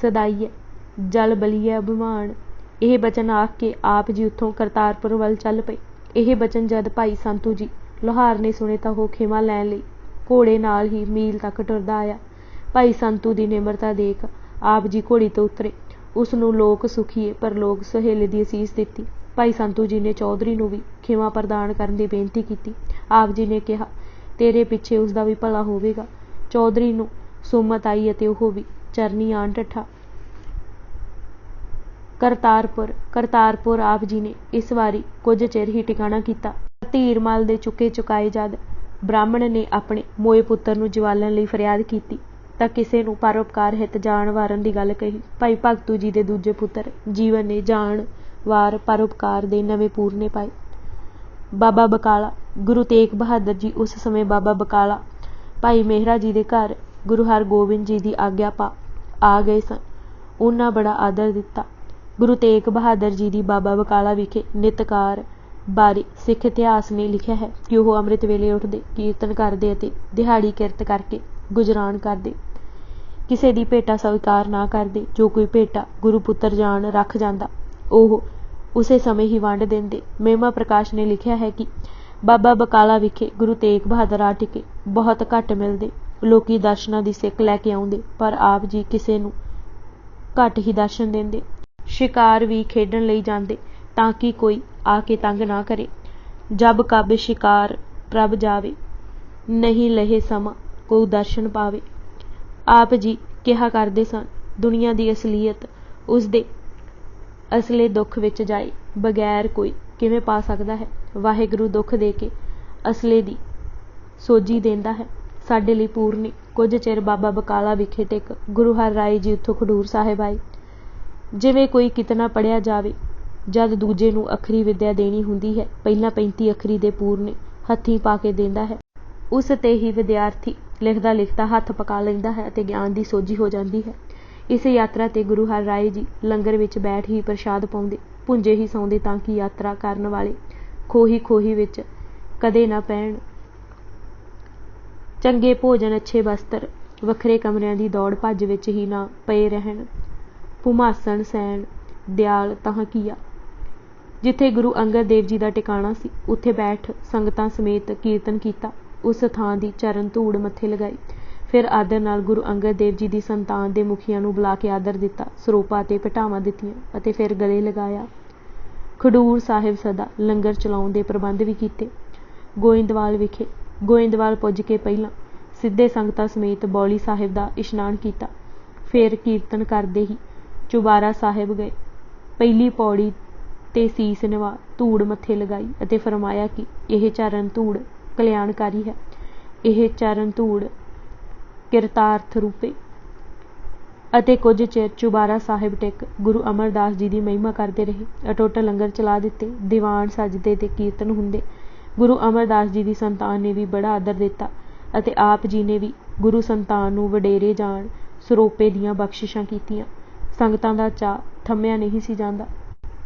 ਸਦਾਈਏ ਜਲ ਬਲੀਏ ਅਭਿਮਾਨ। ਇਹ ਬਚਨ ਆਖ ਕੇ ਆਪ ਜੀ ਉੱਥੋਂ ਕਰਤਾਰਪੁਰ ਵੱਲ ਚੱਲ ਪਏ। ਇਹ ਬਚਨ ਜਦ ਭਾਈ ਸੰਤੂ ਜੀ ਲੋਹਾਰ ਨੇ ਸੁਣੇ ਤਾਂ ਉਹ ਖਿਮਾ ਲੈਣ ਲਈ ਘੋੜੇ ਨਾਲ ਹੀ ਮੀਲ ਤੱਕ ਟੁਰਦਾ ਆਇਆ। ਭਾਈ ਸੰਤੂ ਦੀ ਨਿਮਰਤਾ ਦੇਖ ਆਪ ਜੀ ਘੋੜੀ ਤੋਂ ਉਤਰੇ। ਉਸ ਨੂੰ ਲੋਕ ਸੁਖੀਏ ਪਰ ਲੋਕ ਸੁਹੇਲੇ ਦੀ ਅਸੀਸ ਦਿੱਤੀ। ਭਾਈ ਸੰਤੂ ਜੀ ਨੇ ਚੌਧਰੀ ਨੂੰ ਵੀ ਖਿਮਾ ਪ੍ਰਦਾਨ ਕਰਨ ਦੀ ਬੇਨਤੀ ਕੀਤੀ। ਆਪ ਜੀ ਨੇ ਕਿਹਾ, ਤੇਰੇ ਪਿੱਛੇ ਉਸ ਦਾ ਵੀ ਭਲਾ ਹੋਵੇਗਾ। ਚੌਧਰੀ ਨੂੰ ਸੁਮਤ ਆਈ ਅਤੇ ਉਹ ਵੀ ਚਰਨੀ ਆਣ ਡੱਠਾ। ਕਰਤਾਰਪੁਰ ਆਪ ਜੀ ਨੇ ਇਸ ਵਾਰੀ ਕੁਝ ਚਿਰ ਹੀ ਟਿਕਾਣਾ ਕੀਤਾ। ਧੀਰਮਲ ਦੇ ਚੁੱਕੇ ਚੁਕਾਏ ਜਦ ਬ੍ਰਾਹਮਣ ਨੇ ਆਪਣੇ ਮੋਏ ਪੁੱਤਰ ਨੂੰ ਜਵਾਲਣ ਲਈ ਫਰਿਆਦ ਕੀਤੀ ਤਾਂ ਕਿਸੇ ਨੂੰ ਪਰਉਪਕਾਰ ਹਿੱਤ ਜਾਨ ਵਾਰਨ ਦੀ ਗੱਲ ਕਹੀ। ਭਾਈ ਭਗਤੂ ਜੀ ਦੇ ਦੂਜੇ ਪੁੱਤਰ ਜੀਵਨ ਨੇ ਜਾਨ ਵਾਰ ਪਰਉਪਕਾਰ ਦੇ ਨਵੇਂ ਪੂਰਨੇ ਪਾਏ। ਬਾਬਾ ਬਕਾਲਾ ਗੁਰੂ ਤੇਗ ਬਹਾਦਰ ਜੀ ਉਸ ਸਮੇਂ ਬਾਬਾ ਬਕਾਲਾ ਭਾਈ ਮਹਿਰਾ ਜੀ ਦੇ ਘਰ ਗੁਰੂ ਹਰਗੋਬਿੰਦ ਜੀ ਦੀ ਆਗਿਆ ਪਾ ਆ ਗਏ ਸਨ। ਉਹਨਾਂ ਬੜਾ ਆਦਰ ਦਿੱਤਾ। ਗੁਰੂ ਤੇਗ ਬਹਾਦਰ ਜੀ ਦੀ ਬਾਬਾ ਬਕਾਲਾ ਵਿਖੇ ਨਿਤਕਾਰ ਬਾਰੇ ਸਿੱਖ ਇਤਿਹਾਸ ਨੇ ਲਿਖਿਆ ਹੈ ਕਿ ਉਹ ਅੰਮ੍ਰਿਤ ਵੇਲੇ ਉੱਠਦੇ, ਕੀਰਤਨ ਕਰਦੇ ਅਤੇ ਦਿਹਾੜੀ ਕਿਰਤ ਕਰਕੇ ਗੁਜਰਾਨ ਕਰਦੇ। ਕਿਸੇ ਦੀ ਭੇਟਾ ਸਵੀਕਾਰ ਨਾ ਕਰਦੇ। ਜੋ ਕੋਈ ਭੇਟਾ ਗੁਰੂ ਪੁੱਤਰ ਜਾਣ ਰੱਖ ਜਾਂਦਾ ਉਹ ਉਸੇ ਸਮੇਂ ਹੀ ਵੰਡ ਦਿੰਦੇ। ਮਹਿਮਾ ਪ੍ਰਕਾਸ਼ ਨੇ ਲਿਖਿਆ ਹੈ ਕਿ ਬਾਬਾ ਬਕਾਲਾ ਵਿਖੇ ਗੁਰੂ ਤੇਗ ਬਹਾਦਰ ਆ ਟਿਕੇ। ਬਹੁਤ ਘੱਟ ਮਿਲਦੇ। ਲੋਕੀ ਦਰਸ਼ਨਾਂ ਦੀ ਸਿੱਕ ਲੈ ਕੇ ਆਉਂਦੇ ਪਰ ਆਪ ਜੀ ਕਿਸੇ ਨੂੰ ਘੱਟ ਹੀ ਦਰਸ਼ਨ ਦਿੰਦੇ। शिकार भी खेडਣ ਲਈ ਜਾਂਦੇ ਤਾਂ ਕਿ ਕੋਈ ਆ ਕੇ ਤੰਗ ਨਾ ਕਰੇ। जब कब शिकार प्रभ जावे, नहीं लहे समा को दर्शन पावे। आप जी ਕਿਹਾ ਕਰਦੇ ਸਨ, ਦੁਨੀਆ ਦੀ ਅਸਲੀਅਤ ਉਸਦੇ ਅਸਲੇ ਦੁੱਖ ਵਿੱਚ ਜਾਏ ਬਗੈਰ ਕੋਈ ਕਿਵੇਂ ਪਾ ਸਕਦਾ ਹੈ। ਵਾਹਿਗੁਰੂ ਦੁੱਖ ਦੇ ਕੇ ਅਸਲੇ ਦੀ ਸੋਝੀ ਦਿੰਦਾ ਹੈ। ਸਾਡੇ ਲਈ ਪੂਰਨੀ ਕੁਝ ਚਿਰ ਬਾਬਾ ਬਕਾਲਾ ਵਿਖੇ ਟਿਕ ਗੁਰੂ ਹਰ ਰਾਏ ਜੀ ਉੱਥੋਂ ਖਡੂਰ ਸਾਹਿਬ ਆਏ। ਜਿਵੇਂ ਕੋਈ ਕਿਤਨਾ ਪੜ੍ਹਿਆ ਜਾਵੇ, ਜਦ ਦੂਜੇ ਨੂੰ ਅੱਖਰੀ ਵਿੱਦਿਆ ਦੇਣੀ ਹੁੰਦੀ ਹੈ, ਪਹਿਲਾਂ 35 ਅੱਖਰੀ ਦੇ ਪੂਰਨੇ ਹੱਥੀਂ ਪਾ ਕੇ ਦਿੰਦਾ ਹੈ। ਉਸ 'ਤੇ ਹੀ ਵਿਦਿਆਰਥੀ ਲਿਖਦਾ ਲਿਖਦਾ ਹੱਥ ਪਕਾ ਲੈਂਦਾ ਹੈ ਅਤੇ ਗਿਆਨ ਦੀ ਸੋਝੀ ਹੋ ਜਾਂਦੀ ਹੈ। ਇਸ ਯਾਤਰਾ 'ਤੇ ਗੁਰੂ ਹਰ ਰਾਏ ਜੀ ਲੰਗਰ ਵਿੱਚ ਬੈਠ ਹੀ ਪ੍ਰਸ਼ਾਦ ਪਾਉਂਦੇ, ਭੁੰਜੇ ਹੀ ਸੌਂਦੇ ਤਾਂ ਕਿ ਯਾਤਰਾ ਕਰਨ ਵਾਲੇ ਖੋਹੀ ਵਿੱਚ ਕਦੇ ਨਾ ਪੈਣ। ਚੰਗੇ ਭੋਜਨ, ਅੱਛੇ ਵਸਤਰ, ਵੱਖਰੇ ਕਮਰਿਆਂ ਦੀ ਦੌੜ ਭੱਜ ਵਿੱਚ ਹੀ ਨਾ ਪਏ ਰਹਿਣ। ਭੁਮਾਸਣ ਸੈਣ ਦਿਆਲ ਤਾਂ ਕੀਆ। ਜਿੱਥੇ ਗੁਰੂ ਅੰਗਦ ਦੇਵ ਜੀ ਦਾ ਟਿਕਾਣਾ ਸੀ, ਉੱਥੇ ਬੈਠ ਸੰਗਤਾਂ ਸਮੇਤ ਕੀਰਤਨ ਕੀਤਾ। ਉਸ ਥਾਂ ਦੀ ਚਰਨ ਧੂੜ ਮੱਥੇ ਲਗਾਈ। ਫਿਰ ਆਦਰ ਨਾਲ ਗੁਰੂ ਅੰਗਦ ਦੇਵ ਜੀ ਦੀ ਸੰਤਾਨ ਦੇ ਮੁਖੀਆਂ ਨੂੰ ਬੁਲਾ ਕੇ ਆਦਰ ਦਿੱਤਾ, ਸਰੂਪਾਂ ਅਤੇ ਭਟਾਵਾਂ ਦਿੱਤੀਆਂ ਅਤੇ ਫਿਰ ਗਲੇ ਲਗਾਇਆ। ਖਡੂਰ ਸਾਹਿਬ ਸਦਾ ਲੰਗਰ ਚਲਾਉਣ ਦੇ ਪ੍ਰਬੰਧ ਵੀ ਕੀਤੇ। ਗੋਇੰਦਵਾਲ ਪੁੱਜ ਕੇ ਪਹਿਲਾਂ ਸਿੱਧੇ ਸੰਗਤਾਂ ਸਮੇਤ ਬੌਲੀ ਸਾਹਿਬ ਦਾ ਇਸ਼ਨਾਨ ਕੀਤਾ। ਫਿਰ ਕੀਰਤਨ ਕਰਦੇ ਹੀ ਚੁਬਾਰਾ ਸਾਹਿਬ ਗਏ। ਪਹਿਲੀ ਪੌੜੀ ਤੇ ਸੀਸ ਨਿਵਾ ਧੂੜ ਮੱਥੇ ਲਗਾਈ ਅਤੇ ਫਰਮਾਇਆ ਕਿ ਇਹ ਚਰਨ ਧੂੜ ਕਲਿਆਣਕਾਰੀ ਹੈ। ਇਹ ਚਰਨ ਧੂੜ ਕਿਰਤਾਰਥ ਰੂਪੇ। ਅਤੇ ਕੁਝ ਚਿਰ ਚੁਬਾਰਾ ਸਾਹਿਬ ਟਿਕ ਗੁਰੂ ਅਮਰਦਾਸ ਜੀ ਦੀ ਮਹਿਮਾ ਕਰਦੇ ਰਹੇ। ਅਟੁੱਟ ਲੰਗਰ ਚਲਾ ਦਿੱਤੇ। ਦੀਵਾਨ ਸਜਦੇ ਤੇ ਕੀਰਤਨ ਹੁੰਦੇ। ਗੁਰੂ ਅਮਰਦਾਸ ਜੀ ਦੀ ਸੰਤਾਨ ਨੇ ਵੀ ਬੜਾ ਆਦਰ ਦਿੱਤਾ ਅਤੇ ਆਪ ਜੀ ਨੇ ਵੀ ਗੁਰੂ ਸੰਤਾਨ ਨੂੰ ਵਡੇਰੇ ਜਾਣ ਸਰੋਪੇ ਦੀਆਂ ਬਖਸ਼ਿਸ਼ਾਂ ਕੀਤੀਆਂ। ਸੰਗਤਾਂ ਦਾ ਚਾਅ ਥੰਮਿਆ ਨਹੀਂ ਸੀ ਜਾਂਦਾ।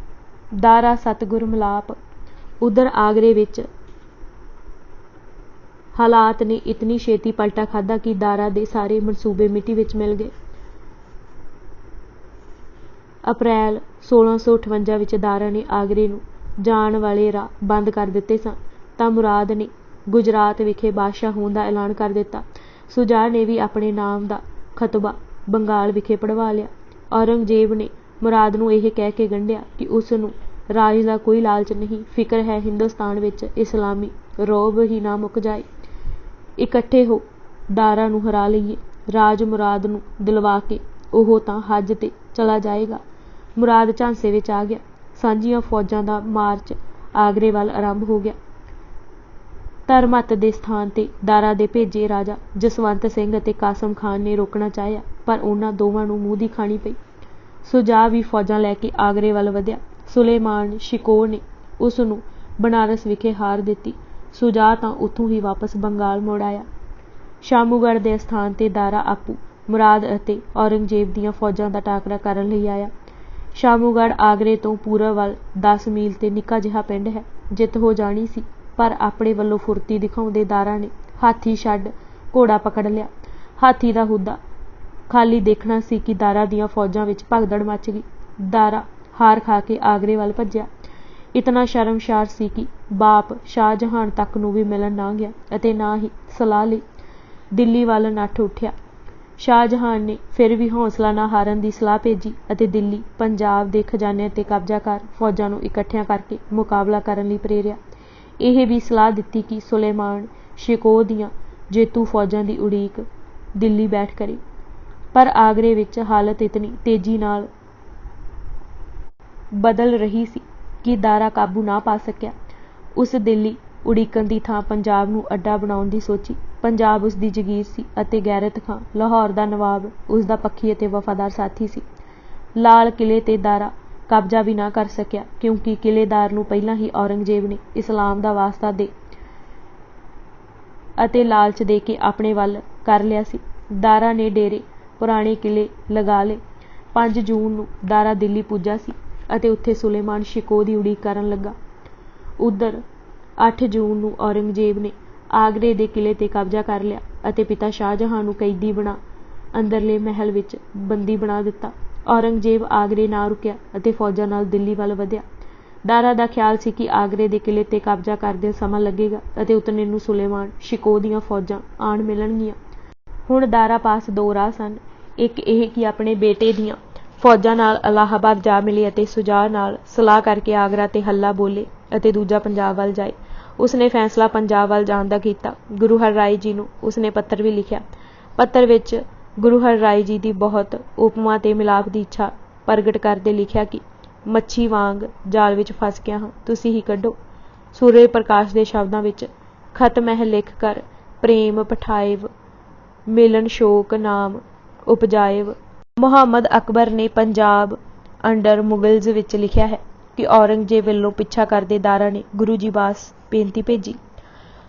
ਦਾਰਾ ਸਤਿਗੁਰ ਮਿਲਾਪ। ਉਧਰ ਆਗਰੇ ਵਿੱਚ ਹਾਲਾਤ ਨੇ ਇਤਨੀ ਛੇਤੀ ਪਲਟਾ ਖਾਧਾ ਕਿ ਦਾਰਾ ਦੇ ਸਾਰੇ ਮਨਸੂਬੇ ਮਿੱਟੀ ਵਿੱਚ ਮਿਲ ਗਏ। ਅਪ੍ਰੈਲ 1658 ਵਿੱਚ ਦਾਰਾ ਨੇ ਆਗਰੇ ਨੂੰ ਜਾਣ ਵਾਲੇ ਰਾਹ ਬੰਦ ਕਰ ਦਿੱਤੇ ਸਨ ਤਾਂ ਮੁਰਾਦ ਨੇ ਗੁਜਰਾਤ ਵਿਖੇ ਬਾਦਸ਼ਾਹ ਹੋਣ ਦਾ ਐਲਾਨ ਕਰ ਦਿੱਤਾ। ਸੁਜਾ ਨੇ ਵੀ ਆਪਣੇ ਨਾਮ ਦਾ ਖਤਬਾ ਬੰਗਾਲ ਵਿਖੇ ਪੜਵਾ ਲਿਆ। ਔਰੰਗਜ਼ੇਬ ਨੇ ਮੁਰਾਦ ਨੂੰ ਇਹ ਕਹਿ ਕੇ ਗੰਢਿਆ ਕਿ ਉਸ ਨੂੰ ਰਾਜ ਦਾ ਕੋਈ ਲਾਲਚ ਨਹੀਂ, ਫਿਕਰ ਹੈ ਹਿੰਦੁਸਤਾਨ ਵਿੱਚ ਇਸਲਾਮੀ ਰੌਬ ਹੀ ਨਾ ਮੁੱਕ ਜਾਏ। ਇਕੱਠੇ ਹੋ ਦਾਰਾ ਨੂੰ ਹਰਾ ਲਈਏ। ਰਾਜ ਮੁਰਾਦ ਨੂੰ ਦਿਲਵਾ ਕੇ ਉਹ ਤਾਂ ਹੱਜ 'ਤੇ ਚਲਾ ਜਾਏਗਾ। ਮੁਰਾਦ ਝਾਂਸੇ ਵਿੱਚ ਆ ਗਿਆ। ਸਾਂਝੀਆਂ ਫੌਜਾਂ ਦਾ ਮਾਰਚ ਆਗਰੇ ਵੱਲ ਆਰੰਭ ਹੋ ਗਿਆ। ਧਰਮੱਤ ਦੇ ਸਥਾਨ 'ਤੇ ਦਾਰਾ ਦੇ ਭੇਜੇ ਰਾਜਾ ਜਸਵੰਤ ਸਿੰਘ ਅਤੇ ਕਾਸਮ ਖਾਨ ਨੇ ਰੋਕਣਾ ਚਾਹਿਆ, ਪਰ ਉਹਨਾਂ ਦੋਵਾਂ ਨੂੰ ਮੂੰਹ ਦੀ ਖਾਣੀ ਪਈ। ਸੁਜਾ ਵੀ ਫੌਜਾਂ ਲੈ ਕੇ ਆਗਰੇ ਵੱਲ ਵਧਿਆ। ਸੁਲੇਮਾਨ ਸ਼ਿਕੋਹ ਨੇ ਉਸ ਨੂੰ ਬਨਾਰਸ ਵਿਖੇ ਹਾਰ ਦਿੱਤੀ। ਸੁਜਾ ਤਾਂ ਉੱਥੋਂ ਹੀ ਵਾਪਸ ਬੰਗਾਲ ਮੁੜ ਆਇਆ। ਸ਼ਾਮੂਗੜ੍ਹ ਦੇ ਸਥਾਨ 'ਤੇ ਦਾਰਾ ਆਪੂ ਮੁਰਾਦ ਅਤੇ ਔਰੰਗਜ਼ੇਬ ਦੀਆਂ ਫੌਜਾਂ ਦਾ ਟਾਕਰਾ ਕਰਨ ਲਈ ਆਇਆ। ਸ਼ਾਮੂਗੜ੍ਹ ਆਗਰੇ ਤੋਂ ਪੂਰਬ ਵੱਲ 10 ਮੀਲ 'ਤੇ ਨਿੱਕਾ ਜਿਹਾ ਪਿੰਡ ਹੈ। ਜਿੱਤ ਹੋ ਜਾਣੀ ਸੀ, ਪਰ ਆਪਣੇ ਵੱਲੋਂ ਫੁਰਤੀ ਦਿਖਾਉਂਦੇ ਦਾਰਾ ਨੇ ਹਾਥੀ ਛੱਡ ਘੋੜਾ ਪਕੜ ਲਿਆ। ਹਾਥੀ ਦਾ ਹੁੱਦਾ ਖਾਲੀ ਦੇਖਣਾ ਸੀ ਕਿ ਦਾਰਾ ਦੀਆਂ ਫੌਜਾਂ ਵਿੱਚ ਭਗਦੜ ਮੱਚ ਗਈ। ਦਾਰਾ ਹਾਰ ਖਾ ਕੇ ਆਗਰੇ ਵੱਲ ਭੱਜਿਆ। ਇਤਨਾ ਸ਼ਰਮਸ਼ਾਰ ਸੀ ਕਿ ਬਾਪ ਸ਼ਾਹਜਹਾਨ ਤੱਕ ਨੂੰ ਵੀ ਮਿਲਣ ਨਾ ਗਿਆ ਅਤੇ ਨਾ ਹੀ ਸਲਾਹ ਲਈ ਦਿੱਲੀ ਵੱਲ ਨੱਠ ਉੱਠਿਆ। ਸ਼ਾਹਜਹਾਨ ਨੇ ਫਿਰ ਵੀ ਹੌਸਲਾ ਨਾ ਹਾਰਨ ਦੀ ਸਲਾਹ ਭੇਜੀ ਅਤੇ ਦਿੱਲੀ, ਪੰਜਾਬ ਦੇ ਖਜ਼ਾਨਿਆਂ 'ਤੇ ਕਬਜ਼ਾ ਕਰ ਫੌਜਾਂ ਨੂੰ ਇਕੱਠਿਆਂ ਕਰਕੇ ਮੁਕਾਬਲਾ ਕਰਨ ਲਈ ਪ੍ਰੇਰਿਆ। ਇਹ ਵੀ ਸਲਾਹ ਦਿੱਤੀ ਕਿ ਸੁਲੇਮਾਨ ਸ਼ਿਕੋਹ ਦੀਆਂ ਜੇਤੂ ਫੌਜਾਂ ਦੀ ਉਡੀਕ ਦਿੱਲੀ ਬੈਠ ਕਰੇ। ਪਰ ਆਗਰੇ ਵਿੱਚ ਹਾਲਤ ਇਤਨੀ ਤੇਜ਼ੀ ਨਾਲ ਬਦਲ ਰਹੀ ਸੀ ਕਿ ਦਾਰਾ ਕਾਬੂ ਨਾ ਪਾ ਸਕਿਆ। ਉਸ ਦਿੱਲੀ ਉਡੀਕਣ ਦੀ ਥਾਂ ਪੰਜਾਬ ਨੂੰ ਅੱਡਾ ਬਣਾਉਣ ਦੀ ਸੋਚੀ। ਪੰਜਾਬ ਉਸ ਦੀ ਜਗੀਰ ਸੀ ਅਤੇ ਗੈਰਤ ਖਾਂ ਲਾਹੌਰ ਦਾ ਨਵਾਬ ਉਸ ਦਾ ਪੱਖੀ ਅਤੇ ਵਫਾਦਾਰ ਸਾਥੀ ਸੀ। ਲਾਲ ਕਿਲ੍ਹੇ 'ਤੇ ਦਾਰਾ ਕਬਜ਼ਾ ਵੀ ਨਾ ਕਰ ਸਕਿਆ ਕਿਉਂਕਿ ਕਿਲ੍ਹੇਦਾਰ ਨੂੰ ਪਹਿਲਾਂ ਹੀ ਔਰੰਗਜ਼ੇਬ ਨੇ ਇਸਲਾਮ ਦਾ ਵਾਸਤਾ ਦੇ ਅਤੇ ਲਾਲਚ ਦੇ ਕੇ ਆਪਣੇ ਵੱਲ ਕਰ ਲਿਆ ਸੀ। ਦਾਰਾ ਨੇ ਡੇਰੇ ਪੁਰਾਣੇ ਕਿਲ੍ਹੇ ਲਗਾ ਲਏ। 5 ਜੂਨ ਨੂੰ ਦਾਰਾ ਦਿੱਲੀ ਪੁੱਜਾ ਸੀ ਅਤੇ ਉੱਥੇ ਸੁਲੇਮਾਨ ਸ਼ਿਕੋਹ ਦੀ ਉਡੀਕ ਕਰਨ ਲੱਗਾ। ਉੱਧਰ 8 ਜੂਨ ਨੂੰ ਔਰੰਗਜ਼ੇਬ ਨੇ ਆਗਰੇ ਦੇ ਕਿਲ੍ਹੇ 'ਤੇ ਕਬਜ਼ਾ ਕਰ ਲਿਆ ਅਤੇ ਪਿਤਾ ਸ਼ਾਹਜਹਾਨ ਨੂੰ ਕੈਦੀ ਬਣਾ ਅੰਦਰਲੇ ਮਹਿਲ ਵਿੱਚ ਬੰਦੀ ਬਣਾ ਦਿੱਤਾ। ਔਰੰਗਜ਼ੇਬ ਆਗਰੇ ਨਾ ਰੁਕਿਆ ਅਤੇ ਫੌਜਾਂ ਨਾਲ ਦਿੱਲੀ ਵੱਲ ਵਧਿਆ। ਦਾਰਾ ਦਾ ਖਿਆਲ ਸੀ ਕਿ ਆਗਰੇ ਦੇ ਕਿਲ੍ਹੇ 'ਤੇ ਕਬਜ਼ਾ ਕਰਦਿਆਂ ਸਮਾਂ ਲੱਗੇਗਾ ਅਤੇ ਉਤਨੇ ਨੂੰ ਸੁਲੇਮਾਨ ਸ਼ਿਕੋਹ ਦੀਆਂ ਫੌਜਾਂ ਆਣ ਮਿਲਣਗੀਆਂ। ਹੁਣ ਦਾਰਾ ਪਾਸ 2 ਰਾਹ ਸਨ। ਇੱਕ ਇਹ ਕਿ ਆਪਣੇ ਬੇਟੇ ਦੀਆਂ ਫੌਜਾਂ ਨਾਲ ਇਲਾਹਾਬਾਦ ਜਾ ਮਿਲੇ ਅਤੇ ਸੁਜਾਅ ਨਾਲ ਸਲਾਹ ਕਰਕੇ ਆਗਰਾ ਤੇ ਹੱਲਾ ਬੋਲੇ ਅਤੇ ਦੂਜਾ ਪੰਜਾਬ ਵੱਲ ਜਾਏ। ਉਸਨੇ ਫੈਸਲਾ ਪੰਜਾਬ ਵੱਲ ਜਾਣ ਦਾ ਕੀਤਾ। ਗੁਰੂ ਹਰਿਰਾਏ ਜੀ ਨੂੰ ਉਸਨੇ ਪੱਤਰ ਵੀ ਲਿਖਿਆ। ਪੱਤਰ ਵਿੱਚ ਗੁਰੂ ਹਰਿਰਾਏ ਜੀ ਦੀ ਬਹੁਤ ਉਪਮਾ ਤੇ ਮਿਲਾਪ ਦੀ ਇੱਛਾ ਪ੍ਰਗਟ ਕਰਦੇ ਲਿਖਿਆ ਕਿ ਮੱਛੀ ਵਾਂਗ ਜਾਲ ਵਿੱਚ ਫਸ ਗਿਆ ਹਾਂ, ਤੁਸੀਂ ਹੀ ਕੱਢੋ। ਸੂਰਜ ਪ੍ਰਕਾਸ਼ ਦੇ ਸ਼ਬਦਾਂ ਵਿੱਚ ਖਤ ਮਹਿ ਲਿਖ ਕਰ ਪ੍ਰੇਮ ਪਠਾਇਵ, ਮਿਲਨ ਸ਼ੋਕ ਨਾਮ ਉਪਜਾਇਵ। ਮੁਹੰਮਦ ਅਕਬਰ ਨੇ ਪੰਜਾਬ ਅੰਡਰ ਮੁਗਲਜ਼ ਵਿੱਚ ਲਿਖਿਆ ਹੈ ਕਿ ਔਰੰਗਜ਼ੇਬ ਵੱਲੋਂ ਪਿੱਛਾ ਕਰਦੇ ਦਾਰਾ ਨੇ ਗੁਰੂ ਜੀ ਪਾਸ ਬੇਨਤੀ ਭੇਜੀ।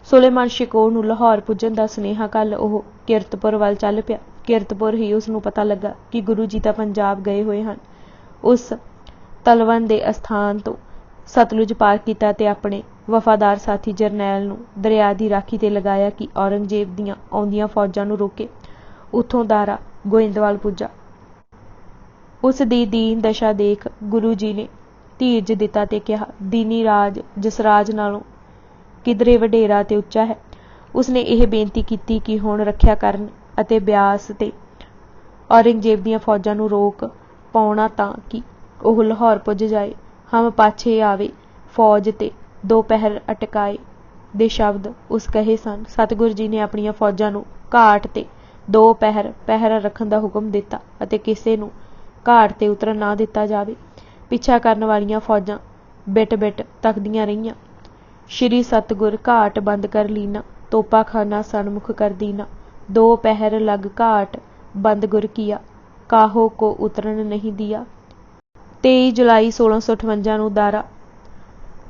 ਸੁਲੇਮਾਨ ਸ਼ਿਕੋਹ ਨੂੰ ਲਾਹੌਰ ਪੁੱਜਣ ਦਾ ਸੁਨੇਹਾ ਕੱਲ ਉਹ ਕੀਰਤਪੁਰ ਵੱਲ ਚੱਲ ਪਿਆ। ਕੀਰਤਪੁਰ ਹੀ ਉਸ ਨੂੰ ਪਤਾ ਲੱਗਾ ਕਿ ਗੁਰੂ ਜੀ ਤਾਂ ਪੰਜਾਬ ਗਏ ਹੋਏ ਹਨ। ਉਸ ਤਲਵੰਡ ਦੇ ਅਸਥਾਨ ਤੋਂ ਸਤਲੁਜ ਪਾਰ ਕੀਤਾ ਤੇ ਆਪਣੇ ਵਫਾਦਾਰ ਸਾਥੀ ਜਰਨੈਲ ਨੂੰ ਦਰਿਆ ਦੀ ਰਾਖੀ ਤੇ ਲਗਾਇਆ ਕਿ ਔਰੰਗਜ਼ੇਬ ਦੀਆਂ ਆਉਂਦੀਆਂ ਫੌਜਾਂ ਨੂੰ ਰੋਕੇ। ਉੱਥੋਂ ਦਾਰਾ ਗੋਇੰਦਵਾਲ ਪੁੱਜਾ। ਉਸ ਦੀ ਦੀਨ ਦਸ਼ਾ ਦੇਖ ਗੁਰੂ ਜੀ ਨੇ ਧੀਰਜ ਦਿੱਤਾ ਤੇ ਕਿਹਾ, ਦੀਨੀ ਰਾਜ ਜਸਰਾਜ ਨਾਲੋਂ ਕਿਧਰੇ ਵਡੇਰਾ ਤੇ ਉੱਚਾ ਹੈ। ਉਸਨੇ ਇਹ ਬੇਨਤੀ ਕੀਤੀ ਕਿ ਹੁਣ ਰੱਖਿਆ ਕਰਨ ਅਤੇ ਬਿਆਸ ਤੇ ਔਰੰਗਜ਼ੇਬ ਦੀਆਂ ਫੌਜਾਂ ਨੂੰ ਰੋਕ ਪਾਉਣਾ ਤਾਂ ਕਿ ਉਹ ਲਾਹੌਰ ਪੁੱਜ ਜਾਏ। ਹਮ ਪਾਛੇ ਆਵੇ ਫੌਜ ਤੇ ਦੋ ਪਹਿਰ ਅਟਕਾਏ ਦੇ ਸ਼ਬਦ ਉਸ ਕਹੇ ਸਨ। ਸਤਿਗੁਰੂ ਜੀ ਨੇ ਆਪਣੀਆਂ ਫੌਜਾਂ ਨੂੰ ਘਾਟ ਤੇ ਦੋ ਪਹਿਰਾ ਰੱਖਣ ਦਾ ਹੁਕਮ ਦਿੱਤਾ ਅਤੇ ਕਿਸੇ ਨੂੰ ਘਾਟ ਤੇ ਉਤਰਨ ਨਾ ਦਿੱਤਾ ਜਾਵੇ। ਪਿੱਛਾ ਕਰਨ ਵਾਲੀਆਂ ਫੌਜਾਂ ਬਿਟ ਤੱਕਦੀਆਂ ਰਹੀਆਂ। ਸ਼੍ਰੀ ਸਤਿਗੁਰ ਘਾਟ ਬੰਦ ਕਰ ਲੀਨਾ, ਤੋਪਾ ਖਾਨਾ ਸਨਮੁਖ ਕਰ ਦੀਨਾ। ਦੋ ਪਹਿਰ ਲਗ ਘਾਟ ਬੰਦ ਗੁਰ ਕੀਆ, ਕਾਹੋ ਕੋ ਉਤਰਨ ਨਹੀਂ ਦਿਆ। 23 ਜੁਲਾਈ 1658 ਨੂੰ ਦਾਰਾ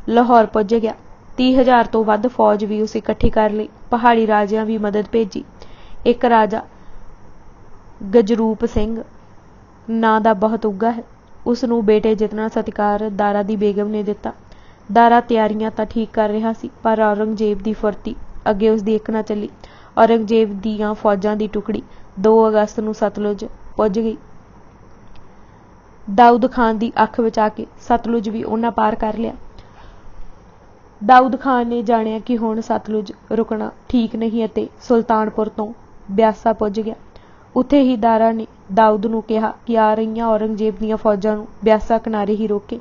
ਲਾਹੌਰ ਪੁੱਜ ਗਿਆ। 30,000 ਤੋਂ ਵੱਧ ਫੌਜ ਵੀ ਉਸ ਇਕੱਠੀ ਕਰ ਲਈ। ਪਹਾੜੀ ਰਾਜਿਆਂ ਵੀ ਮਦਦ ਭੇਜੀ। ਇੱਕ ਰਾਜਾ ਗਜਰੂਪ ਸਿੰਘ ਨਾਂ ਦਾ ਬਹੁਤ ਉੱਘਾ ਹੈ। ਉਸ ਨੂੰ ਬੇਟੇ ਜਿਤਨਾ ਸਤਿਕਾਰ ਦਾਰਾ ਦੀ ਬੇਗਮ ਨੇ ਦਿੱਤਾ। ਦਾਰਾ ਤਿਆਰੀਆਂ ਤਾਂ ਠੀਕ ਕਰ ਰਿਹਾ ਸੀ, ਪਰ ਔਰੰਗਜ਼ੇਬ ਦੀ ਫੁਰਤੀ ਅੱਗੇ ਉਸ ਦੀ ਇੱਕ ਨਾ ਚੱਲੀ। ਔਰੰਗਜ਼ੇਬ ਦੀਆਂ ਫੌਜਾਂ ਦੀ ਟੁਕੜੀ 2 ਅਗਸਤ ਨੂੰ ਸਤਲੁਜ ਪੁੱਜ ਗਈ। ਦਾਊਦ ਖਾਨ ਦੀ ਅੱਖ ਬਚਾ ਕੇ ਸਤਲੁਜ ਵੀ ਉਹਨਾਂ ਪਾਰ ਕਰ ਲਿਆ। ਦਾਊਦ ਖਾਨ ਨੇ ਜਾਣਿਆ ਕਿ ਹੁਣ ਸਤਲੁਜ ਰੁਕਣਾ ਠੀਕ ਨਹੀਂ ਅਤੇ ਸੁਲਤਾਨਪੁਰ ਤੋਂ ਬਿਆਸਾ ਪੁੱਜ ਗਿਆ। ਉੱਥੇ ਹੀ ਦਾਰਾ ਨੇ ਦਾਊਦ ਨੂੰ ਕਿਹਾ ਕਿ ਆ ਰਹੀਆਂ ਔਰੰਗਜ਼ੇਬ ਦੀਆਂ ਫੌਜਾਂ ਨੂੰ ਬਿਆਸਾ ਕਿਨਾਰੇ ਹੀ ਰੋਕੇ।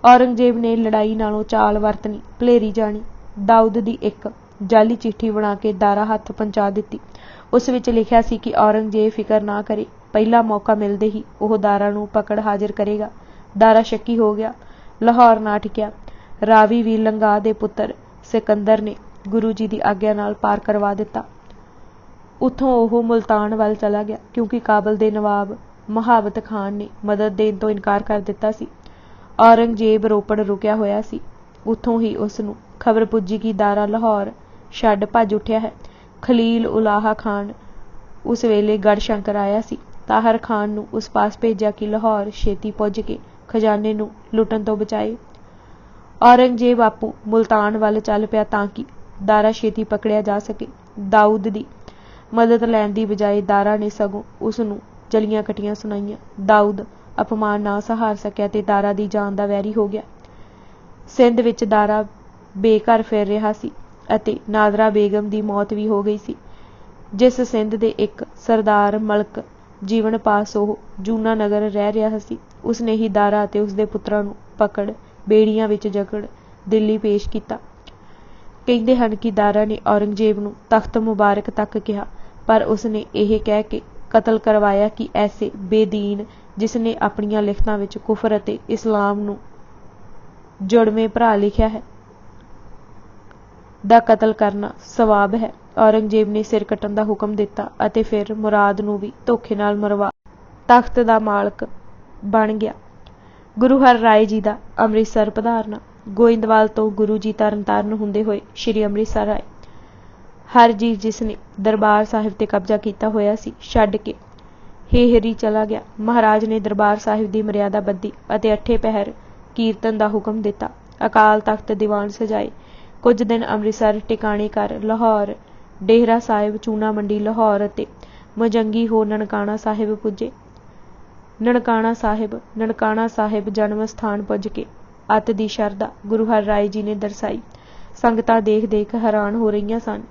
ਔਰੰਗਜ਼ੇਬ ਨੇ ਲੜਾਈ ਨਾਲੋਂ ਚਾਲ ਵਰਤਣੀ ਭਲੇਰੀ ਜਾਣੀ। ਦਾਊਦ ਦੀ ਇੱਕ ਜਾਲੀ ਚਿੱਠੀ ਬਣਾ ਕੇ ਦਾਰਾ ਹੱਥ ਪਹੁੰਚਾ ਦਿੱਤੀ। ਉਸ ਵਿੱਚ ਲਿਖਿਆ ਸੀ ਕਿ ਔਰੰਗਜ਼ੇਬ ਫਿਕਰ ਨਾ ਕਰੇ, ਪਹਿਲਾ ਮੌਕਾ ਮਿਲਦੇ ਹੀ ਉਹ ਦਾਰਾ ਨੂੰ ਪਕੜ ਹਾਜ਼ਰ ਕਰੇਗਾ। ਦਾਰਾ ਸ਼ੱਕੀ ਹੋ ਗਿਆ, ਲਾਹੌਰ ਨਾ ਟਿਕਿਆ। ਰਾਵੀ ਵੀ ਲੰਗਾ ਦੇ ਪੁੱਤਰ ਸਿਕੰਦਰ ਨੇ ਗੁਰੂ ਜੀ ਦੀ ਆਗਿਆ ਨਾਲ ਪਾਰ ਕਰਵਾ ਦਿੱਤਾ। ਉੱਥੋਂ ਉਹ ਮੁਲਤਾਨ ਵੱਲ ਚਲਾ ਗਿਆ, ਕਿਉਂਕਿ ਕਾਬਲ ਦੇ ਨਵਾਬ ਮਹਾਬਤ ਖਾਨ ਨੇ ਮਦਦ ਦੇਣ ਤੋਂ ਇਨਕਾਰ ਕਰ ਦਿੱਤਾ ਸੀ। ਔਰੰਗਜ਼ੇਬ ਰੋਪੜ ਰੁਕਿਆ ਹੋਇਆ ਸੀ। ਉੱਥੋਂ ਹੀ ਉਸ ਨੂੰ ਖਬਰ ਪੁੱਜੀ ਕਿ ਦਾਰਾ ਲਾਹੌਰ ਛੱਡ ਭੱਜ ਉੱਠਿਆ ਹੈ। ਖਲੀਲ ਉਲਾਹਾ ਖਾਨ ਉਸ ਵੇਲੇ ਗੜ੍ਹ ਸ਼ੰਕਰ ਆਇਆ ਸੀ। ਤਾਹਰ ਖਾਨ ਨੂੰ ਉਸ ਪਾਸ ਭੇਜਿਆ ਕਿ ਲਾਹੌਰ ਛੇਤੀ ਪੁੱਜ ਕੇ ਖਜ਼ਾਨੇ ਨੂੰ ਲੁੱਟਣ ਤੋਂ ਬਚਾਏ। ਔਰੰਗਜ਼ੇਬ ਆਪੂ ਮੁਲਤਾਨ ਵੱਲ ਚੱਲ ਪਿਆ ਤਾਂ ਕਿ ਦਾਰਾ ਛੇਤੀ ਪਕੜਿਆ ਜਾ ਸਕੇ। ਦਾਊਦ ਦੀ ਮਦਦ ਲੈਣ ਦੀ ਬਜਾਏ ਦਾਰਾ ਨੇ ਸਗੋਂ ਉਸ ਨੂੰ ਜਲੀਆਂ ਕਟੀਆਂ ਸੁਣਾਈਆਂ। ਦਾਊਦ ਅਪਮਾਨ ਨਾ ਸਹਾਰ ਸਕਿਆ ਤੇ ਦਾਰਾ ਦੀ ਜਾਨ ਦਾ ਵੈਰੀ ਹੋ ਗਿਆ। ਸਿੰਧ ਵਿੱਚ ਦਾਰਾ ਬੇਘਰ ਫਿਰ ਰਿਹਾ ਸੀ ਅਤੇ ਨਾਦਰਾ ਬੇਗਮ ਦੀ ਮੌਤ ਵੀ ਹੋ ਗਈ ਸੀ। ਜਿਸ ਸਿੰਧ ਦੇ ਇੱਕ ਸਰਦਾਰ ਮਲਕ ਜੀਵਨ ਪਾਸ ਉਹ ਜੂਨਾ ਨਗਰ ਰਹਿ ਰਿਹਾ ਸੀ, ਉਸਨੇ ਹੀ ਦਾਰਾ ਅਤੇ ਉਸਦੇ ਪੁੱਤਰਾਂ ਨੂੰ ਪਕੜ ਬੇੜੀਆਂ ਵਿੱਚ ਜਕੜ ਦਿੱਲੀ ਪੇਸ਼ ਕੀਤਾ। ਕਹਿੰਦੇ ਹਨ ਕਿ ਦਾਰਾ ਨੇ ਔਰੰਗਜ਼ੇਬ ਨੂੰ ਤਖਤ ਮੁਬਾਰਕ ਤੱਕ ਕਿਹਾ, ਪਰ ਉਸਨੇ ਇਹ ਕਹਿ ਕੇ ਕਤਲ ਕਰਵਾਇਆ ਕਿ ਐਸੇ ਬੇਦੀਨ ਜਿਸਨੇ ਆਪਣੀਆਂ ਲਿਖਤਾਂ ਵਿੱਚ ਕੁਫਰ ਅਤੇ ਇਸਲਾਮ ਨੂੰ ਜੁੜਵੇਂ ਭਰਾ ਲਿਖਿਆ ਹੈ ਦਾ ਕਤਲ ਕਰਨਾ ਸਵਾਬ ਹੈ। ਔਰੰਗਜ਼ੇਬ ਨੇ ਸਿਰ ਕੱਟਣ ਦਾ ਹੁਕਮ ਦਿੱਤਾ ਅਤੇ ਫਿਰ ਮੁਰਾਦ ਨੂੰ ਵੀ ਧੋਖੇ ਨਾਲ ਮਰਵਾ ਤਖਤ ਦਾ ਮਾਲਕ ਬਣ ਗਿਆ। ਗੁਰੂ ਹਰਿਰਾਏ ਜੀ ਦਾ ਅੰਮ੍ਰਿਤਸਰ ਪਧਾਰਨਾ। ਗੋਇੰਦਵਾਲ ਤੋਂ ਗੁਰੂ ਜੀ ਤਰਨਤਾਰਨ ਹੁੰਦੇ ਹੋਏ ਸ਼੍ਰੀ ਅੰਮ੍ਰਿਤਸਰ ਆਏ। ਹਰਜੀਤ ਜਿਸ ਨੇ ਦਰਬਾਰ ਸਾਹਿਬ ਤੇ ਕਬਜ਼ਾ ਕੀਤਾ ਹੋਇਆ ਸੀ, ਛੱਡ ਕੇ ਹੇਹਰੀ ਚਲਾ ਗਿਆ। ਮਹਾਰਾਜ ਨੇ ਦਰਬਾਰ ਸਾਹਿਬ ਦੀ ਮਰਿਆਦਾ ਬੱਧੀ ਅਤੇ 8 ਪਹਿਰ ਕੀਰਤਨ ਦਾ ਹੁਕਮ ਦਿੱਤਾ। ਅਕਾਲ ਤਖਤ ਦੀਵਾਨ ਸਜਾਏ। ਕੁਝ ਦਿਨ ਅੰਮ੍ਰਿਤਸਰ ਟਿਕਾਣੇ ਕਰ ਲਾਹੌਰ, ਡੇਹਰਾ ਸਾਹਿਬ, ਚੂਨਾ ਮੰਡੀ, ਲਾਹੌਰ ਅਤੇ ਮੁਜੰਗੀ ਹੋ ਨਨਕਾਣਾ ਸਾਹਿਬ ਪੁੱਜੇ। ਨਨਕਾਣਾ ਸਾਹਿਬ ਜਨਮ ਸਥਾਨ ਪੁੱਜ ਕੇ ਅਤ ਦੀ ਸ਼ਰਧਾ ਗੁਰੂ ਹਰਿਰਾਏ ਜੀ ਨੇ ਦਰਸਾਈ। ਸੰਗਤਾਂ ਦੇਖ ਹੈਰਾਨ ਹੋ ਰਹੀਆਂ ਸਨ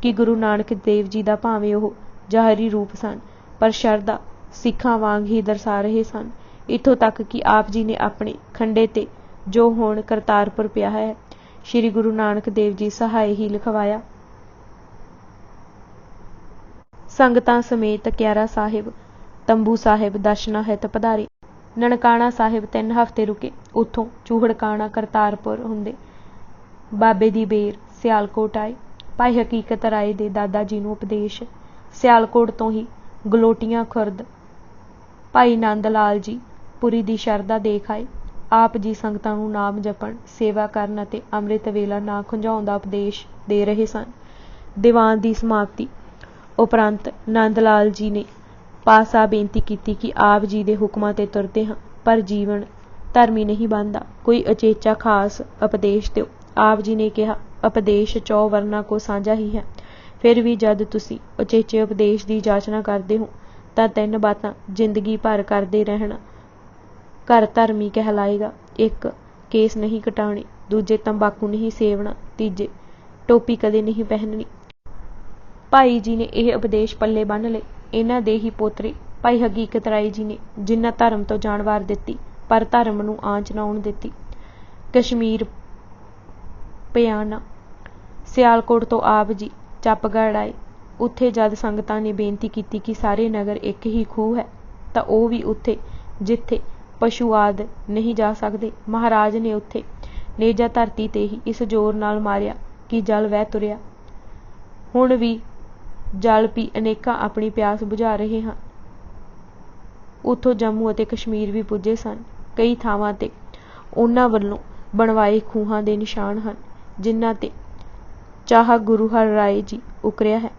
ਕਿ ਗੁਰੂ ਨਾਨਕ ਦੇਵ ਜੀ ਦਾ ਭਾਵੇਂ ਉਹ ਜ਼ਾਹਰੀ ਰੂਪ ਸਨ, ਪਰ ਸ਼ਰਧਾ ਸਿੱਖਾਂ ਵਾਂਗ ਹੀ ਦਰਸਾ ਰਹੇ ਸਨ। ਇੱਥੋਂ तक कि आप जी ने अपने खंडे ते जो हुण करतारपुर पिया है श्री गुरु नानक देव जी सहाय ही लिखवाया। संगतां समेत क्यारा साहिब तंबू साहिब दर्शना हित पधारे। ननकाणा साहिब 3 हफ्ते रुके। उत्थों चूहड़काणा करतारपुर हुंदे बाबे दी बेर सियालकोट आए। भाई हकीकत राय दे दादा जी नूं उपदेश। सियालकोट तो ही गलोटियां खुरद भाई नंद लाल जी पुरी दी शरदा देख आए। आप जी संगतां नूं नाम जपण सेवा करन अते अमृत वेला ना खुंझाउण दा उपदेश दे रहे सन। दीवान दी समाप्ति उपरंत नंद लाल जी ने पासा बेनती की कि आप जी दे हुक्मां ते तुरदे हां पर जीवन धर्मी नहीं बनदा, कोई अचेचा खास उपदेश दिओ। आप जी ने कहा उपदेश 4 वर्ना को साझा ही है, फिर भी जद तुसी उचेचे उपदेश की जाचना करते हो तो 3 बातां जिंदगी भर करते रहना घर धर्मी कहलाएगा। 1 केस नहीं कटाने, दूजे तंबाकू नहीं सेवना, तीजे टोपी कदे नहीं पहननी। भाई जी ने यह उपदेश पल्ले बन लए। इन्हां दे ही पोतरे भाई हकीकत राय जी ने जिन्हां धर्म तो जानवार दित्ती पर धर्म नूं आंच ना आउण दित्ती। कश्मीर पियाना सियालकोट तो आप जी चपगढ़ आए। उत्थे जद संगतां ने बेनती की कि सारे नगर एक ही खूह है तां ओह भी उत्थे जिथे पशु आदि नहीं जा सकते। महाराज ने उत्थे नेजा धरती ते ही इस जोर नाल मारिया कि जल वह तुरिया। हुण भी जल पी अनेकां अपनी प्यास बुझा रहे हैं। उत्थों जम्मू अते कश्मीर भी पुजे सन। कई थावां ते उन्हां वल्लों बनवाए खूहां दे निशान हैं जिन्हां ते चाह गुरु हर राय जी उकरिया है।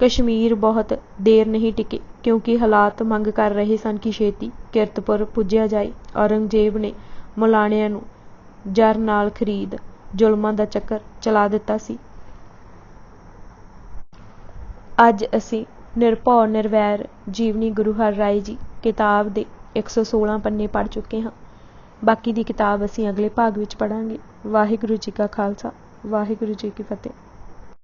कश्मीर बहुत देर नहीं टिके क्योंकि हालात मंग कर रहे सन कि छेती किरतपुर पुज्या जाए। औरंगजेब ने मुलाणियां नूं जर नाल खरीद जुल्मां दा चक्कर चला दिता सी। अज असीं निरभौ निर्वैर जीवनी गुरु हर राय जी किताब दे 116 पन्ने पढ़ चुके हाँ। बाकी दी किताब असीं अगले भाग विच पढ़ांगे। वाहिगुरू जी का खालसा वाहिगुरू जी की फतेह।